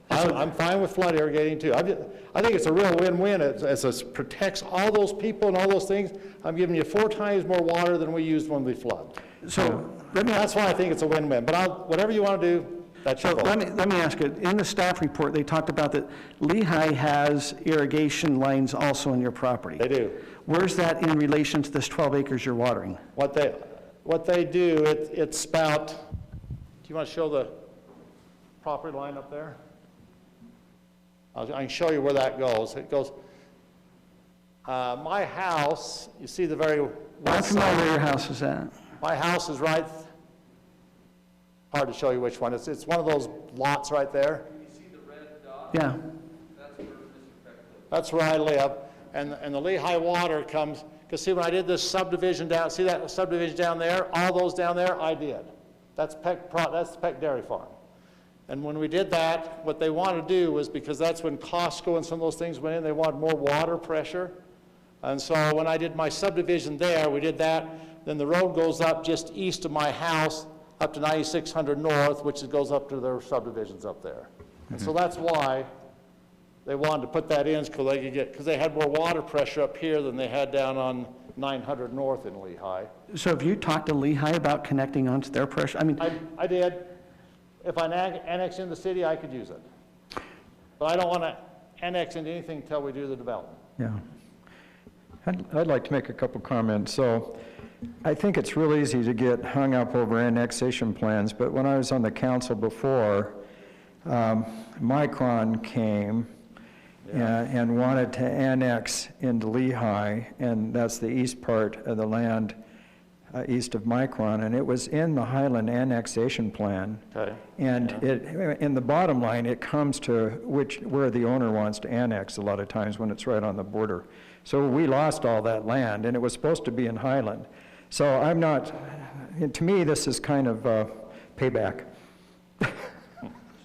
I'm fine with flood irrigating too. I think it's a real win-win. It protects all those people and all those things. I'm giving you 4 times more water than we used when we flood. So that's why I think it's a win-win. But whatever you want to do, that's your let me ask you, in the staff report, they talked about that Lehigh has irrigation lines also in your property. They do. Where's that in relation to this 12 acres you're watering? What they do, it's about, do you want to show the property line up there? I can show you where that goes. It goes, my house, you see the very west I'm familiar side. where your house is at. My house is right hard to show you which one. It's one of those lots right there. Yeah. That's where I live. And the Lehigh water comes, because see, when I did this subdivision down, see that subdivision down there? All those down there, I did. That's the Peck Dairy Farm. And when we did that, what they wanted to do was, because that's when Costco and some of those things went in, they wanted more water pressure. And so when I did my subdivision there, we did that. Then the road goes up just east of my house, up to 9600 North, which goes up to their subdivisions up there. And so that's why they wanted to put that in, because they had more water pressure up here than they had down on 900 North in Lehigh. So have you talked to Lehigh about connecting onto their pressure? I mean, I did. If I annex in the city, I could use it. But I don't want to annex into anything until we do the development. Yeah. I'd like to make a couple comments. So I think it's real easy to get hung up over annexation plans, but when I was on the council before, Micron came and wanted to annex into Lehigh, and that's the east part of the land east of Micron, and it was in the Highland annexation plan. Okay. And in the bottom line, it comes to where the owner wants to annex a lot of times when it's right on the border. So we lost all that land, and it was supposed to be in Highland. So I'm not, to me, this is kind of payback.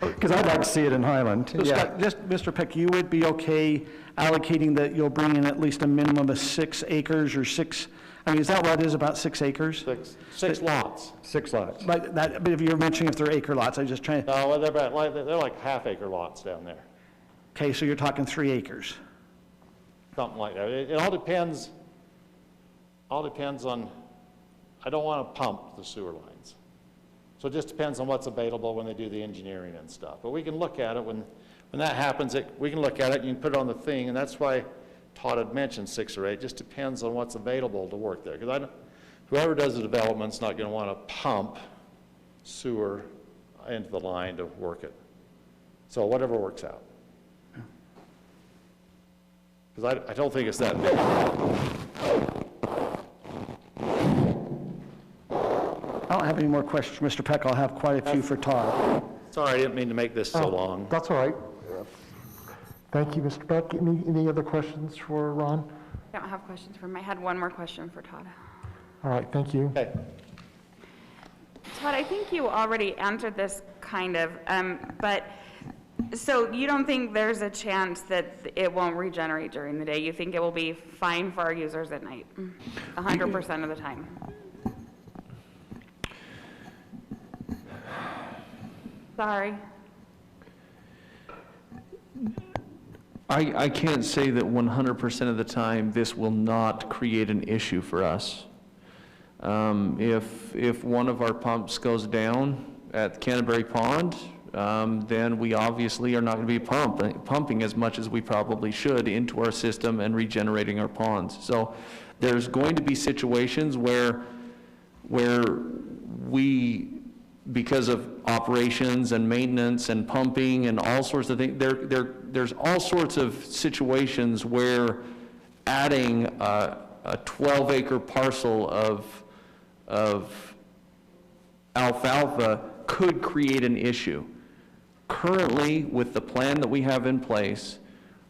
Because I'd like to see it in Highland. So Scott, just, Mr. Peck, you would be okay allocating that you'll bring in at least a minimum of 6 acres or 6, I mean, is that what it is, about 6 acres? Six lots. 6 lots. But if you're mentioning if they're acre lots, I just trying to. No, they're like half-acre lots down there. Okay, so you're talking 3 acres. Something like that. It all depends on, I don't want to pump the sewer lines. So it just depends on what's available when they do the engineering and stuff. But we can look at it when that happens. We can look at it and you can put it on the thing, and that's why Todd had mentioned 6 or 8. It just depends on what's available to work there. Because whoever does the development's not going to want to pump sewer into the line to work it. So whatever works out. Because I don't think it's that big. I don't have any more questions for Mr. Peck. I'll have quite a few for Todd. Sorry, I didn't mean to make this so long. That's all right. Thank you, Mr. Peck. Any other questions for Ron? I don't have questions for him. I had one more question for Todd. All right, thank you. Okay. Todd, I think you already answered this kind of, but so you don't think there's a chance that it won't regenerate during the day? You think it will be fine for our users at night, 100% of the time? Sorry. I can't say that 100% of the time this will not create an issue for us. If one of our pumps goes down at Canterbury Pond, then we obviously are not going to be pumping as much as we probably should into our system and regenerating our ponds. So there's going to be situations where we, because of operations and maintenance and pumping and all sorts of things, there's all sorts of situations where adding a 12-acre parcel of alfalfa could create an issue. Currently, with the plan that we have in place,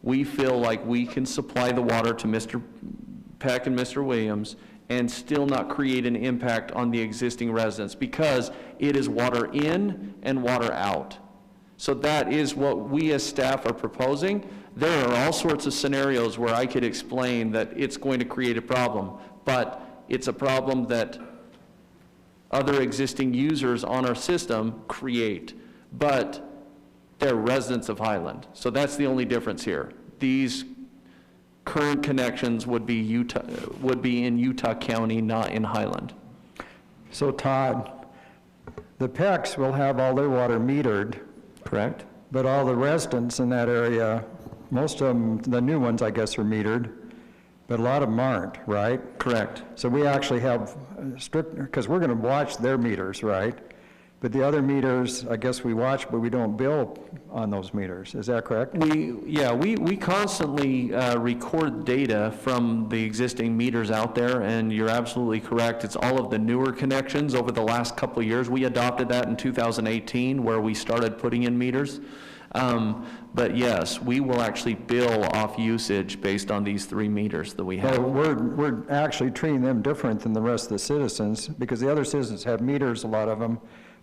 we feel like we can supply the water to Mr. Peck and Mr. Williams and still not create an impact on the existing residents, because it is water in and water out. So that is what we as staff are proposing. There are all sorts of scenarios where I could explain that it's going to create a problem, but it's a problem that other existing users on our system create, but they're residents of Highland. So that's the only difference here. These current connections would be in Utah County, not in Highland. So Todd, the Pecks will have all their water metered. Correct. But all the residents in that area, most of them, the new ones I guess are metered, but a lot of them aren't, right? Correct. So we actually have strict, because we're going to watch their meters, right? But the other meters, I guess we watch, but we don't bill on those meters. Is that correct? We constantly record data from the existing meters out there, and you're absolutely correct. It's all of the newer connections over the last couple of years. We adopted that in 2018, where we started putting in meters. But yes, we will actually bill off usage based on these 3 meters that we have. But we're actually treating them different than the rest of the citizens, because the other citizens have meters, a lot of them,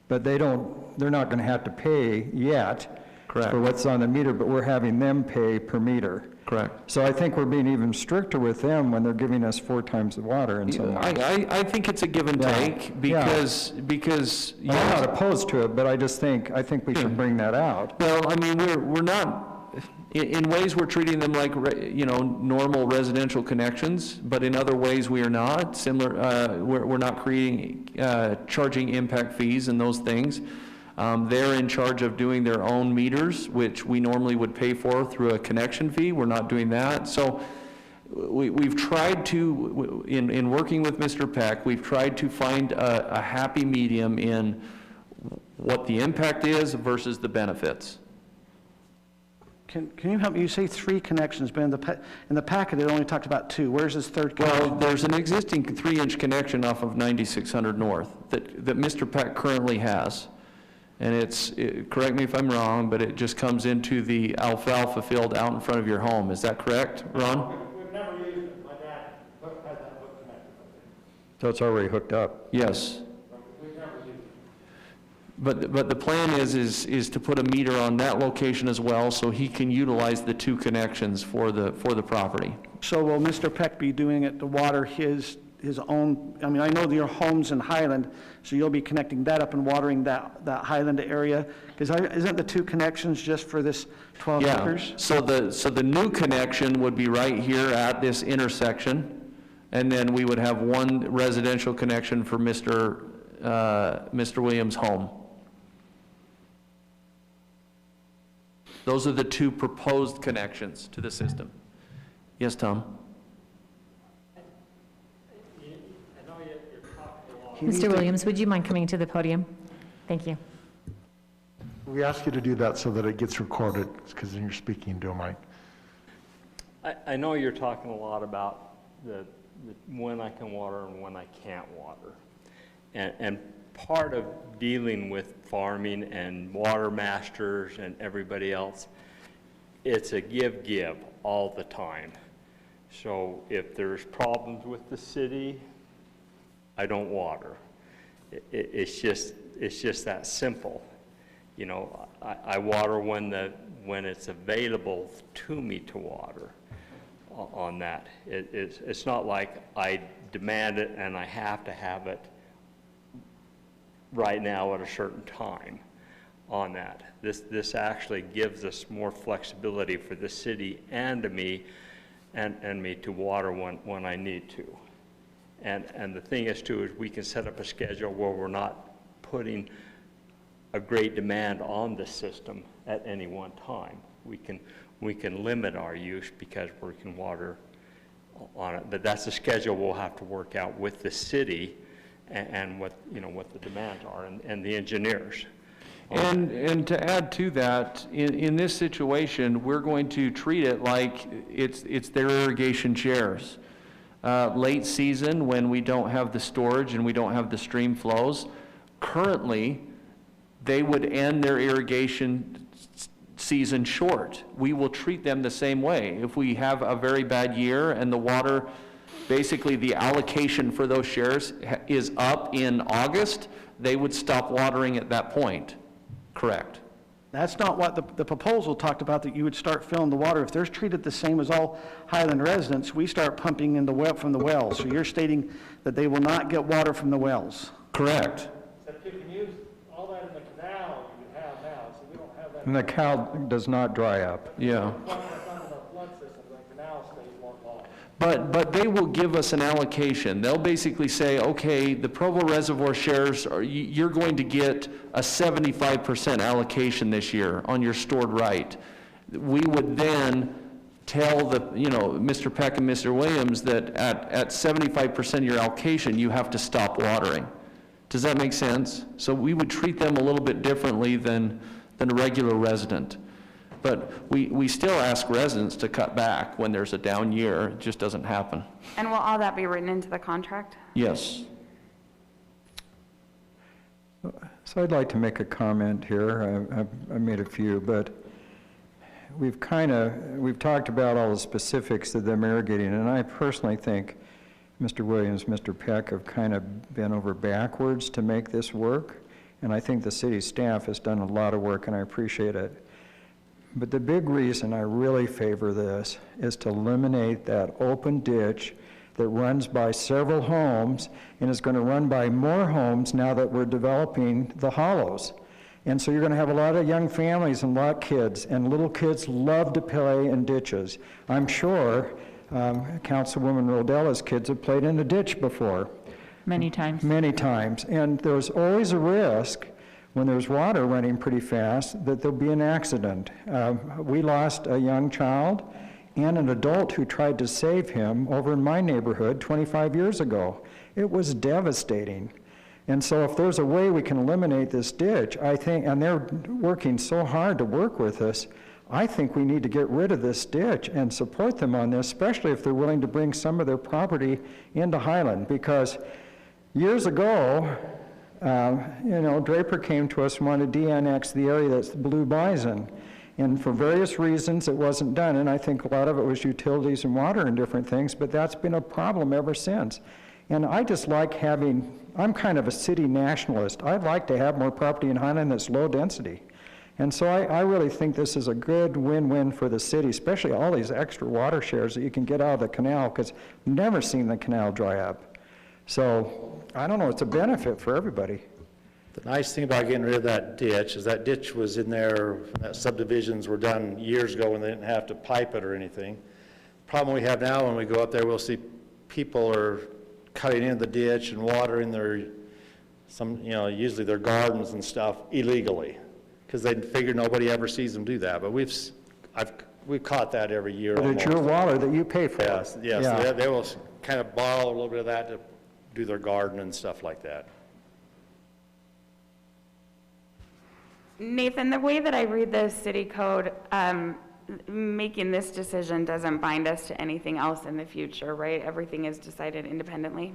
but they're not going to have to pay yet for what's on the meter, but we're having them pay per meter. Correct. So I think we're being even stricter with them when they're giving us 4 times the water in some ways. I think it's a give and take because I'm not opposed to it, but I think we should bring that out. Well, I mean, we're not, in ways we're treating them like, normal residential connections, but in other ways we are not. Similar, we're not charging impact fees and those things. They're in charge of doing their own meters, which we normally would pay for through a connection fee. We're not doing that. So we've tried to, in working with Mr. Peck, we've tried to find a happy medium in what the impact is versus the benefits. Can you help me? You say 3 connections, but in the packet it only talked about 2. Where's this 3rd connection? Well, there's an existing 3-inch connection off of 9600 North that Mr. Peck currently has. And correct me if I'm wrong, but it just comes into the alfalfa field out in front of your home. Is that correct, Ron? We've never used it. My dad had that hook connected. So it's already hooked up? Yes. We've never used it. But the plan is to put a meter on that location as well, so he can utilize the 2 connections for the property. So will Mr. Peck be doing it to water his own? I mean, I know your home's in Highland, so you'll be connecting that up and watering that Highland area? Because isn't the 2 connections just for this 12 acres? So the new connection would be right here at this intersection, and then we would have 1 residential connection for Mr. Williams' home. Those are the 2 proposed connections to the system. Yes, Tom? Mr. Williams, would you mind coming to the podium? Thank you. We ask you to do that so that it gets recorded, because then you're speaking to a mic. I know you're talking a lot about the when I can water and when I can't water. And part of dealing with farming and water masters and everybody else, it's a give all the time. So if there's problems with the city, I don't water. It's just that simple. You know, I water when it's available to me to water on that. It's not like I demand it and I have to have it right now at a certain time on that. This actually gives us more flexibility for the city and to me and me to water when I need to. And the thing is too, is we can set up a schedule where we're not putting a great demand on the system at any one time. We can limit our use because we can water on it. But that's a schedule we'll have to work out with the city and what the demands are and the engineers. And to add to that, in this situation, we're going to treat it like it's their irrigation shares. Late season, when we don't have the storage and we don't have the stream flows, currently, they would end their irrigation season short. We will treat them the same way. If we have a very bad year and the water, basically the allocation for those shares is up in August, they would stop watering at that point. Correct. That's not what the proposal talked about, that you would start filling the water. If they're treated the same as all Highland residents, we start pumping in from the wells. So you're stating that they will not get water from the wells. Correct. Except you can use all that in the canal you have now, so we don't have that. And the canal does not dry up. Yeah. But they will give us an allocation. They'll basically say, okay, the Provo Reservoir shares, you're going to get a 75% allocation this year on your stored right. We would then tell Mr. Peck and Mr. Williams that at 75% of your allocation, you have to stop watering. Does that make sense? So we would treat them a little bit differently than a regular resident. But we still ask residents to cut back when there's a down year. It just doesn't happen. And will all that be written into the contract? Yes. So I'd like to make a comment here. I made a few, but we've talked about all the specifics of them irrigating, and I personally think Mr. Williams, Mr. Peck have kind of been over backwards to make this work, and I think the city staff has done a lot of work, and I appreciate it. But the big reason I really favor this is to eliminate that open ditch that runs by several homes and is going to run by more homes now that we're developing the hollows. And so you're going to have a lot of young families and a lot of kids, and little kids love to play in ditches. I'm sure Councilwoman Rodella's kids have played in a ditch before. Many times. Many times. And there's always a risk when there's water running pretty fast that there'll be an accident. We lost a young child and an adult who tried to save him over in my neighborhood 25 years ago. It was devastating. And so if there's a way we can eliminate this ditch, I think, and they're working so hard to work with us, I think we need to get rid of this ditch and support them on this, especially if they're willing to bring some of their property into Highland. Because years ago, Draper came to us and wanted to de-annex the area that's the Blue Bison. And for various reasons, it wasn't done. And I think a lot of it was utilities and water and different things, but that's been a problem ever since. And I just like I'm kind of a city nationalist. I'd like to have more property in Highland that's low density. And so I really think this is a good win-win for the city, especially all these extra water shares that you can get out of the canal, because we've never seen the canal dry up. So, I don't know, it's a benefit for everybody. The nice thing about getting rid of that ditch is that ditch was in there, that subdivisions were done years ago when they didn't have to pipe it or anything. The problem we have now when we go up there, we'll see people are cutting into the ditch and watering usually their gardens and stuff illegally, because they figure nobody ever sees them do that. But we've caught that every year. But it's your water that you pay for. Yes. Yeah. They will kind of borrow a little bit of that to do their garden and stuff like that. Nathan, the way that I read the city code, making this decision doesn't bind us to anything else in the future, right? Everything is decided independently.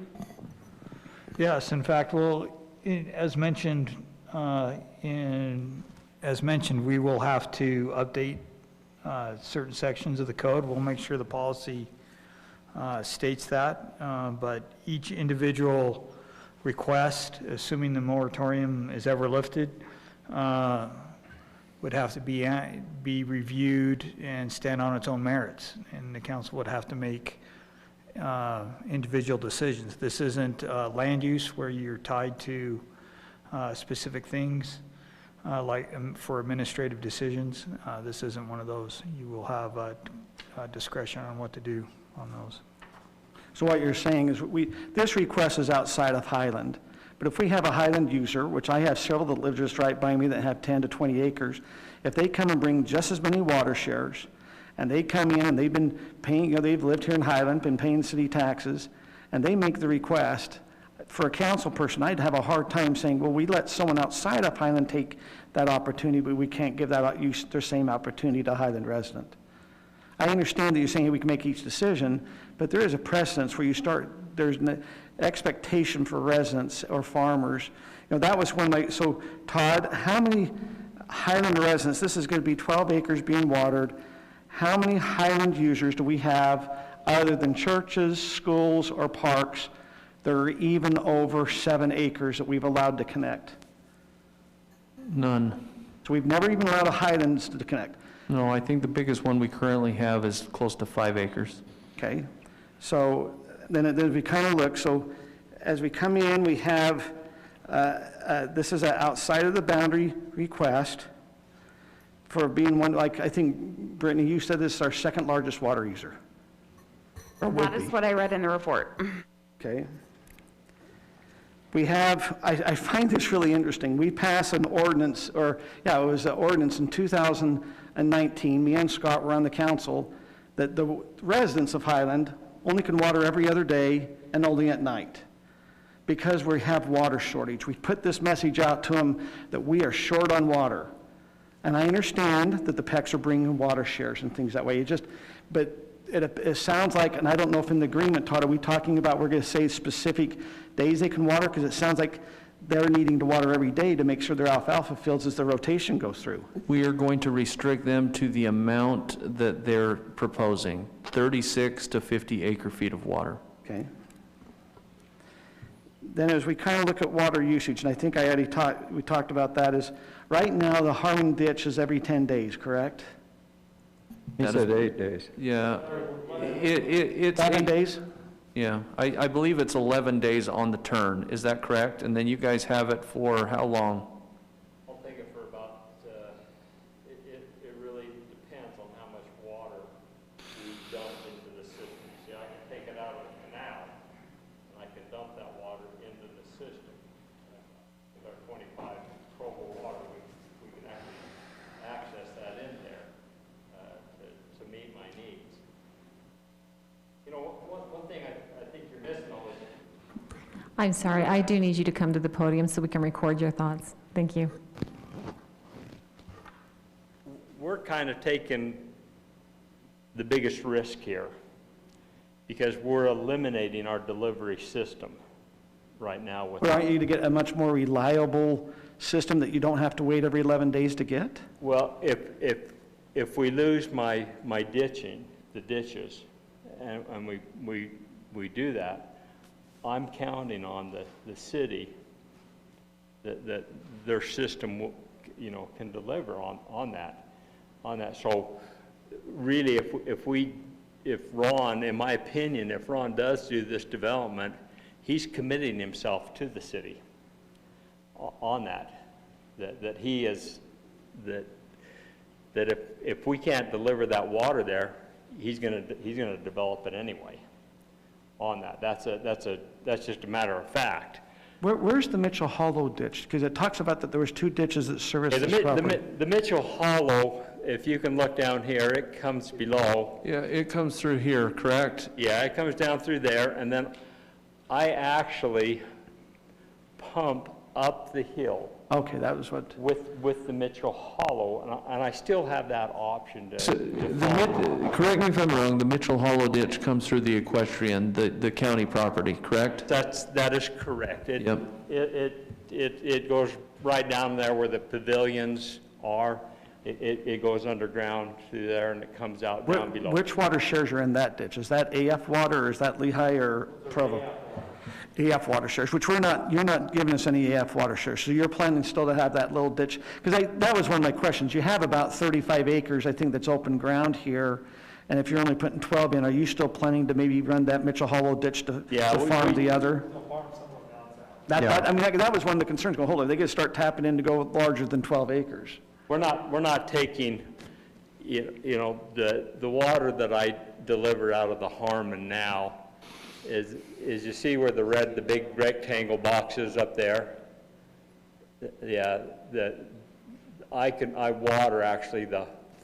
Yes, in fact, as mentioned, we will have to update certain sections of the code. We'll make sure the policy states that, but each individual request, assuming the moratorium is ever lifted, would have to be reviewed and stand on its own merits, and the council would have to make individual decisions. This isn't land use where you're tied to specific things like for administrative decisions. This isn't one of those. You will have discretion on what to do on those. So what you're saying is this request is outside of Highland. But if we have a Highland user, which I have several that live just right by me that have 10 to 20 acres, if they come and bring just as many water shares, and they come in and they've been paying, they've lived here in Highland, been paying city taxes, and they make the request, for a council person, I'd have a hard time saying, well, we let someone outside of Highland take that opportunity, but we can't give that their same opportunity to a Highland resident. I understand that you're saying we can make each decision, but there is a precedence where there's an expectation for residents or farmers. That was so Todd, how many Highland residents, this is going to be 12 acres being watered, how many Highland users do we have other than churches, schools, or parks that are even over 7 acres that we've allowed to connect? None. So we've never even allowed a Highlands to connect. No, I think the biggest one we currently have is close to 5 acres. Okay, so then we kind of look, so as we come in, we have, this is an outside of the boundary request for being one, like I think, Brittany, you said this is our second largest water user. That is what I read in the report. Okay. We have, I find this really interesting. We passed an ordinance, it was an ordinance in 2019, me and Scott were on the council, that the residents of Highland only can water every other day and only at night. because we have water shortage. We put this message out to them that we are short on water. And I understand that the PECs are bringing water shares and things that way. But it sounds like, and I don't know if in the agreement, Todd, are we talking about we're going to say specific days they can water? Because it sounds like they're needing to water every day to make sure their alfalfa fields as the rotation goes through. We are going to restrict them to the amount that they're proposing, 36 to 50 acre feet of water. Okay. Then as we kind of look at water usage, and I think we talked about that, is right now the Harmon ditch is every 10 days, correct? He said 8 days. Yeah. It's 7 days? Yeah, I believe it's 11 days on the turn. Is that correct? And then you guys have it for how long? I'll take it for about, it really depends on how much water we dump into the system. See, I can take it out of the canal, and I can dump that water into the system. With our 25 Provo water, we can actually access that in there to meet my needs. You know, one thing I think you're missing all is. I'm sorry, I do need you to come to the podium so we can record your thoughts. Thank you. We're kind of taking the biggest risk here because we're eliminating our delivery system right now. Well, aren't you to get a much more reliable system that you don't have to wait every 11 days to get? Well, if we lose my ditching, the ditches, and we do that, I'm counting on the city that their system, can deliver on that. So really, if Ron, in my opinion, if Ron does do this development, he's committing himself to the city on that he is, that if we can't deliver that water there, he's gonna develop it anyway on that. That's just a matter of fact. Where's the Mitchell Hollow ditch? Because it talks about that there was 2 ditches that service this property. The Mitchell Hollow, if you can look down here, it comes below. Yeah, it comes through here, correct? Yeah, it comes down through there, and then I actually pump up the hill. Okay, that was what. With the Mitchell Hollow, and I still have that option to. Correct me if I'm wrong, the Mitchell Hollow ditch comes through the equestrian, the county property, correct? That is correct. Yep. It goes right down there where the pavilions are. It goes underground through there and it comes out down below. Which water shares are in that ditch? Is that AF water or is that Lehigh or Provo? AF water shares, which you're not giving us any AF water shares, so you're planning still to have that little ditch? Because that was one of my questions. You have about 35 acres, I think, that's open ground here, and if you're only putting 12 in, are you still planning to maybe run that Mitchell Hollow ditch to farm the other? That was one of the concerns. Hold on, they got to start tapping in to go larger than 12 acres. We're not taking, the water that I deliver out of the Harmon now is you see where the big rectangle box is up there? Yeah, I water actually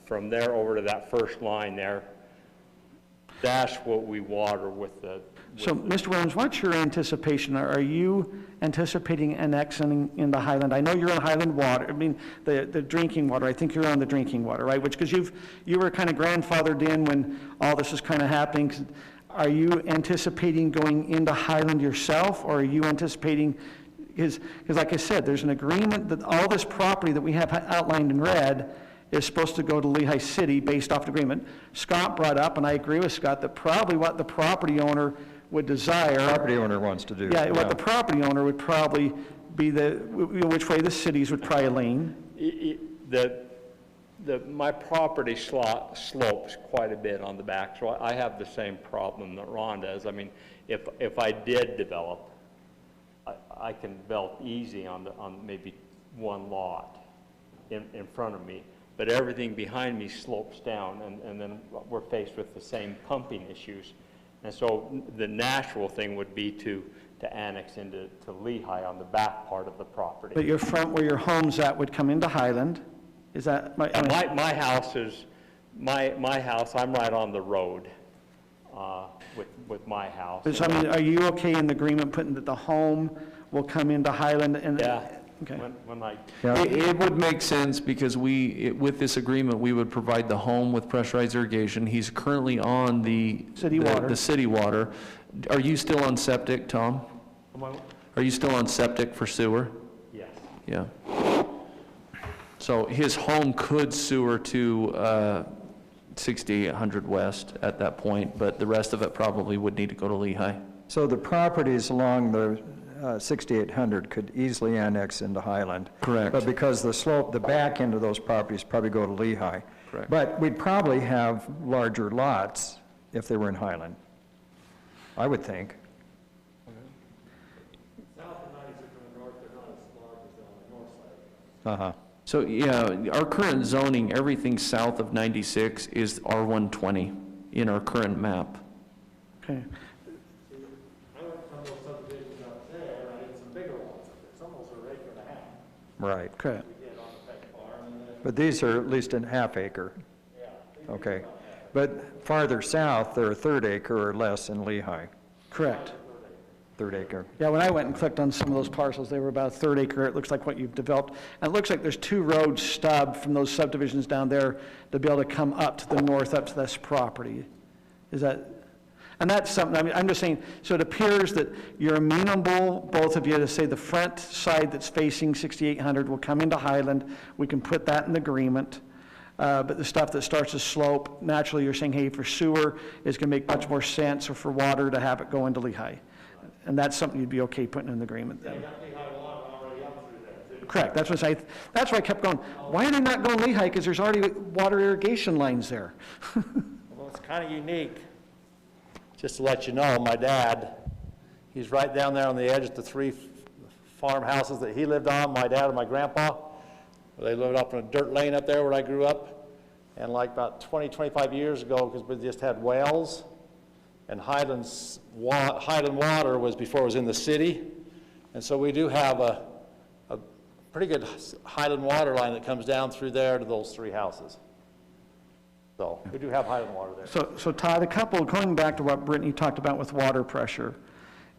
from there over to that first line there. That's what we water with the. So, Mr. Williams, what's your anticipation? Are you anticipating annexing in the Highland? I know you're on Highland water. I mean, the drinking water. I think you're on the drinking water, right? Which, because you were kind of grandfathered in when all this is kind of happening. Are you anticipating going into Highland yourself, or are you anticipating, because like I said, there's an agreement that all this property that we have outlined in red is supposed to go to Lehigh City based off the agreement. Scott brought up, and I agree with Scott, that probably what the property owner would desire. Property owner wants to do. Yeah, what the property owner would probably be which way the cities would probably lean. My property slopes quite a bit on the back, so I have the same problem that Ron does. I mean, if I did develop, I can develop easy on maybe one lot in front of me, but everything behind me slopes down, and then we're faced with the same pumping issues. And so the natural thing would be to annex into Lehigh on the back part of the property. But your front, where your home's at, would come into Highland. Is that my house is my house? I'm right on the road with my house. So, I mean, are you okay in the agreement putting that the home will come into Highland and? Yeah. Okay. When I, It would make sense because with this agreement, we would provide the home with pressurized irrigation. He's currently on the City water. The city water. Are you still on septic, Tom? Are you still on septic for sewer? yes. Yeah. So his home could sewer to 6800 West at that point, but the rest of it probably would need to go to Lehigh. So the properties along the 6800 could easily annex into Highland. Correct. But because the slope, the back end of those properties probably go to Lehigh. Correct. But we'd probably have larger lots if they were in Highland, I would think. South of 96 from the north, they're not as large as on the north side. Uh-huh. So, yeah, our current zoning, everything south of 96 is R120 in our current map. Okay. I went from those subdivisions up there, and I did some bigger ones up there. Some of those are acre and a half. Right. Okay. We did on the Peck Farm, and then, But these are at least a half acre. yeah. Okay. But farther south, they're a third acre or less in Lehigh, Correct. third acre. Yeah, when I went and clicked on some of those parcels, they were about a third acre. It looks like what you've developed. And it looks like there's 2 roads stubbed from those subdivisions down there to be able to come up to the north, up to this property. Is that, and that's something, I mean, I'm just saying, so it appears that you're amenable, both of you, to say the front side that's facing 6800 will come into Highland. We can put that in agreement. But the stuff that starts to slope, naturally you're saying, hey, for sewer, it's going to make much more sense, or for water to have it go into Lehigh. And that's something you'd be okay putting in the agreement then. Correct, that's what that's why I kept going, why are they not going Lehigh? Because there's already water irrigation lines there. Well, it's kind of unique. Just to let you know, my dad, he's right down there on the edge of the 3 farmhouses that he lived on, my dad and my grandpa. They lived up in a dirt lane up there where I grew up. And like about 20, 25 years ago, because we just had wells, and Highland water was before it was in the city. And so we do have a pretty good Highland water line that comes down through there to those 3 houses. So we do have Highland water there. So Todd, going back to what Brittany talked about with water pressure,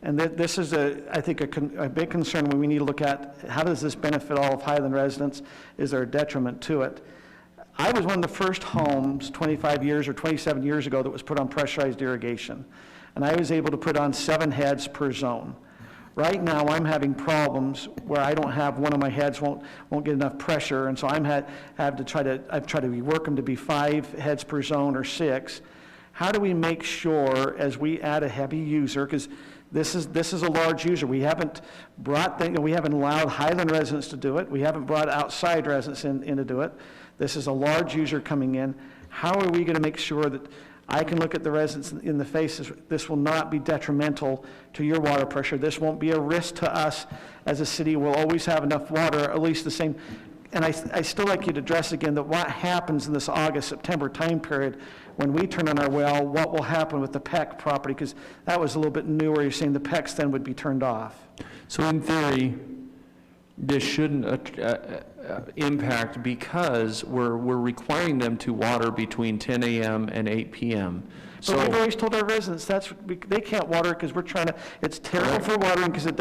and this is, I think, a big concern when we need to look at how does this benefit all of Highland residents? Is there a detriment to it? I was one of the first homes 25 years or 27 years ago that was put on pressurized irrigation, and I was able to put on 7 heads per zone. Right now, I'm having problems where I don't have, one of my heads won't get enough pressure, and so I've tried to rework them to be 5 heads per zone or 6. How do we make sure, as we add a heavy user, because this is a large user. We haven't we haven't allowed Highland residents to do it. We haven't brought outside residents in to do it. This is a large user coming in. How are we going to make sure that I can look at the residents in the face? This will not be detrimental to your water pressure. This won't be a risk to us as a city. We'll always have enough water, at least the same. And I still like you to address again that what happens in this August, September time period when we turn on our well, what will happen with the Peck property? Because that was a little bit new where you're saying the Pecks then would be turned off. So in theory, this shouldn't impact because we're requiring them to water between 10 a.m. and 8 p.m. So we've always told our residents they can't water because we're trying to, it's terrible for watering because it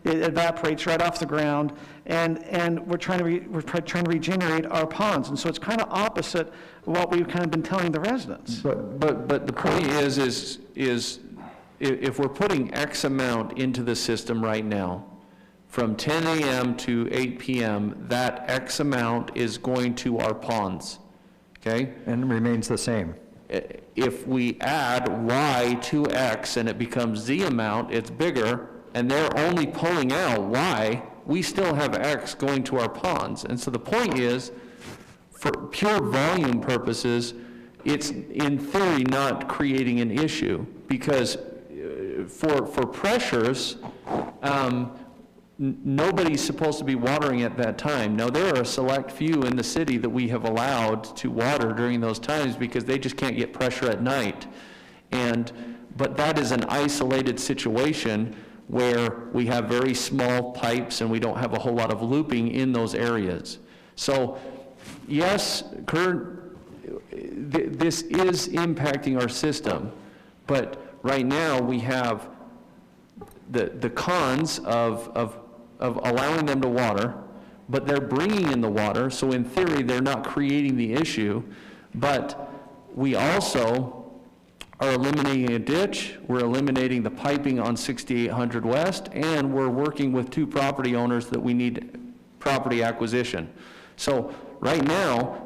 evaporates right off the ground, and we're trying to regenerate our ponds, and so it's kind of opposite of what we've kind of been telling the residents. But the point is if we're putting X amount into the system right now, from 10 a.m. to 8 p.m., that X amount is going to our ponds, okay? And remains the same. If we add Y to X and it becomes Z amount, it's bigger, and they're only pulling out Y, we still have X going to our ponds. And so the point is, for pure volume purposes, it's in theory not creating an issue, because for pressures, nobody's supposed to be watering at that time. Now, there are a select few in the city that we have allowed to water during those times because they just can't get pressure at night. But that is an isolated situation where we have very small pipes and we don't have a whole lot of looping in those areas. So, yes, Kurt, this is impacting our system, But right now, we have the cons of allowing them to water, but they're bringing in the water, so in theory, they're not creating the issue. But we also are eliminating a ditch, we're eliminating the piping on 6800 West, and we're working with 2 property owners that we need property acquisition. So right now,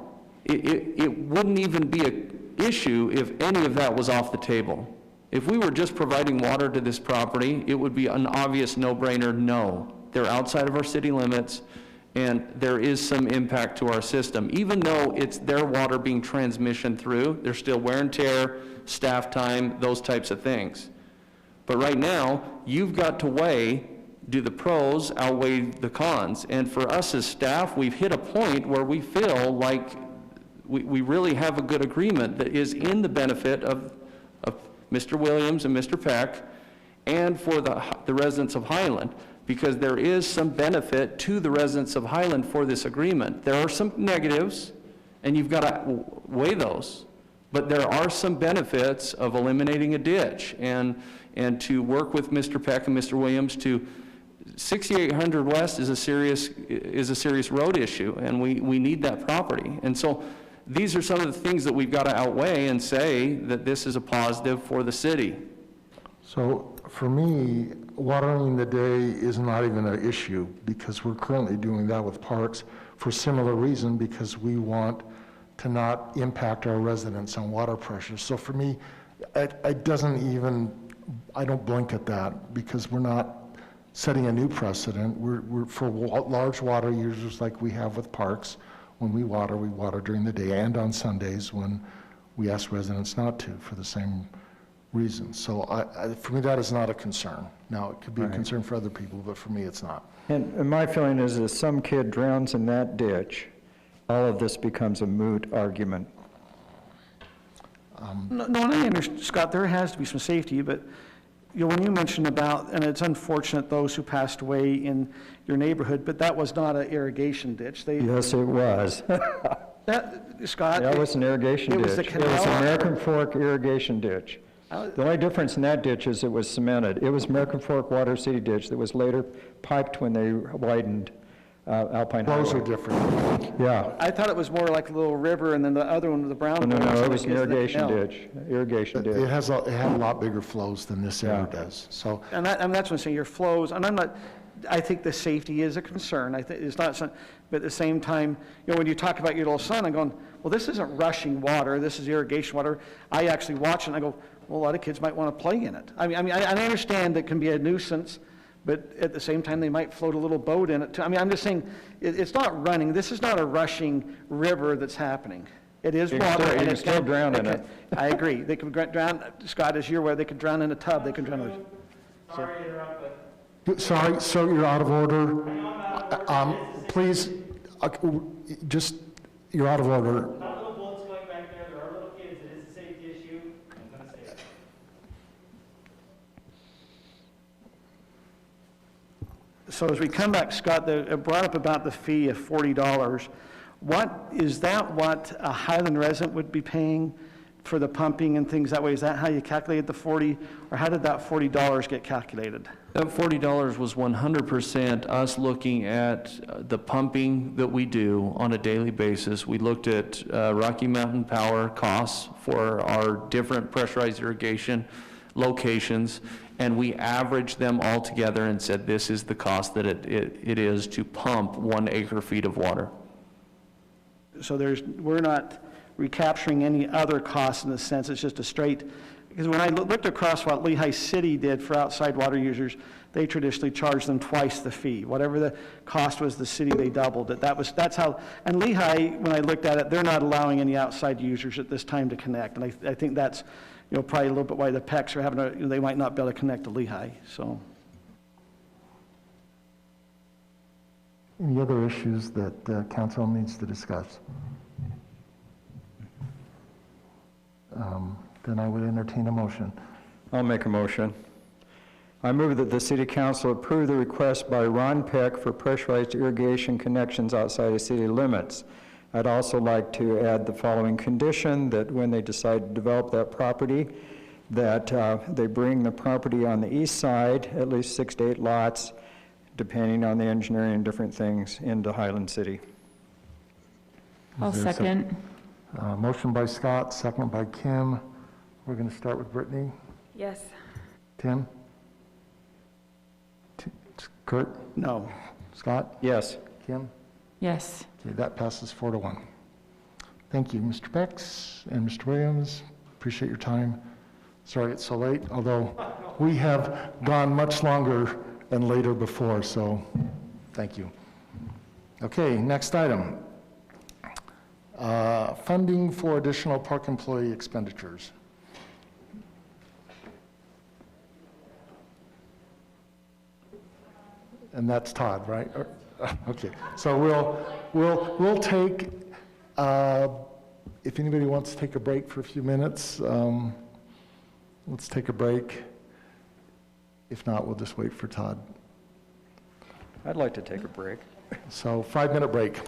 it wouldn't even be an issue if any of that was off the table. If we were just providing water to this property, it would be an obvious no-brainer, no. They're outside of our city limits, and there is some impact to our system. Even though it's their water being transmission through, there's still wear and tear, staff time, those types of things. But right now, you've got to weigh, do the pros outweigh the cons? And for us as staff, we've hit a point where we feel like we really have a good agreement that is in the benefit of Mr. Williams and Mr. Peck, and for the residents of Highland, because there is some benefit to the residents of Highland for this agreement. There are some negatives, and you've got to weigh those, but there are some benefits of eliminating a ditch, and to work with Mr. Peck and Mr. Williams to 6800 West is a serious road issue, and we need that property. And so these are some of the things that we've got to outweigh and say that this is a positive for the city. So for me, watering the day is not even an issue, because we're currently doing that with parks for similar reason, because we want to not impact our residents on water pressure. So for me, it doesn't even, I don't blink at that, because we're not setting a new precedent. We're for large water users like we have with parks. When we water during the day and on Sundays when we ask residents not to for the same reason. So for me, that is not a concern. Now, it could be a concern for other people, but for me, it's not. And my feeling is if some kid drowns in that ditch, all of this becomes a moot argument. No, and I understand, Scott, there has to be some safety, but when you mentioned about, and it's unfortunate those who passed away in your neighborhood, but that was not an irrigation ditch. Yes, it was. Scott? That was an irrigation ditch. It was the canal. It was an American Fork irrigation ditch. The only difference in that ditch is it was cemented. It was American Fork Water City ditch that was later piped when they widened Alpine Highway. Those are different. Yeah. I thought it was more like a little river, and then the other one, the brown one. No, it was an irrigation ditch. Irrigation ditch. It had a lot bigger flows than this area does. So. And that's what I'm saying, your flows, and I think the safety is a concern. I think it's not, but at the same time, when you talk about your little son, I'm going, well, this isn't rushing water, this is irrigation water. I actually watch it and I go, well, a lot of kids might want to play in it. I understand that it can be a nuisance, but at the same time, they might float a little boat in it too. I'm just saying, it's not running. This is not a rushing river that's happening. It is water. You can still drown in it. I agree. They can drown, Scott, as you're aware, they can drown in a tub. They can drown in a... Sorry to interrupt, but... Sorry, sir, you're out of order. Please, just, you're out of order. Not little bullets going back there. There are little kids. It is a safety issue. I'm going to say it. So as we come back, Scott, it brought up about the fee of $40. Is that what a Highland resident would be paying for the pumping and things that way? Is that how you calculated the 40, or how did that $40 get calculated? That $40 was 100% us looking at the pumping that we do on a daily basis. We looked at Rocky Mountain Power costs for our different pressurized irrigation locations, and we averaged them all together and said this is the cost that it is to pump 1 acre-feet of water. So we're not recapturing any other costs in the sense, it's just a straight, because when I looked across what Lehigh City did for outside water users, they traditionally charged them twice the fee. Whatever the cost was, the city, they doubled it. That's how, and Lehigh, when I looked at it, they're not allowing any outside users at this time to connect. And I think that's, probably a little bit why the PECs are having they might not be able to connect to Lehigh, so. Any other issues that council needs to discuss? Then I would entertain a motion. I'll make a motion. I move that the City Council approve the request by Ron Peck for pressurized irrigation connections outside of city limits. I'd also like to add the following condition, that when they decide to develop that property, that they bring the property on the east side, at least 6 to 8 lots, depending on the engineering and different things, into Highland City. I'll Is there a second. Motion by Scott, second by Kim. We're going to start with Brittany. Yes. Tim? Kurt? No. Scott? Yes. Kim? Yes. Okay, that passes 4-1. Thank you, Mr. Bex and Mr. Williams. Appreciate your time. Sorry it's so late, although we have gone much longer and later before, so thank you. Okay, next item. Funding for additional park employee expenditures. And that's Todd, right? Okay, so we'll take, if anybody wants to take a break for a few minutes, let's take a break. If not, we'll just wait for Todd. I'd like to take a break. So 5-minute break.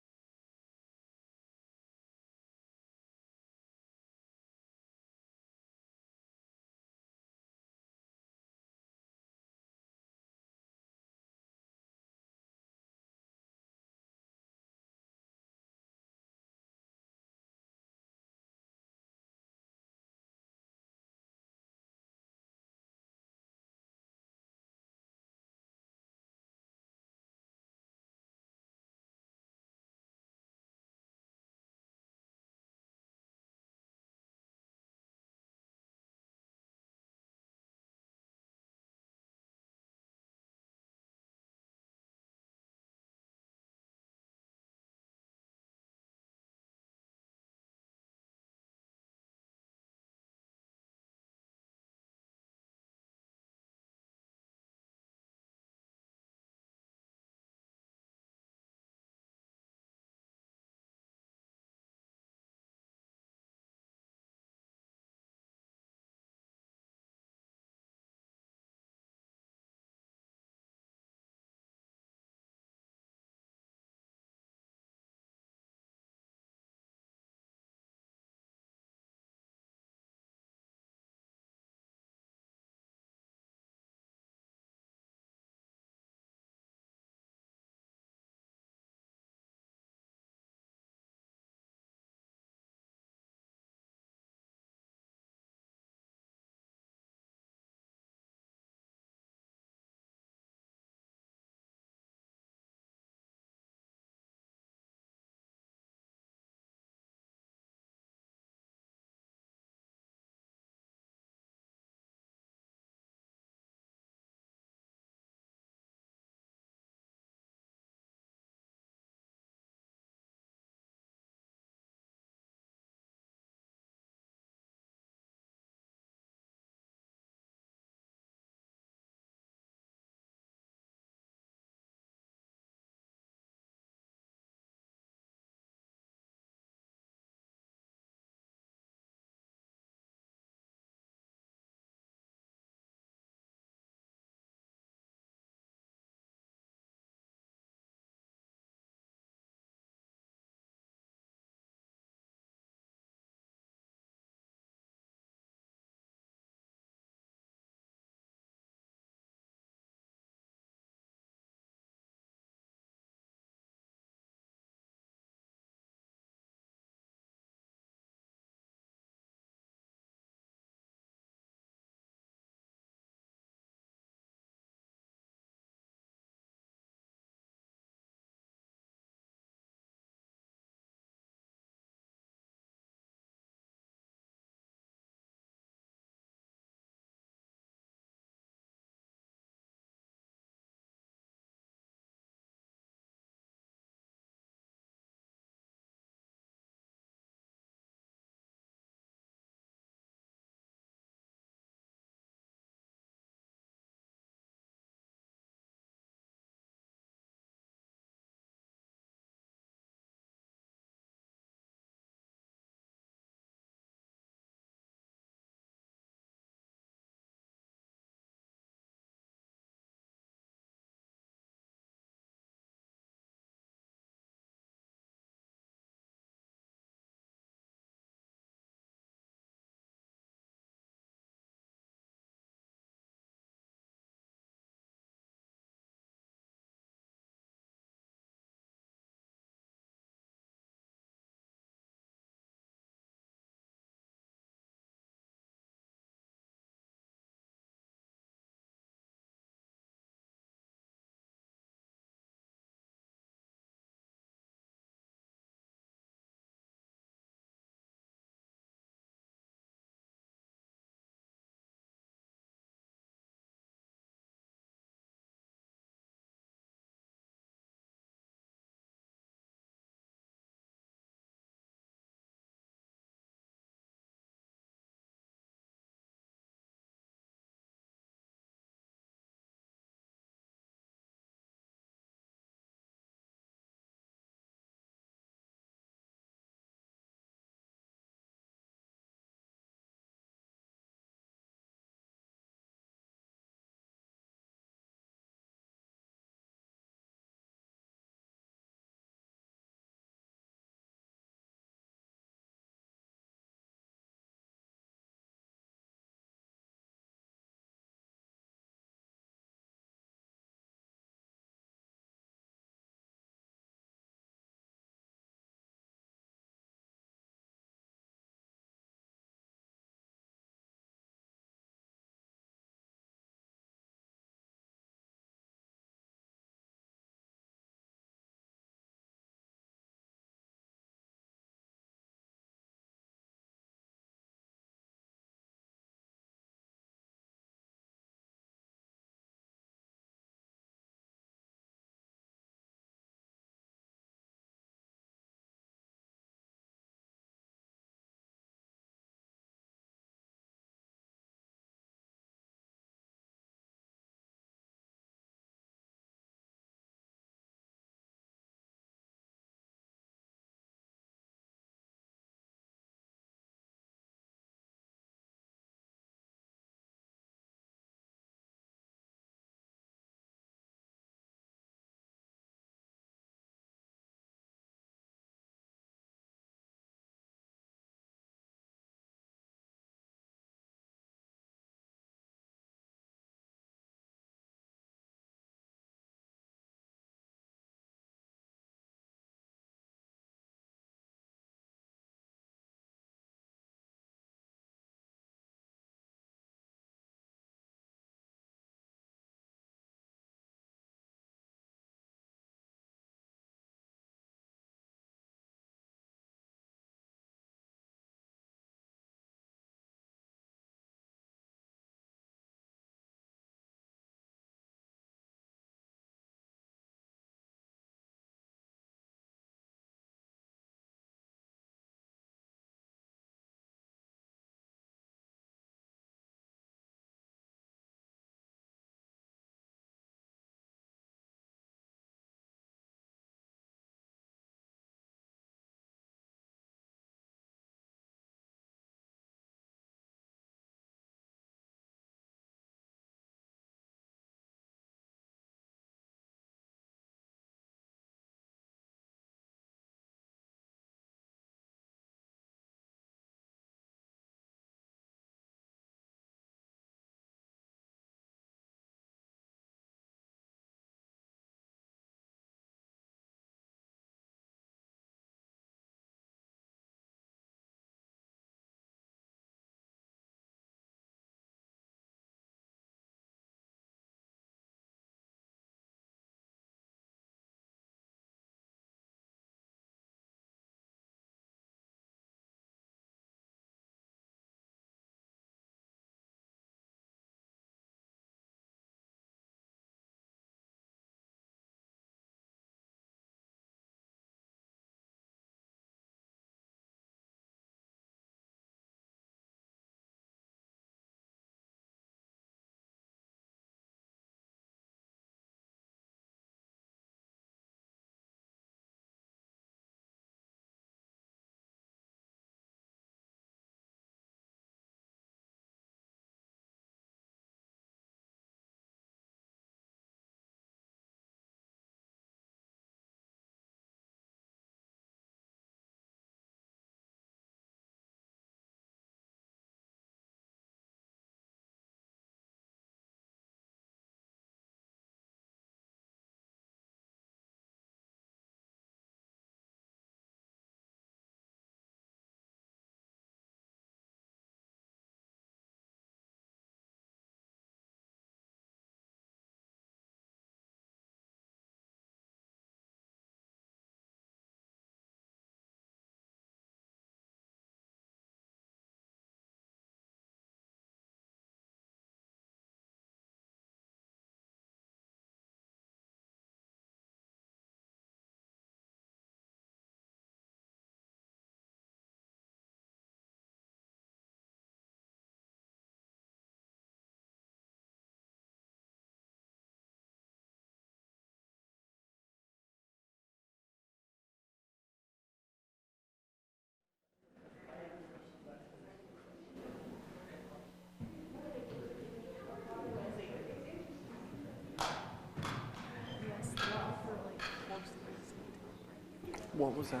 What was that?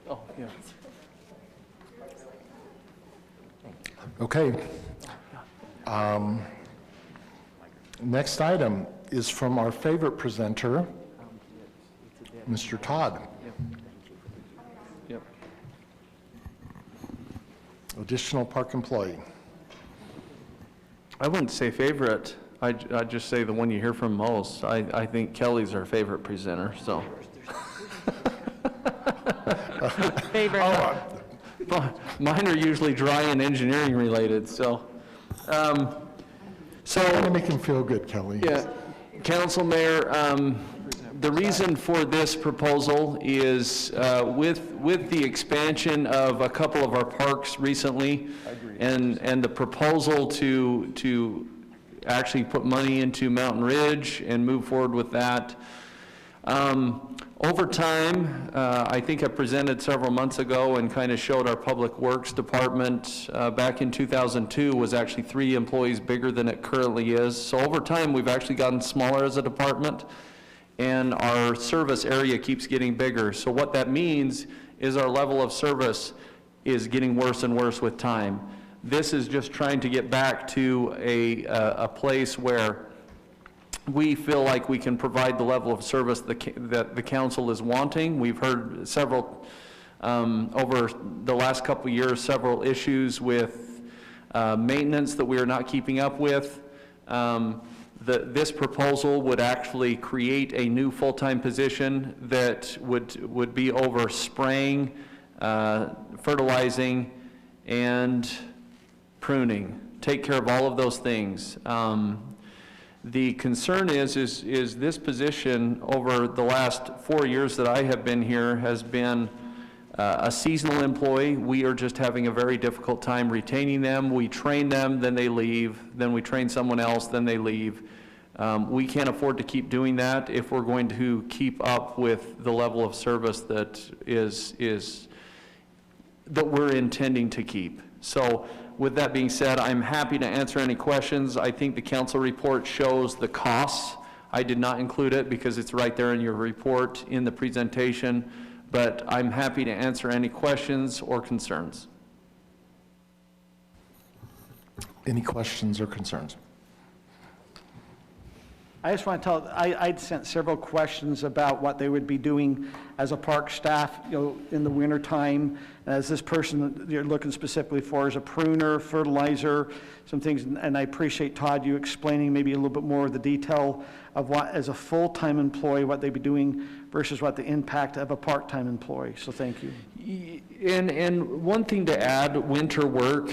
Oh, yeah. Okay. Next item is from our favorite presenter, Mr. Todd. Yep. Additional park employee. I wouldn't say favorite. I'd just say the one you hear from most. I think Kelly's our favorite presenter, so. Favorite. Mine are usually dry and engineering related, so. Trying to make him feel good, Kelly. Yeah, Council Mayor, the reason for this proposal is with the expansion of a couple of our parks recently, and the proposal to actually put money into Mountain Ridge and move forward with that. Over time, I think I presented several months ago and kind of showed our Public Works Department back in 2002 was actually 3 employees bigger than it currently is. So over time, we've actually gotten smaller as a department, and our service area keeps getting bigger. So what that means is our level of service is getting worse and worse with time. This is just trying to get back to a place where we feel like we can provide the level of service that the council is wanting. We've heard several, over the last couple of years, several issues with maintenance that we are not keeping up with. This proposal would actually create a new full-time position that would be over spraying, fertilizing, and pruning. Take care of all of those things. The concern is this position over the last 4 years that I have been here has been a seasonal employee. We are just having a very difficult time retaining them. We train them, then they leave. Then we train someone else, then they leave. We can't afford to keep doing that if we're going to keep up with the level of service that that we're intending to keep. So with that being said, I'm happy to answer any questions. I think the council report shows the costs. I did not include it because it's right there in your report in the presentation, but I'm happy to answer any questions or concerns. Any questions or concerns? I just want to tell, I'd sent several questions about what they would be doing as a park staff, in the wintertime, as this person you're looking specifically for is a pruner, fertilizer, some things, and I appreciate, Todd, you explaining maybe a little bit more of the detail of what, as a full-time employee, what they'd be doing versus what the impact of a part-time employee, so thank you. And one thing to add, winter work,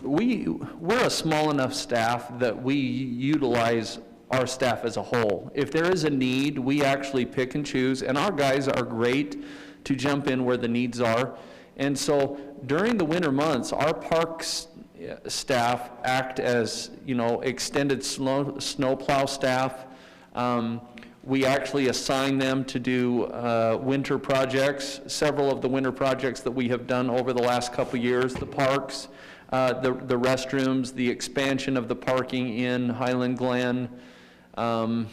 we're a small enough staff that we utilize our staff as a whole. If there is a need, we actually pick and choose, and our guys are great to jump in where the needs are. And so during the winter months, our parks staff act as, extended snow plow staff. We actually assign them to do winter projects. Several of the winter projects that we have done over the last couple of years, the parks, the restrooms, the expansion of the parking in Highland Glen, some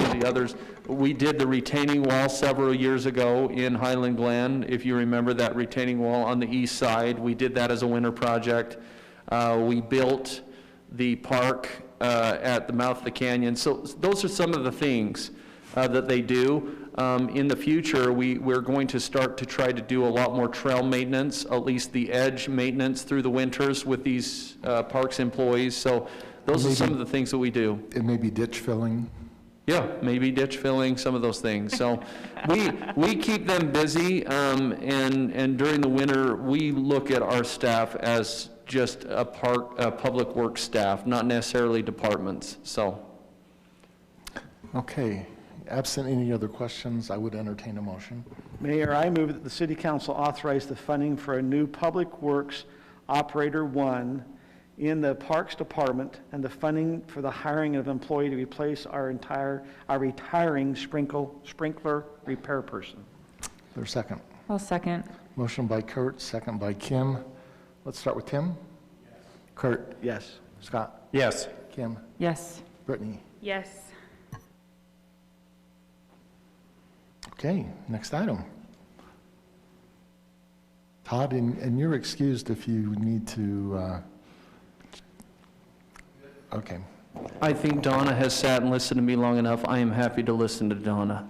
of the others. We did the retaining wall several years ago in Highland Glen. If you remember that retaining wall on the east side, we did that as a winter project. We built the park at the mouth of the canyon. So those are some of the things that they do. In the future, we're going to start to try to do a lot more trail maintenance, at least the edge maintenance through the winters with these parks employees. So those are some of the things that we do. It may be ditch filling. Yeah, maybe ditch filling, some of those things. So we keep them busy, and during the winter, we look at our staff as just a public works staff, not necessarily departments, so. Okay, absent any other questions, I would entertain a motion. Mayor, I move that the City Council authorize the funding for a new Public Works Operator 1 in the Parks Department and the funding for the hiring of employee to replace our retiring sprinkler repair person. There's a second. I'll second. Motion by Kurt, second by Kim. Let's start with Tim. Yes. Kurt. Yes. Scott. Yes. Kim. Yes. Brittany. Yes. Okay, next item. Todd, and you're excused if you need to, okay. I think Donna has sat and listened to me long enough. I am happy to listen to Donna.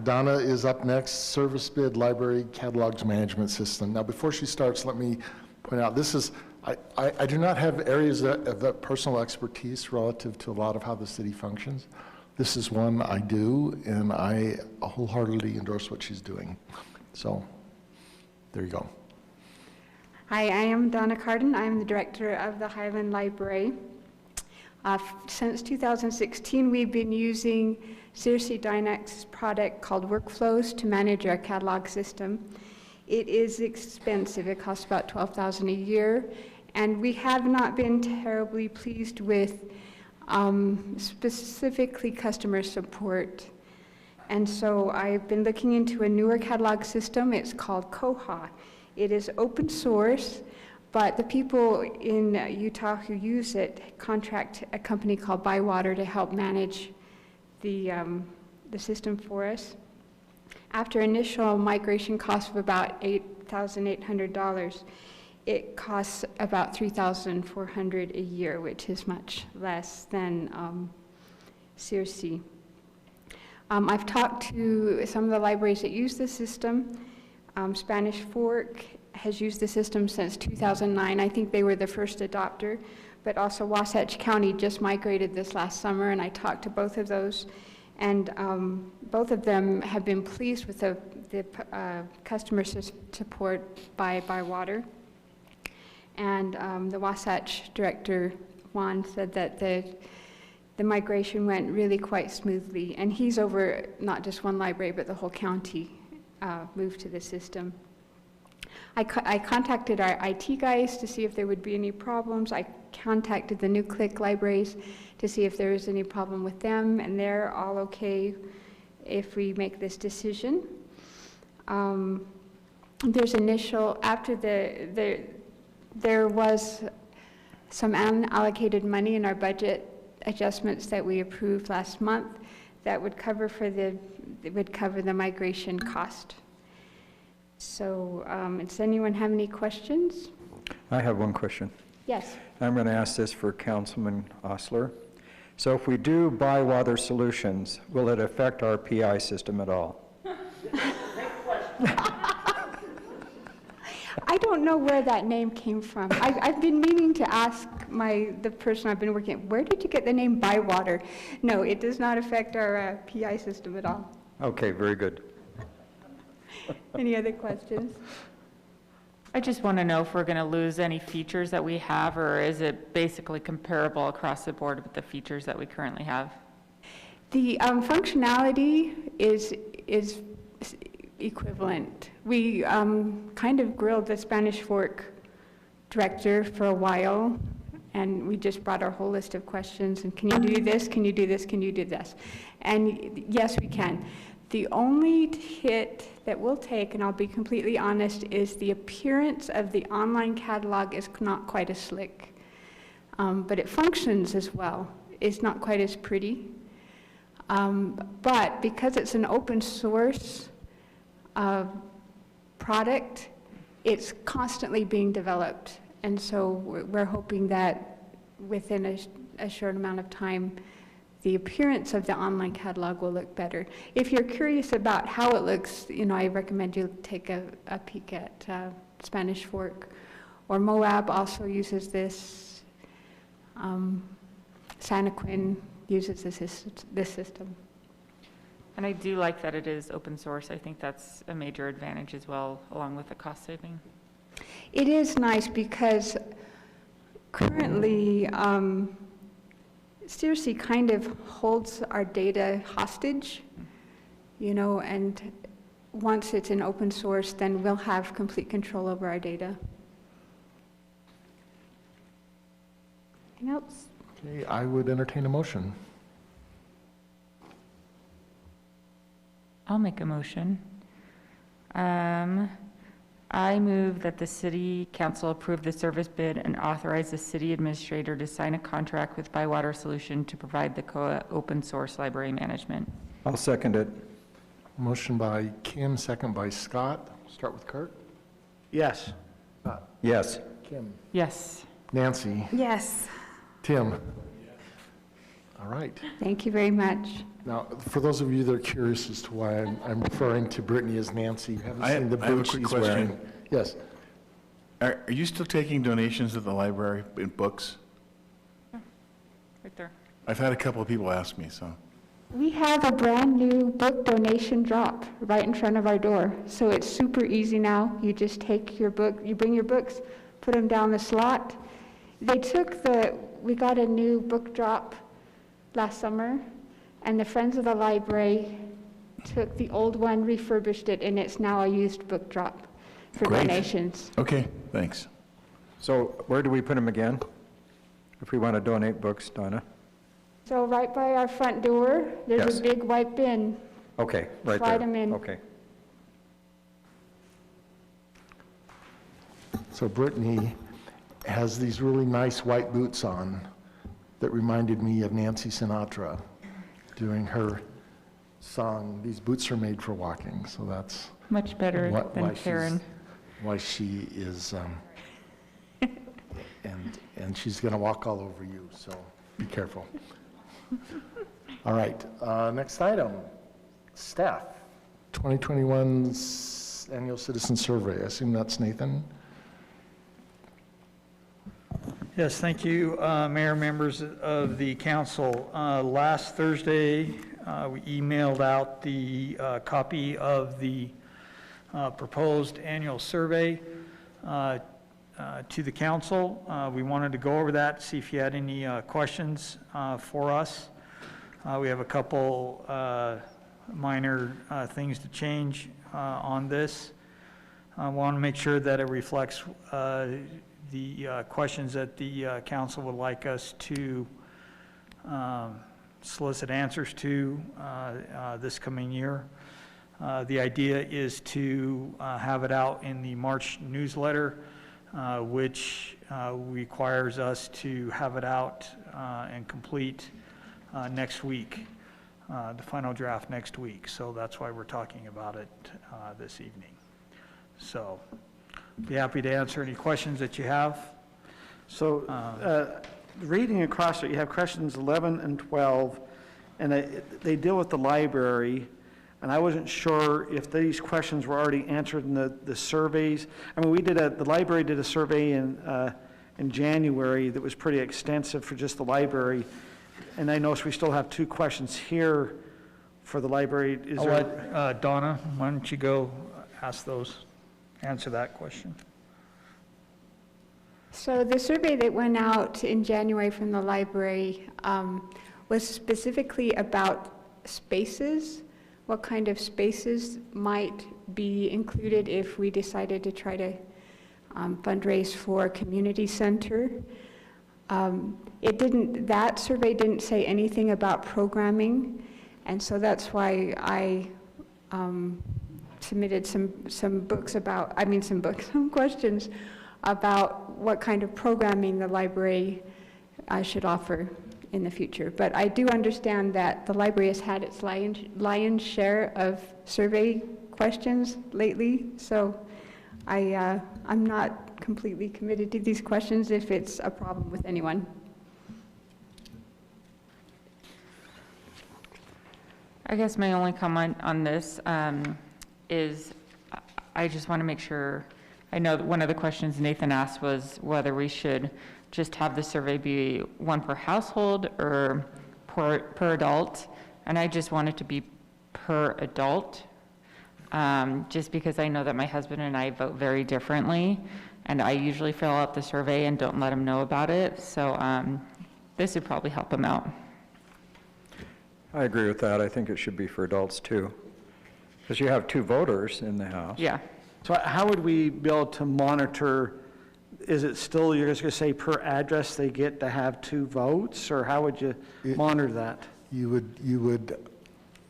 Donna is up next, Service Bid Library Catalogs Management System. Now, before she starts, let me point out, this is, I do not have areas of that personal expertise relative to a lot of how the city functions. This is one I do, and I wholeheartedly endorse what she's doing. So, there you go. Hi, I am Donna Carden. I'm the director of the Highland Library. Since 2016, we've been using Circe Dynac's product called Workflows to manage our catalog system. It is expensive. It costs about $12,000 a year, and we have not been terribly pleased with specifically customer support. And so I've been looking into a newer catalog system. It's called Koha. It is open source, but the people in Utah who use it contract a company called Bywater to help manage the system for us. After initial migration costs of about $8,800, it costs about $3,400 a year, which is much less than Circe. I've talked to some of the libraries that use the system. Spanish Fork has used the system since 2009. I think they were the first adopter, but also Wasatch County just migrated this last summer, and I talked to both of those, and both of them have been pleased with the customer support by Bywater. And the Wasatch director, Juan, said that the migration went really quite smoothly, and he's over not just one library, but the whole county moved to the system. I contacted our IT guys to see if there would be any problems. I contacted the NewClick libraries to see if there was any problem with them, and they're all okay if we make this decision. There's initial, after there was some unallocated money in our budget adjustments that we approved last month that would cover the migration cost. So, does anyone have any questions? I have one question. Yes. I'm going to ask this for Councilman Osler. So if we do Bywater Solutions, will it affect our PI system at all? I don't know where that name came from. I've been meaning to ask the person I've been working with, where did you get the name Bywater? No, it does not affect our PI system at all. Okay, very good. Any other questions? I just want to know if we're going to lose any features that we have, or is it basically comparable across the board with the features that we currently have? The functionality is equivalent. We kind of grilled the Spanish Fork director for a while, and we just brought our whole list of questions, and can you do this, can you do this, can you do this? And yes, we can. The only hit that we'll take, and I'll be completely honest, is the appearance of the online catalog is not quite as slick. But it functions as well. It's not quite as pretty. But because it's an open source product, it's constantly being developed. And so we're hoping that within a short amount of time, the appearance of the online catalog will look better. If you're curious about how it looks, I recommend you take a peek at Spanish Fork, or Moab also uses this. Santaquin uses this system. And I do like that it is open source. I think that's a major advantage as well, along with the cost saving. It is nice because currently, Circe kind of holds our data hostage, and once it's in open source, then we'll have complete control over our data. Anything else? Okay, I would entertain a motion. I'll make a motion. I move that the City Council approve the service bid and authorize the City Administrator to sign a contract with Bywater Solution to provide the COA open source library management. I'll second it. Motion by Kim, second by Scott. Start with Kurt. Yes. Scott. Yes. Kim. Yes. Nancy. Yes. Tim. All right. Thank you very much. Now, for those of you that are curious as to why I'm referring to Brittany as Nancy, you haven't seen the I have a boots quick she's question. wearing. Yes. Are you still taking donations at the library in books? Right there. I've had a couple of people ask me, so. We have a brand new book donation drop right in front of our door. So it's super easy now. You just take your book, you bring your books, put them down the slot. We got a new book drop last summer, and the Friends of the Library took the old one, refurbished it, and it's now a used book drop for Great. donations. Okay, thanks. So where do we put them again? If we want to donate books, Donna? So right by our front door, there's Yes. a big white bin. Okay, right there. Slide 'em in. Okay. So Brittany has these really nice white boots on that reminded me of Nancy Sinatra doing her song, "These Boots Are Made for Walking." So that's Much better than Karen. why she is, and she's going to walk all over you, so be careful. All right, next item, staff. 2021 Annual Citizen Survey. I assume that's Nathan? Yes, thank you, Mayor, members of the council. Last Thursday, we emailed out the copy of the proposed annual survey to the council. We wanted to go over that, see if you had any questions for us. We have a couple minor things to change on this. I want to make sure that it reflects the questions that the council would like us to solicit answers to this coming year. The idea is to have it out in the March newsletter, which requires us to have it out and complete next week, the final draft next week. So that's why we're talking about it this evening. So be happy to answer any questions that you have. So reading across it, you have questions 11 and 12, and they deal with the library. And I wasn't sure if these questions were already answered in the surveys. I mean, the library did a survey in January that was pretty extensive for just the library. And I noticed we still have 2 questions here for the library. I'll let Donna, why don't you go answer that question. So the survey that went out in January from the library was specifically about spaces. What kind of spaces might be included if we decided to try to fundraise for a community center. That survey didn't say anything about programming, and so that's why I submitted some questions about what kind of programming the library should offer in the future. But I do understand that the library has had its lion's share of survey questions lately, so I'm not completely committed to these questions if it's a problem with anyone. I guess my only comment on this is I just want to make sure, I know that one of the questions Nathan asked was whether we should just have the survey be one per household or per adult, and I just want it to be per adult, just because I know that my husband and I vote very differently, and I usually fill out the survey and don't let him know about it, so this would probably help him out. I agree with that. I think it should be for adults too, because you have 2 voters in the house. Yeah. So how would we be able to monitor? Is it still, you're just going to say per address they get to have 2 votes, or how would you monitor that? You would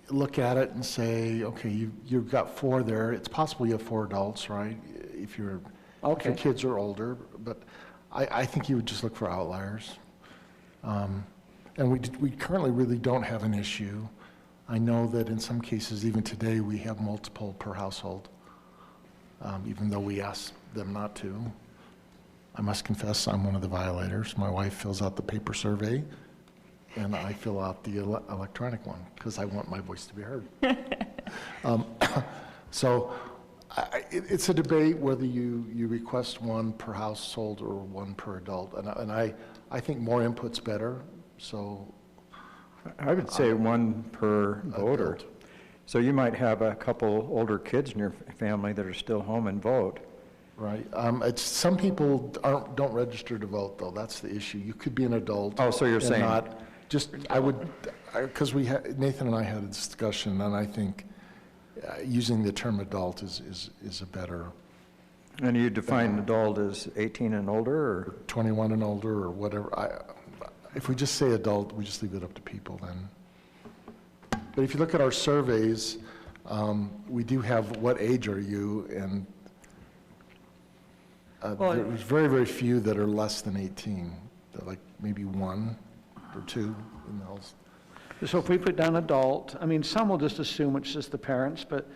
look at it and say, okay, you've got 4 there. It's possible you have 4 adults, right? If your kids are older, but I think you would just look for outliers. And we currently really don't have an issue I know that in some cases, even today, we have multiple per household, even though we ask them not to. I must confess, I'm one of the violators. My wife fills out the paper survey, and I fill out the electronic one, because I want my voice to be heard. So it's a debate whether you request one per household or one per adult, and I think more input's better, so. I would say one per voter. So you might have a couple older kids in your family that are still home and vote. Right. Some people don't register to vote, though. That's the issue. You could be an adult. Oh, so you're saying. Not just, because Nathan and I had a discussion, and I think using the term adult is a better. And you define adult as 18 and older, or? 21 and older, or whatever. If we just say adult, we just leave it up to people then. But if you look at our surveys, we do have what age are you, and there's very, very few that are less than 18. They're like maybe 1 or 2 in those. So if we put down adult, I mean, some will just assume it's just the parents, but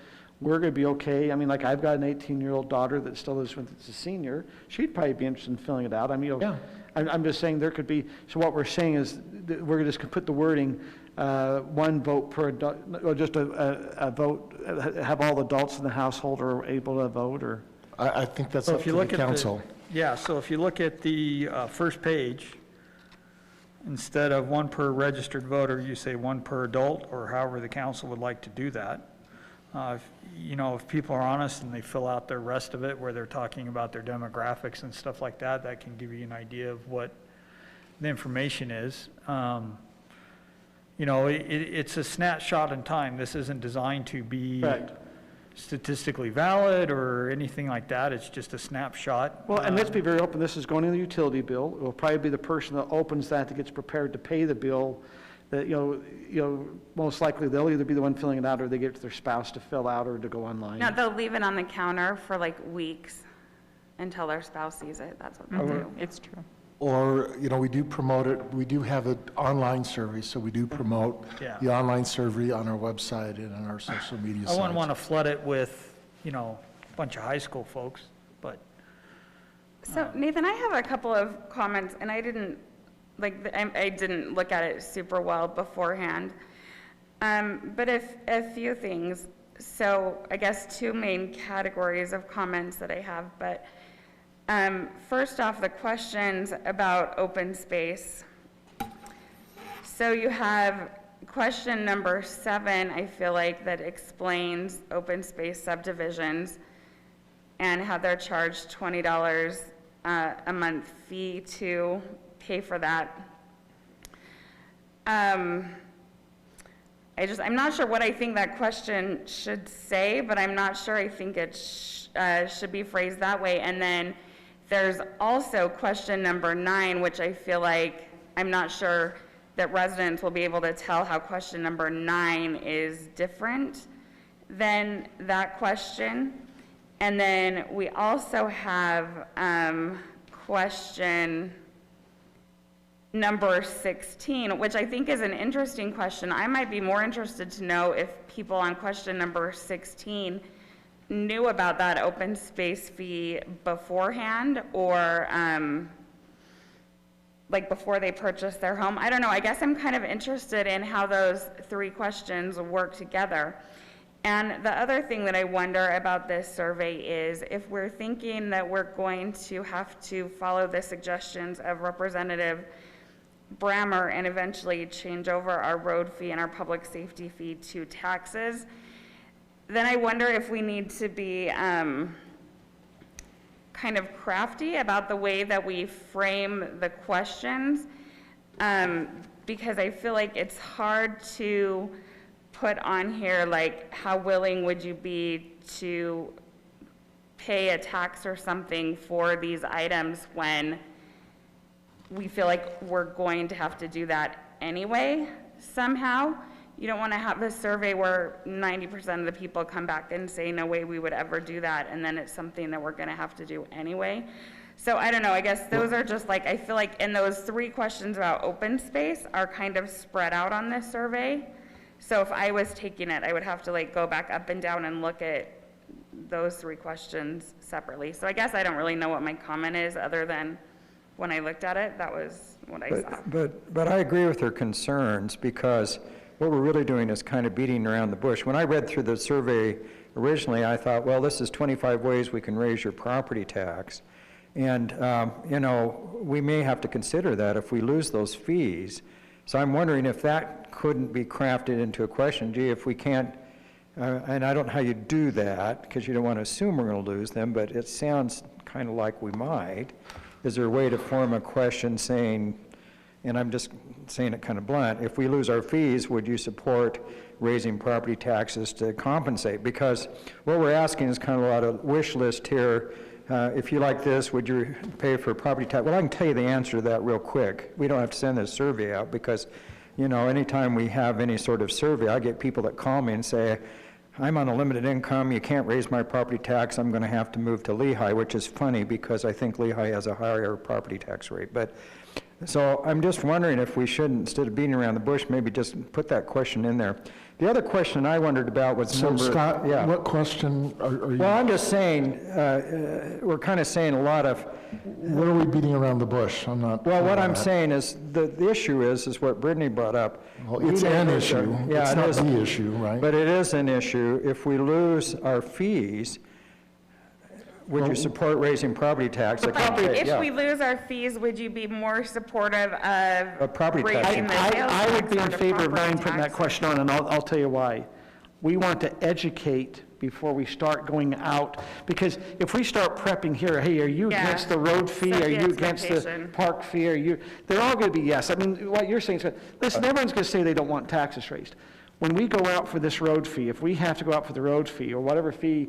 we're going to be okay. I mean, like I've got an 18-year-old daughter that still lives with a senior. She'd probably be interested in filling it out. I mean, yeah. I'm just saying there could be, so what we're saying is that we're just going to put the wording, one vote per adult, or just a vote, have all adults in the household are able to vote, or? I think that's up to the council. Yeah, so if you look at the first page, instead of one per registered voter, you say one per adult, or however the council would like to do that. If people are honest and they fill out the rest of it where they're talking about their demographics and stuff like that, that can give you an idea of what the information is. It's a snapshot in time. This isn't designed to be statistically valid or anything like that. It's just a snapshot. Well, and let's be very open. This is going in the utility bill. It will probably be the person that opens that gets prepared to pay the bill. That most likely they'll either be the one filling it out, or they give it to their spouse to fill out, or to go online. No, they'll leave it on the counter for like weeks until their spouse sees it. That's what they do. It's true. Or, we do promote it. We do have an online survey, so we do promote the online survey on our website and on our social media sites. I wouldn't want to flood it with, a bunch of high school folks, but. So Nathan, I have a couple of comments, and I didn't look at it super well beforehand. But a few things. So I guess 2 main categories of comments that I have, but first off, the questions about open space. So you have question number 7, I feel like, that explains open space subdivisions and how they're charged $20 a month fee to pay for that. I'm not sure what I think that question should say, but I'm not sure I think it should be phrased that way. And then there's also question number 9, which I feel like I'm not sure that residents will be able to tell how question number 9 is different than that question. And then we also have question number 16, which I think is an interesting question. I might be more interested to know if people on question number 16 knew about that open space fee beforehand, or before they purchased their home. I don't know. I guess I'm kind of interested in how those 3 questions work together. And the other thing that I wonder about this survey is if we're thinking that we're going to have to follow the suggestions of Representative Brammer and eventually change over our road fee and our public safety fee to taxes, then I wonder if we need to be kind of crafty about the way that we frame the questions, because I feel like it's hard to put on here, like, how willing would you be to pay a tax or something for these items when we feel like we're going to have to do that anyway, somehow. You don't want to have a survey where 90% of the people come back and say, no way we would ever do that, and then it's something that we're going to have to do anyway. So I don't know, I guess those are just I feel like, and those 3 questions about open space are kind of spread out on this survey. So if I was taking it, I would have to like go back up and down and look at those 3 questions separately. So I guess I don't really know what my comment is, other than when I looked at it, that was what I saw. But I agree with her concerns, because what we're really doing is kind of beating around the bush. When I read through the survey originally, I thought, well, this is 25 ways we can raise your property tax. And, you know, we may have to consider that if we lose those fees. So I'm wondering if that couldn't be crafted into a question. Gee, if we can't, and I don't know how you do that, because you don't want to assume we're going to lose them, but it sounds kind of like we might. Is there a way to form a question saying, and I'm just saying it kind of blunt, if we lose our fees, would you support raising property taxes to compensate? Because what we're asking is kind of a lot of wish list here. If you like this, would you pay for property tax? Well, I can tell you the answer to that real quick. We don't have to send this survey out, because, you know, anytime we have any sort of survey, I get people that call me and say, I'm on a limited income, you can't raise my property tax, I'm going to have to move to Lehigh, which is funny because I think Lehigh has a higher property tax rate. But so I'm just wondering if we shouldn't, instead of beating around the bush, maybe just put that question in there. The other question I wondered about was So Scott, what question are you? Well, I'm just saying, we're kind of saying a lot of. What are we beating around the bush? I'm not. Well, what I'm saying is, the issue is what Brittany brought up. Well, it's an issue. Yeah, it's it not is. the issue, right? But it is an issue. If we lose our fees, would you support raising property tax? If we lose our fees, would you be more supportive of property tax? raising the sales tax? I would be in or the favor of property Ryan putting that tax? question on, and I'll tell you why. We want to educate before we start going out, because if we start prepping here, hey, are you Yeah. against the road fee? Set Are the you against the expectation. park fee? Are you? They're all going to be yes. I mean, what you're saying is, listen, everyone's going to say they don't want taxes raised. When we go out for this road fee, if we have to go out for the road fee or whatever fee,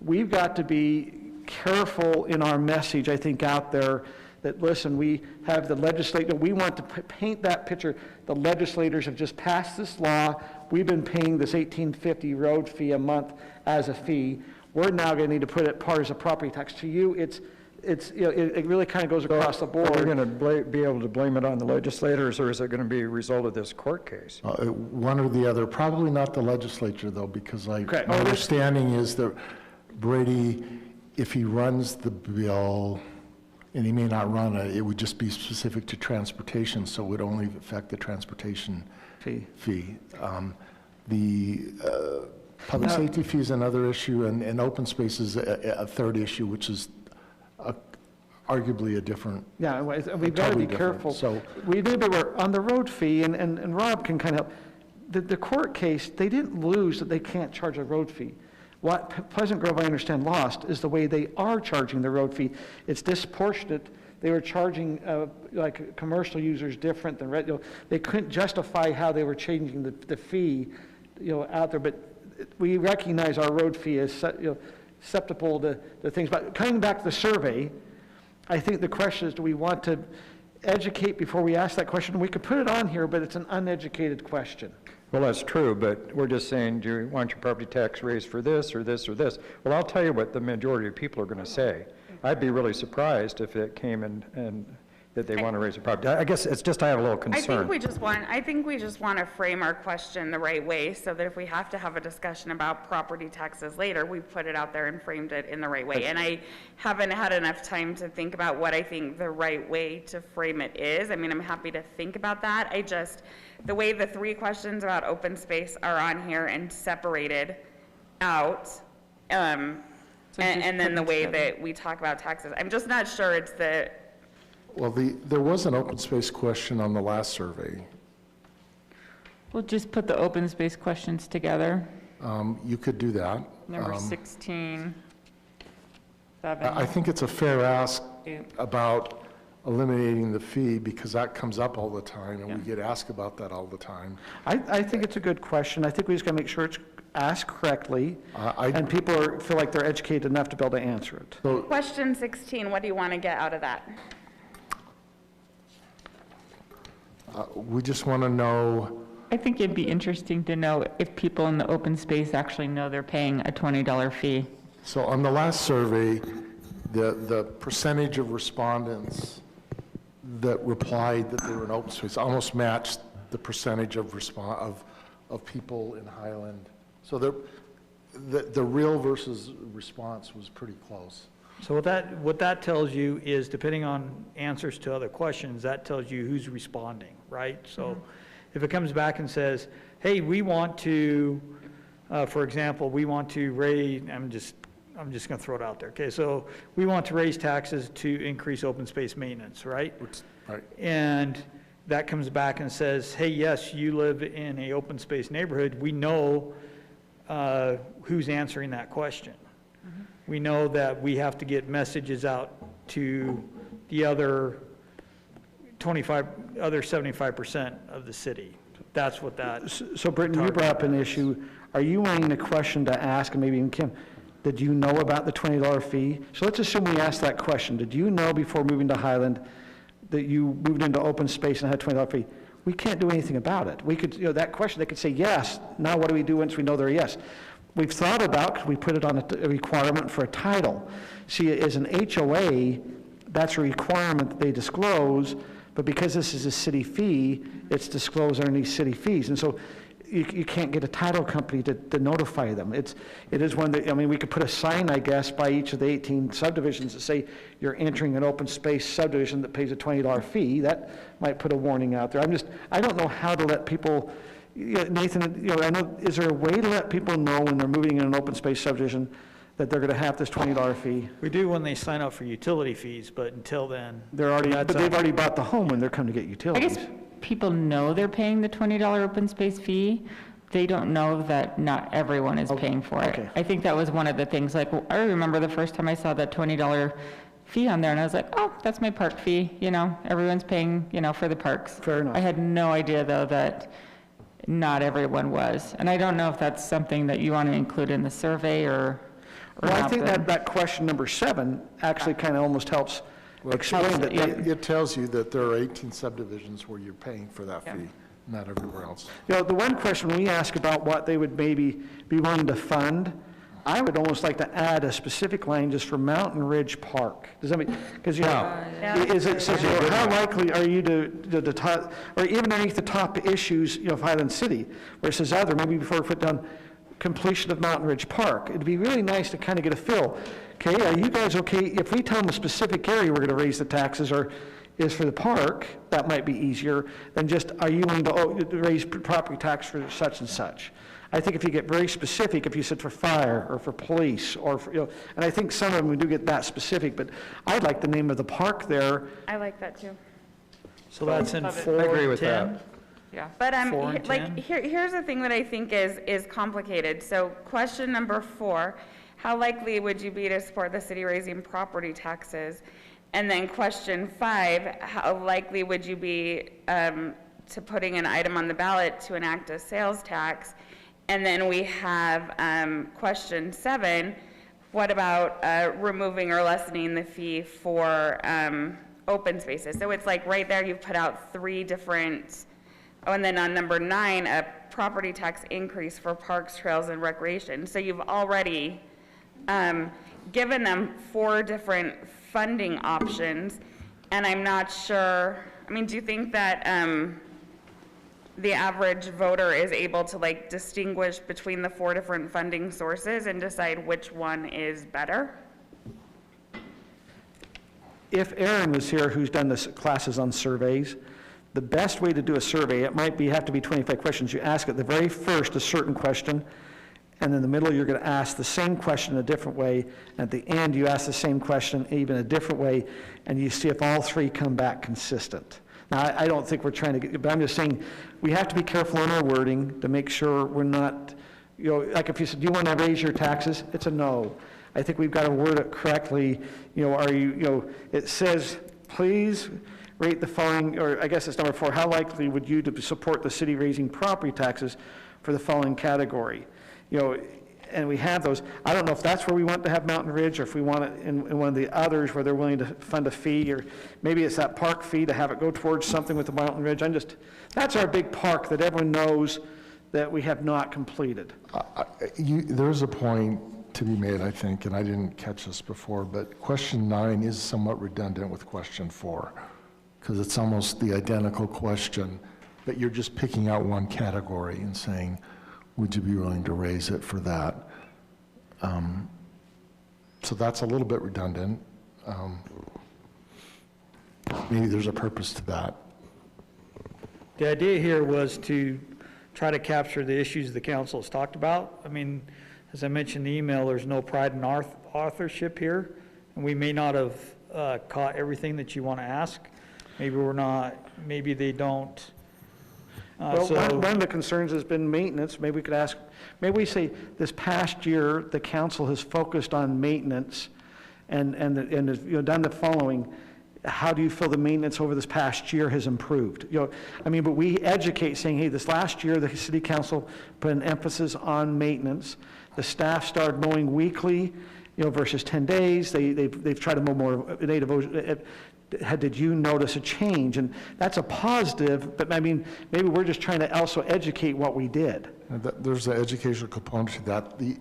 we've got to be careful in our message, I think, out there, that, listen, we have the legislature, we want to paint that picture. The legislators have just passed this law. We've been paying this $18.50 road fee a month as a fee. We're now going to need to put it part as a property tax. To you, it's you know, it really kind of goes across the board. Are we going to be able to blame it on the legislators, or is it going to be a result of this court case? One or the other. Probably not the legislature, though, because my understanding is that Brady, if he runs the bill, and he may not run it, it would just be specific to transportation, so it would only affect the transportation fee. The public safety fee is another issue, and open space is a third issue, which is arguably a different. Yeah, we've got to be careful. So we do, but we're on the road fee, and Rob can kind of help. The court case, they didn't lose that they can't charge a road fee. What Pleasant Grove, I understand, lost is the way they are charging the road fee. It's disproportionate. They were charging like commercial users different than you know, they couldn't justify how they were changing the fee, you know, out there. But we recognize our road fee is susceptible to things. But coming back to the survey, I think the question is, do we want to educate before we ask that question? We could put it on here, but it's an uneducated question. Well, that's true, but we're just saying, do you want your property tax raised for this or this or this? Well, I'll tell you what the majority of people are going to say. I'd be really surprised if it came and that they want to raise a property. I guess it's just I have a little concern. I think we just want to frame our question the right way, so that if we have to have a discussion about property taxes later, we put it out there and framed it in the right way. And I haven't had enough time to think about what I think the right way to frame it is. I mean, I'm happy to think about that. The way the 3 questions about open space are on here and separated out, and then the way that we talk about taxes, I'm just not sure it's the. Well, there was an open space question on the last survey. We'll just put the open space questions together. You could do that. Number 16, 7. I think it's a fair ask 8. about eliminating the fee, because that comes up all the time, and we get asked about that all the time. I think it's a good question. I think we just got to make sure it's asked correctly, and people feel like they're educated enough to be able to answer it. So, Question 16, what do you want to get out of that? we just want to know. I think it'd be interesting to know if people in the open space actually know they're paying a $20 fee. So on the last survey, the percentage of respondents that replied that they were in open space almost matched the percentage of of people in Highland. So the real versus response was pretty close. So what that tells you is, depending on answers to other questions, that tells you who's responding, right? So if it comes back and says, hey, we want to, for example, we want to raise, I'm just going to throw it out there, okay? So we want to raise taxes to increase open space maintenance, right? Right. And that comes back and says, hey, yes, you live in a open space neighborhood. We know who's answering that question. We know that we have to get messages out to the other 75% of the city. That's what that. So Britton, you brought up an issue. Are you wanting a question to ask, and maybe even Kim, did you know about the $20 fee? So let's assume we asked that question. Did you know before moving to Highland that you moved into open space and had a $20 fee? We can't do anything about it. We could, that question, they could say yes. Now what do we do once we know they're yes? We've thought about, because we put it on a requirement for a title. See, as an HOA, that's a requirement that they disclose, but because this is a city fee, it's disclosed underneath city fees. And so you can't get a title company to notify them. It is one that, I mean, we could put a sign, I guess, by each of the 18 subdivisions that say you're entering an open space subdivision that pays a $20 fee. That might put a warning out there. I don't know how to let people, Nathan, I know, is there a way to let people know when they're moving in an open space subdivision that they're going to have this $20 fee? We do when they sign up for utility fees, but until then. They've already bought the home when they're coming to get utilities. I guess people know they're paying the $20 open space fee. They don't know that not everyone is paying for it. Okay. I think that was one of the things, like, I remember the first time I saw that $20 fee on there, and I was like, oh, that's my park fee, everyone's paying, for the parks. Fair enough. I had no idea, though, that not everyone was. And I don't know if that's something that you want to include in the survey or Well, I not, think but- that question number 7 actually kind of almost helps explain that. It tells you that there are 18 subdivisions where you're paying for that fee, not everywhere else. The one question when we ask about what they would maybe be willing to fund, I would almost like to add a specific line just for Mountain Ridge Park. Does that mean, because, it says, how likely are you to top, or even underneath the top issues, of Highland City, where it says other, maybe before we put down completion of Mountain Ridge Park. It'd be really nice to kind of get a feel. Okay, are you guys okay if we tell them a specific area we're going to raise the taxes, or is for the park? That might be easier than just, are you willing to raise property tax for such and such? I think if you get very specific, if you said for fire or for police or for, and I think some of them we do get that specific, but I'd like the name of the park there. I like that too. So that's in 4, I agree with 10. that. Yeah. But 4 and 10. here's the thing that I think is complicated. So question number 4, how likely would you be to support the city raising property taxes? And then question 5, how likely would you be to putting an item on the ballot to enact a sales tax? And then we have question 7, what about removing or lessening the fee for open spaces? So it's like right there you've put out 3 different, and then on number 9, a property tax increase for parks, trails, and recreation. So you've already given them 4 different funding options, and I'm not sure, do you think that the average voter is able to distinguish between the 4 different funding sources and decide which one is better? If Aaron was here, who's done this classes on surveys, the best way to do a survey, it might have to be 25 questions. You ask at the very first a certain question, and in the middle you're going to ask the same question a different way. At the end you ask the same question even a different way, and you see if all 3 come back consistent. Now, I don't think we're trying to get, but I'm just saying we have to be careful in our wording to make sure we're not, like if you said, do you want to raise your taxes? It's a no. I think we've got to word it correctly. Are you, it says, please rate the following, or I guess it's number 4, how likely would you to support the city raising property taxes for the following category? And we have those. I don't know if that's where we want to have Mountain Ridge, or if we want it in one of the others where they're willing to fund a fee, or maybe it's that park fee to have it go towards something with the Mountain Ridge. That's our big park that everyone knows that we have not completed. There's a point to be made, I think, and I didn't catch this before, but question 9 is somewhat redundant with question 4, because it's almost the identical question but you're just picking out one category and saying, would you be willing to raise it for that? So that's a little bit redundant. Maybe there's a purpose to that. The idea here was to try to capture the issues the council has talked about. I mean, as I mentioned in the email, there's no pride in authorship here, and we may not have caught everything that you want to ask. Maybe we're not, maybe they don't. Well, one of the concerns has been maintenance. Maybe we could ask, maybe we say this past year, the council has focused on maintenance and has, you know, done the following. How do you feel the maintenance over this past year has improved? You know, I mean, but we educate saying, hey, this last year, the city council put an emphasis on maintenance. The staff started mowing weekly, you know, versus 10 days. They've tried to mow more native. Did you notice a change? And that's a positive, but I mean, maybe we're just trying to also educate what we did. There's an educational component to that. The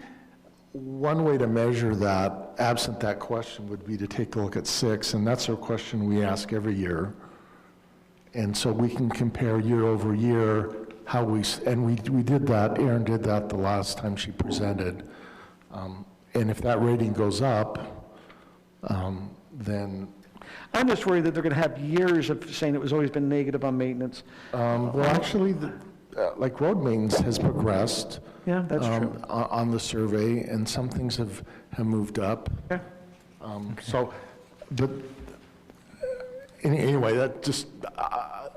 one way to measure that, absent that question, would be to take a look at 6, and that's a question we ask every year. And so we can compare year over year how we did that, Erin did that the last time she presented. And if that rating goes up, then... I'm just worried that they're going to have years of saying it was always been negative on maintenance. Well, actually, like road maintenance has progressed. Yeah, that's true. On the survey, and some things have moved up. Yeah. So, but anyway, that just,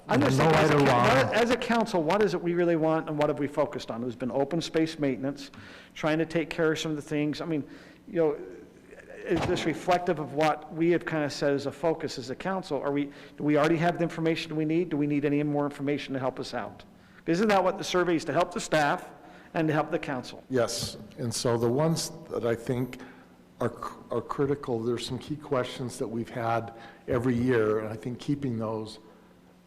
I'm just no saying, right or wrong. as a council, what is it we really want and what have we focused on? There's been open space maintenance, trying to take care of some of the things. I mean, you know, is this reflective of what we have kind of said as a focus as a council? Do we already have the information we need? Do we need any more information to help us out? Isn't that what the survey is, to help the staff and to help the council? Yes, and so the ones that I think are critical, there's some key questions that we've had every year, and I think keeping those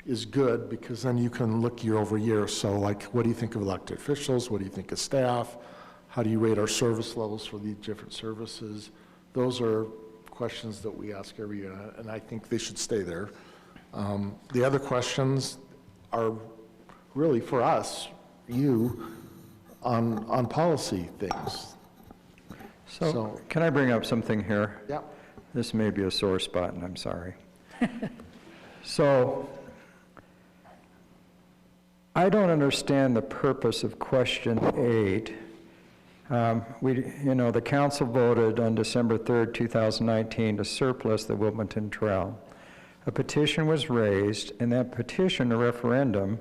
is good because then you can look year over year. So like, what do you think of elected officials? What do you think of staff? How do you rate our service levels for the different services? Those are questions that we ask every year, and I think they should stay there. The other questions are really for us, you, on policy things. So can I bring up something here? Yeah. This may be a sore spot, and I'm sorry. So I don't understand the purpose of question 8. The council voted on December 3rd, 2019 to surplus the Wilmington Trail. A petition was raised, and that petition, a referendum,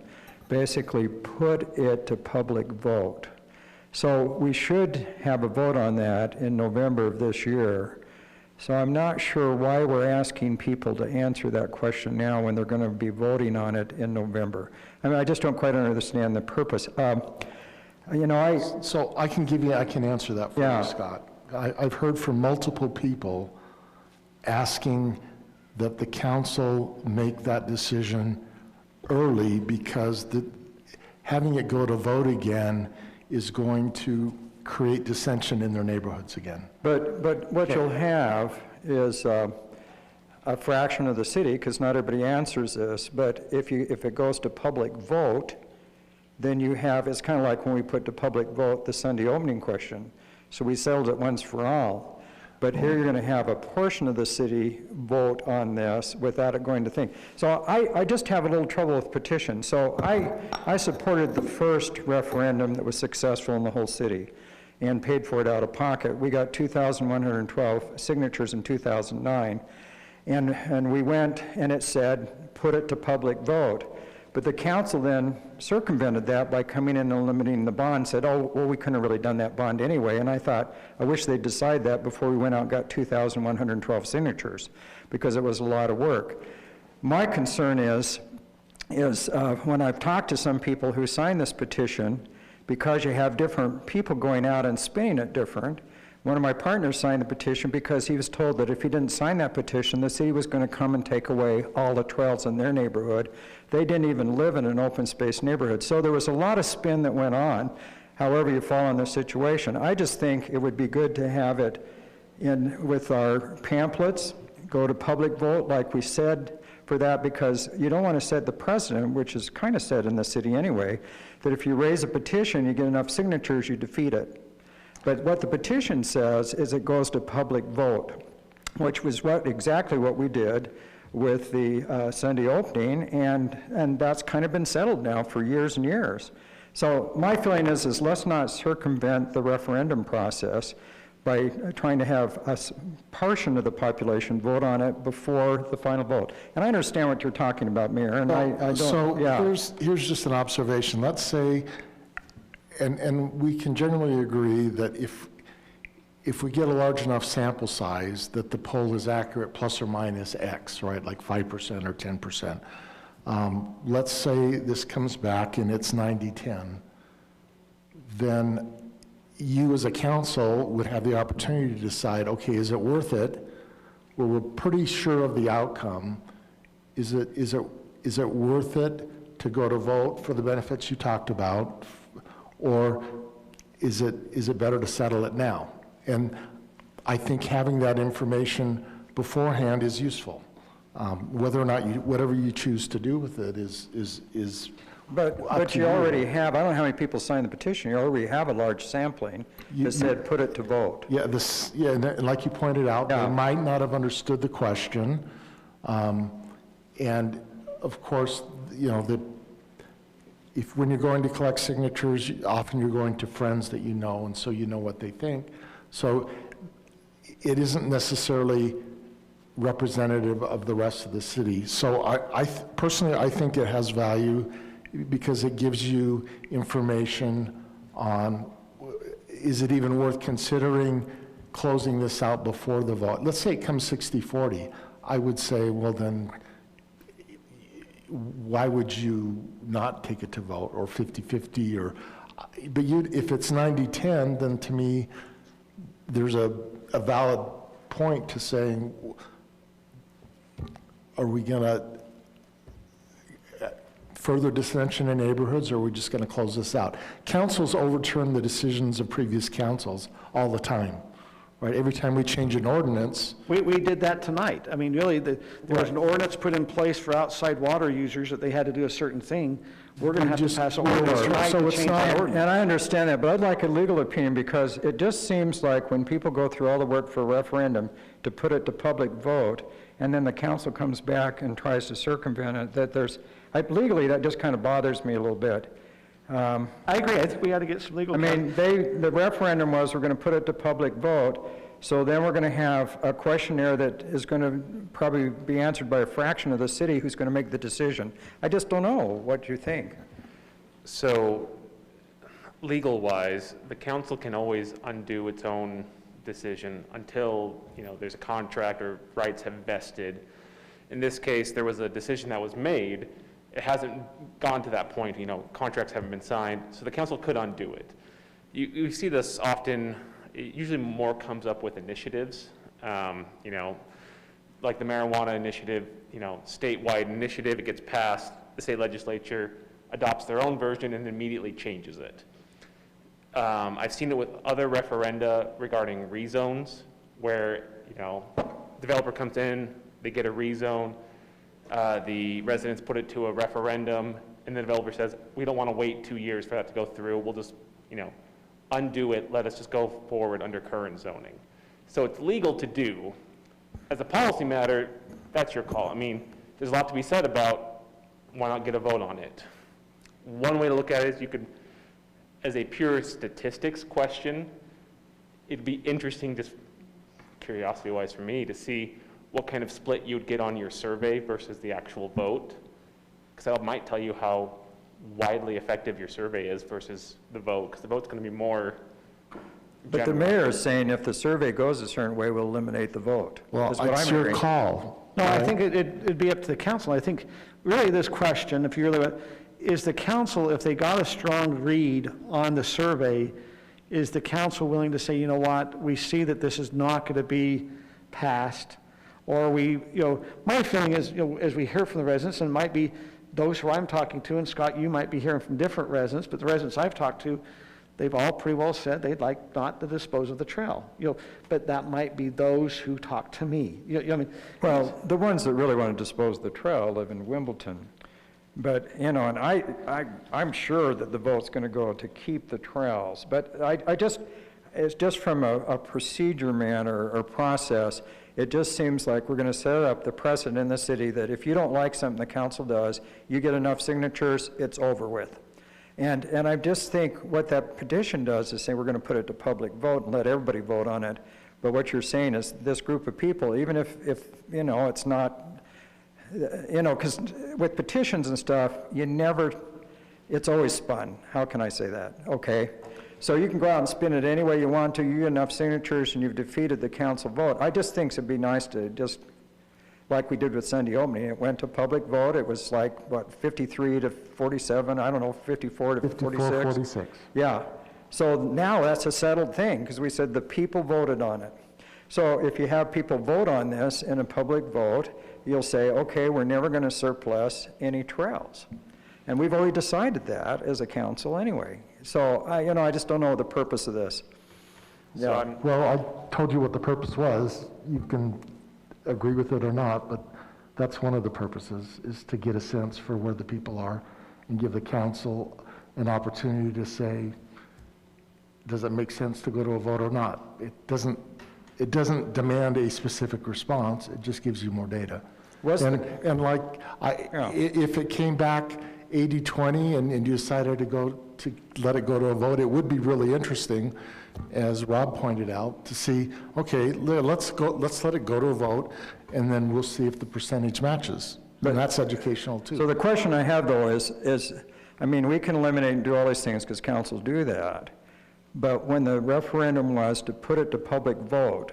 basically put it to public vote. So we should have a vote on that in November of this year. So I'm not sure why we're asking people to answer that question now when they're going to be voting on it in November. I mean, I just don't quite understand the purpose. So I can answer that for you, Scott. I've heard from multiple people asking that the council make that decision early because having it go to vote again is going to create dissension in their neighborhoods again. But what you'll have is a fraction of the city, because not everybody answers this, but if it goes to public vote, then you have, it's kind of like when we put to public vote the Sunday opening question. So we settled it once for all. But here you're going to have a portion of the city vote on this without it going to thing. So I just have a little trouble with petitions. So I supported the first referendum that was successful in the whole city and paid for it out of pocket. We got 2,112 signatures in 2009. And we went and it said, put it to public vote. But the council then circumvented that by coming in and limiting the bond, said, oh, well, we couldn't have really done that bond anyway. And I thought, I wish they'd decide that before we went out and got 2,112 signatures, because it was a lot of work. My concern is when I've talked to some people who signed this petition, because you have different people going out and spinning it different, one of my partners signed the petition because he was told that if he didn't sign that petition, the city was going to come and take away all the trails in their neighborhood. They didn't even live in an open space neighborhood. So there was a lot of spin that went on, however you fall in this situation. I just think it would be good to have it in with our pamphlets, go to public vote like we said for that, because you don't want to set the precedent, which is kind of set in the city anyway, that if you raise a petition, you get enough signatures, you defeat it. But what the petition says is it goes to public vote, which was exactly what we did with the Sunday opening, and that's kind of been settled now for years and years. So my feeling is let's not circumvent the referendum process by trying to have a portion of the population vote on it before the final vote. And I understand what you're talking about, Mayor, and I don't, So yeah. here's just an observation. Let's say, and we can generally agree that if we get a large enough sample size that the poll is accurate plus or minus X, right, like 5% or 10%. Let's say this comes back and it's 90-10, then you as a council would have the opportunity to decide, okay, is it worth it? Well, we're pretty sure of the outcome. Is it worth it to go to vote for the benefits you talked about? Or is it better to settle it now? And I think having that information beforehand is useful. Whether or not whatever you choose to do with it is But you already have, I don't know how many people signed the petition, you already have a large sampling that said put it to vote. Yeah, and like you pointed out, they might not have understood the question. And of course, you know, when you're going to collect signatures, often you're going to friends that you know, and so you know what they think. So it isn't necessarily representative of the rest of the city. So personally, I think it has value because it gives you information on, is it even worth considering closing this out before the vote? Let's say it comes 60-40. I would say, well then, why would you not take it to vote, or 50-50, or, but if it's 90-10, then to me, there's a valid point to saying, are we going to further dissension in neighborhoods, or are we just going to close this out? Councils overturn the decisions of previous councils all the time, right? Every time we change an ordinance. We did that tonight. I mean, really, there was an ordinance put in place for outside water users that they had to do a certain thing. We're going to have to pass an ordinance tonight to change that ordinance. And I understand that, but I'd like a legal opinion, because it just seems like when people go through all the work for a referendum to put it to public vote, and then the council comes back and tries to circumvent it, that legally, that just kind of bothers me a little bit. I agree. I think we ought to get some legal. I mean, the referendum was, we're going to put it to public vote, so then we're going to have a questionnaire that is going to probably be answered by a fraction of the city who's going to make the decision. I just don't know what you think. So, legal-wise, the council can always undo its own decision until, you know, there's a contract or rights have vested. In this case, there was a decision that was made. It hasn't gone to that point, you know, contracts haven't been signed, so the council could undo it. You see this often, it usually more comes up with initiatives, you know, like the marijuana initiative, you know, statewide initiative, it gets passed, the state legislature adopts their own version and immediately changes it. I've seen it with other referenda regarding rezones, where, you know, developer comes in, they get a rezone, the residents put it to a referendum, and the developer says, we don't want to wait 2 years for that to go through, we'll just, you know, undo it, let us just go forward under current zoning. So it's legal to do. As a policy matter, that's your call. I mean, there's a lot to be said about why not get a vote on it. One way to look at it is you could, as a pure statistics question, it'd be interesting, just curiosity-wise for me, to see what kind of split you would get on your survey versus the actual vote, because that might tell you how widely effective your survey is versus the vote, because the vote's going to be more But the mayor is saying if the survey goes a certain way, we'll eliminate the vote. Well, That's what it's I'm your hearing. call. No, I right? think it'd be up to the council. I think really this question, if you really, is the council, if they got a strong read on the survey, is the council willing to say, you know what, we see that this is not going to be passed, or we, you know, my feeling is, you know, as we hear from the residents, and it might be those who I'm talking to, and Scott, you might be hearing from different residents, but the residents I've talked to, they've all pretty well said they'd like not to dispose of the trail. But that might be those who talk to me. I mean, Well, the ones that really want to dispose of the trail live in Wimbledon. But, and I'm sure that the vote's going to go to keep the trails. But it's just from a procedure manner or process, it just seems like we're going to set up the precedent in the city that if you don't like something the council does, you get enough signatures, it's over with. And I just think what that petition does is say we're going to put it to public vote and let everybody vote on it. But what you're saying is this group of people, even if it's not, because with petitions and stuff, it's always spun. How can I say that? Okay. So you can go out and spin it any way you want to. You get enough signatures and you've defeated the council vote. I just think it'd be nice to just, like we did with Sunday opening, it went to public vote. It was like, 53 to 47, I don't know, 54 to 46. 46. Yeah. So now that's a settled thing because we said the people voted on it. So if you have people vote on this in a public vote, you'll say, okay, we're never going to surplus any trails. And we've already decided that as a council anyway. So, I just don't know the purpose of this. Yeah. Well, I told you what the purpose was. You can agree with it or not, but that's one of the purposes, is to get a sense for where the people are and give the council an opportunity to say, does it make sense to go to a vote or not? It doesn't demand a specific response. It just gives you more data. If it came back 80-20 and you decided to let it go to a vote, it would be really interesting, as Rob pointed out, to see, okay, let's let it go to a vote, and then we'll see if the percentage matches. And that's educational too. So the question I have though is, we can eliminate and do all these things because councils do that. But when the referendum was to put it to public vote,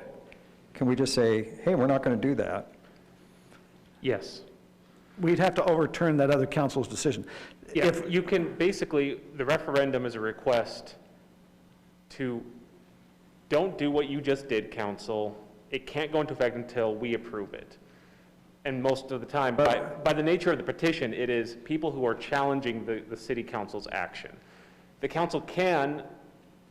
can we just say, hey, we're not going to do that? Yes. We'd have to overturn that other council's decision. Yeah, if you can, basically, the referendum is a request to, don't do what you just did, council. It can't go into effect until we approve it. And most of the time, by the nature of the petition, it is people who are challenging the city council's action. The council can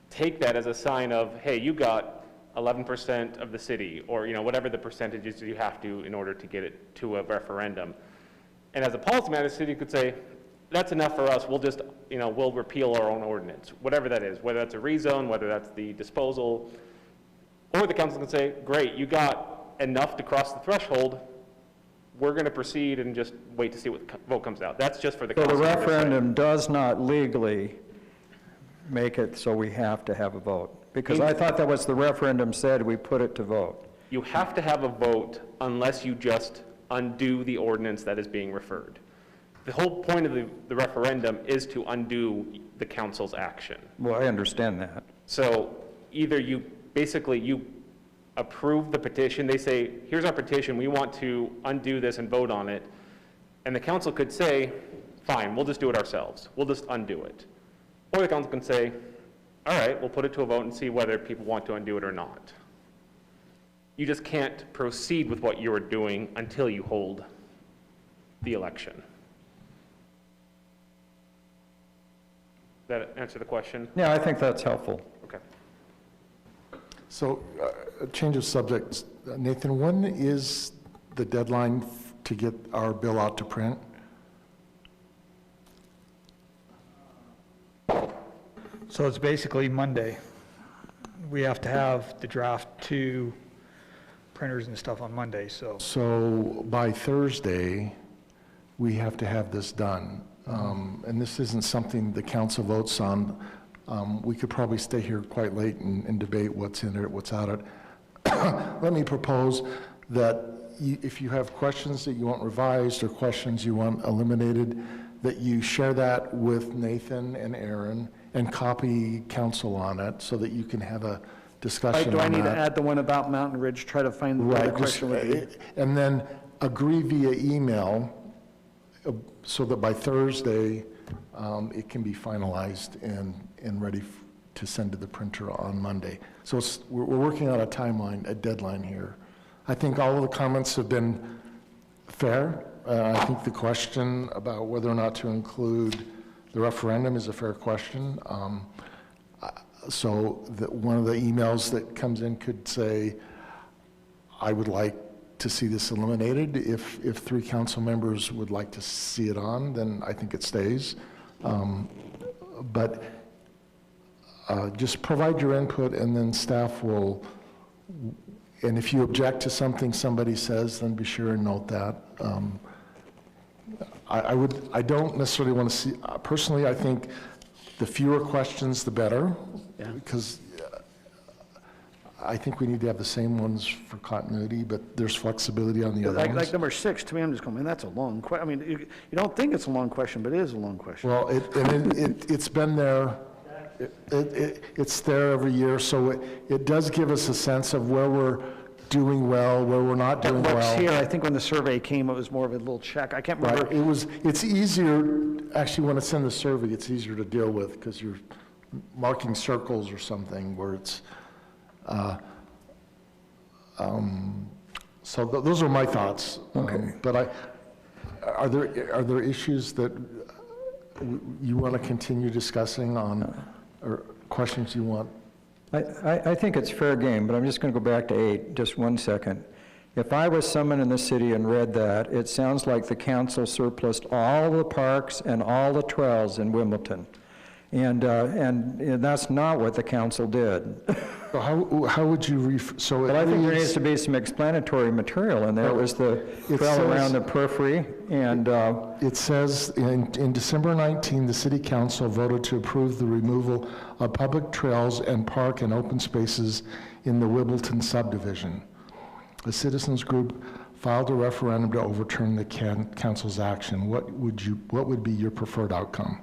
take that as a sign of, hey, you got 11% of the city, or whatever the percentages you have to in order to get it to a referendum. And as a policy matter, the city could say, that's enough for us, we'll just, we'll repeal our own ordinance, whatever that is, whether that's a rezone, whether that's the disposal, or the council can say, great, you got enough to cross the threshold, we're going to proceed and just wait to see what vote comes out. That's just for the council. So the referendum does not legally make it so we have to have a vote? Because I thought that was the referendum said, we put it to vote. You have to have a vote unless you just undo the ordinance that is being referred. The whole point of the referendum is to undo the council's action. Well, I understand that. So either you approve the petition, they say, here's our petition, we want to undo this and vote on it, and the council could say, fine, we'll just do it ourselves, we'll just undo it. Or the council can say, all right, we'll put it to a vote and see whether people want to undo it or not. You just can't proceed with what you are doing until you hold the election. Does that answer the question? Yeah, I think that's helpful. Okay. So, a change of subject. Nathan, when is the deadline to get our bill out to print? So it's basically Monday. We have to have the draft to printers and stuff on Monday, so. So by Thursday, we have to have this done. And this isn't something the council votes on. We could probably stay here quite late and debate what's in it, what's out of it. Let me propose that if you have questions that you want revised or questions you want eliminated, that you share that with Nathan and Aaron and copy council on it so that you can have a discussion on that. Do I need to add the one about Mountain Ridge, try to find what the question would be? And then agree via email so that by Thursday, it can be finalized and ready to send to the printer on Monday. So we're working on a timeline, a deadline here. I think all of the comments have been fair. I think the question about whether or not to include the referendum is a fair question. So that one of the emails that comes in could say, I would like to see this eliminated. If 3 council members would like to see it on, then I think it stays. But just provide your input, and then staff will, and if you object to something somebody says, then be sure and note that. I don't necessarily want to see, personally, I think the fewer questions, the better, because I think we need to have the same ones for continuity, but there's flexibility on the other ones. Like number 6, to me, I'm just going, man, that's a long question. I mean, you don't think it's a long question, but it is a long question. Well, it's been there, it's there every year, so it does give us a sense of where we're doing well, where we're not doing That well. looks here, I think when the survey came, it was more of a little check. I can't remember. Right, it's easier, actually, when it's in the survey, it's easier to deal with, because you're marking circles or something where it's, so those are my thoughts. Okay. But are there issues that you want to continue discussing on, or questions you want? I think it's fair game, but I'm just going to go back to 8, just 1 second. If I was someone in the city and read that, it sounds like the council surplused all the parks and all the trails in Wimbledon. And that's not what the council did. So how would you But I think there needs to be some explanatory material in there. It was the trail around the periphery, and it says in December 19, the city council voted to approve the removal of public trails and park and open spaces in the Wimbledon subdivision. A citizens group filed a referendum to overturn the council's action. What would be your preferred outcome?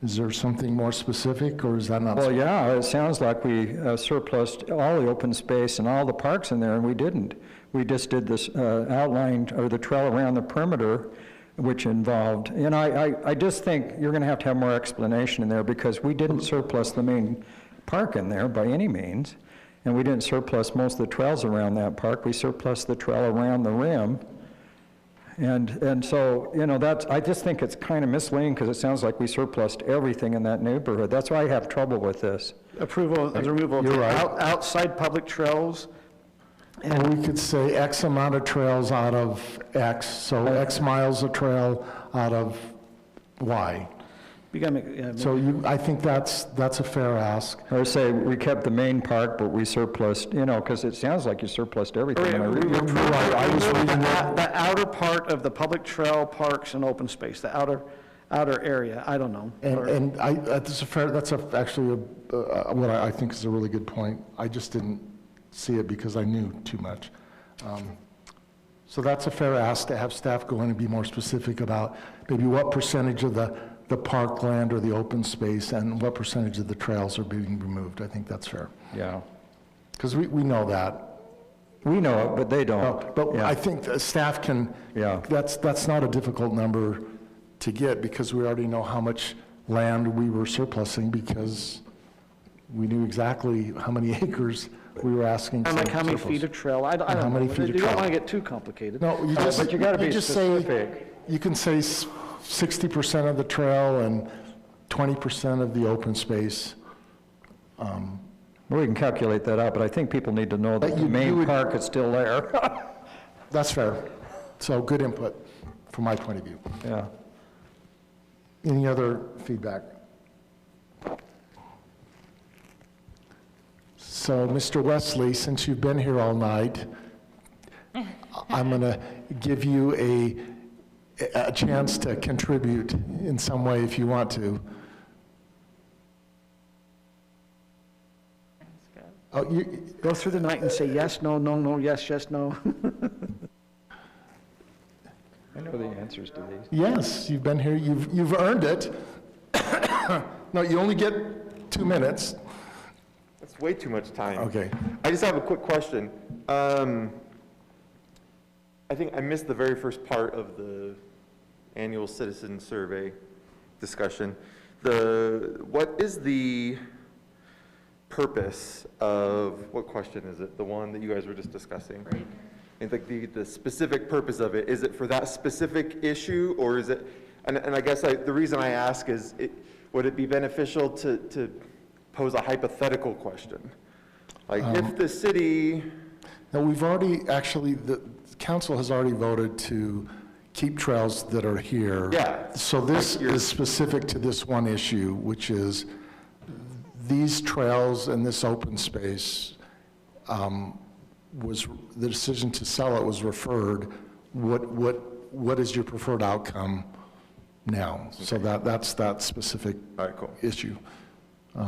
Is there something more specific, or is that not? Well, yeah, it sounds like we surplused all the open space and all the parks in there, and we didn't. We just did this outline, or the trail around the perimeter, which involved, and I just think you're going to have more explanation in there, because we didn't surplus the main park in there by any means, and we didn't surplus most of the trails around that park. We surplus the trail around the rim. And so, I just think it's kind of misleading, because it sounds like we surplused everything in that neighborhood. That's why I have trouble with this. Approval of the removal of outside public trails. Or we could say X amount of trails out of X, so X miles of trail out of Y. So I think that's a fair ask. Or say we kept the main park, but we surplused, because it sounds like you surplused everything. I was reading the outer part of the public trail, parks, and open space, the outer area. I don't know. And that's actually what I think is a really good point. I just didn't see it because I knew too much. So that's a fair ask, to have staff go in and be more specific about maybe what percentage of the parkland or the open space and what percentage of the trails are being removed. I think that's fair. Yeah. Because we know that. We know it, but they don't. But I think the staff can, that's not a difficult number to get, because we already know how much land we were surplusing, because we knew exactly how many acres we were asking to Like how many feet of trail? I don't know. How many feet of You don't trail. want to get too complicated. No, but you got to be specific. Say, you can say 60% of the trail and 20% of the open space. We can calculate that out, but I think people need to know that the main park is still there. That's fair. So good input from my point of view. Yeah. Any other feedback? So, Mr. Wesley, since you've been here all night, I'm going to give you a chance to contribute in some way if you want to. Oh, you go through the night and say yes, no, no, no, yes, yes, no. I know the answers to these. Yes, you've been here. You've earned it. No, you only get 2 minutes. That's way too much time. Okay. I just have a quick question. I think I missed the very first part of the annual citizen survey discussion. What is the purpose of, what question is it? The one that you guys were just discussing? Right. And like the specific purpose of it, is it for that specific issue, or is it, and I guess the reason I ask is, would it be beneficial to pose a hypothetical question. Like, if the city... No, we've already, actually, the council has already voted to keep trails that are here. Yeah. So this is specific to this one issue, which is these trails and this open space was, the decision to sell it was referred. What is your preferred outcome now? Okay. So that's that specific issue.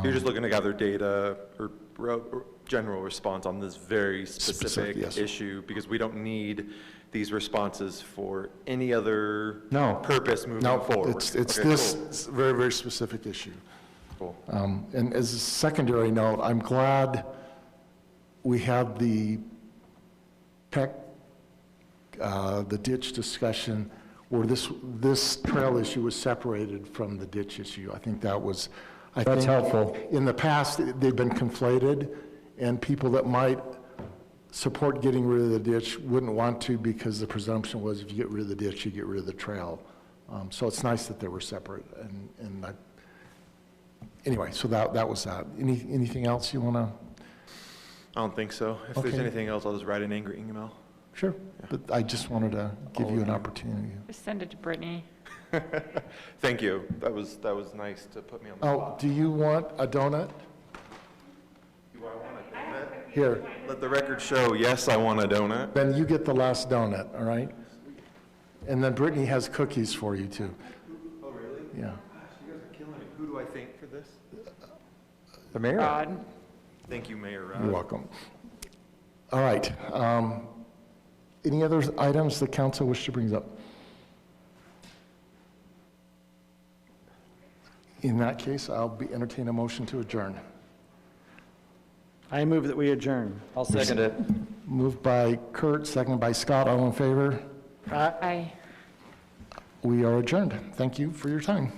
You're just looking to gather data or general response on this very specific yes. issue, because we don't need these responses for any other No. purpose moving No, forward. it's Okay, this cool. it's a very, very specific issue. Cool. And as a secondary note, I'm glad we had the ditch discussion where this trail issue was separated from the ditch issue. I think that was, That's helpful. In the past, they've been conflated, and people that might support getting rid of the ditch wouldn't want to, because the presumption was if you get rid of the ditch, you get rid of the trail. So it's nice that they were separate. And anyway, so that was that. Anything else you want to? I don't think so. If there's anything else, I'll just write an angry email. Sure, but I just wanted to give you an opportunity. Just send it to Brittany. Thank you. That was nice to put me on the spot. Do you want a donut? Do I want a donut? Here. Let the record show, yes, I want a donut. Then you get the last donut, all right? And then Brittany has cookies for you, too. Oh, really? Yeah. Gosh, you guys are killing it. Who do I thank for this? The mayor. Rod. Thank you, Mayor Rod. You're welcome. All right. Any other items the council wish to bring up? In that case, I'll entertain a motion to adjourn. I move that we adjourn. I'll second it. Moved by Kurt, seconded by Scott. All in favor? Aye. We are adjourned. Thank you for your time.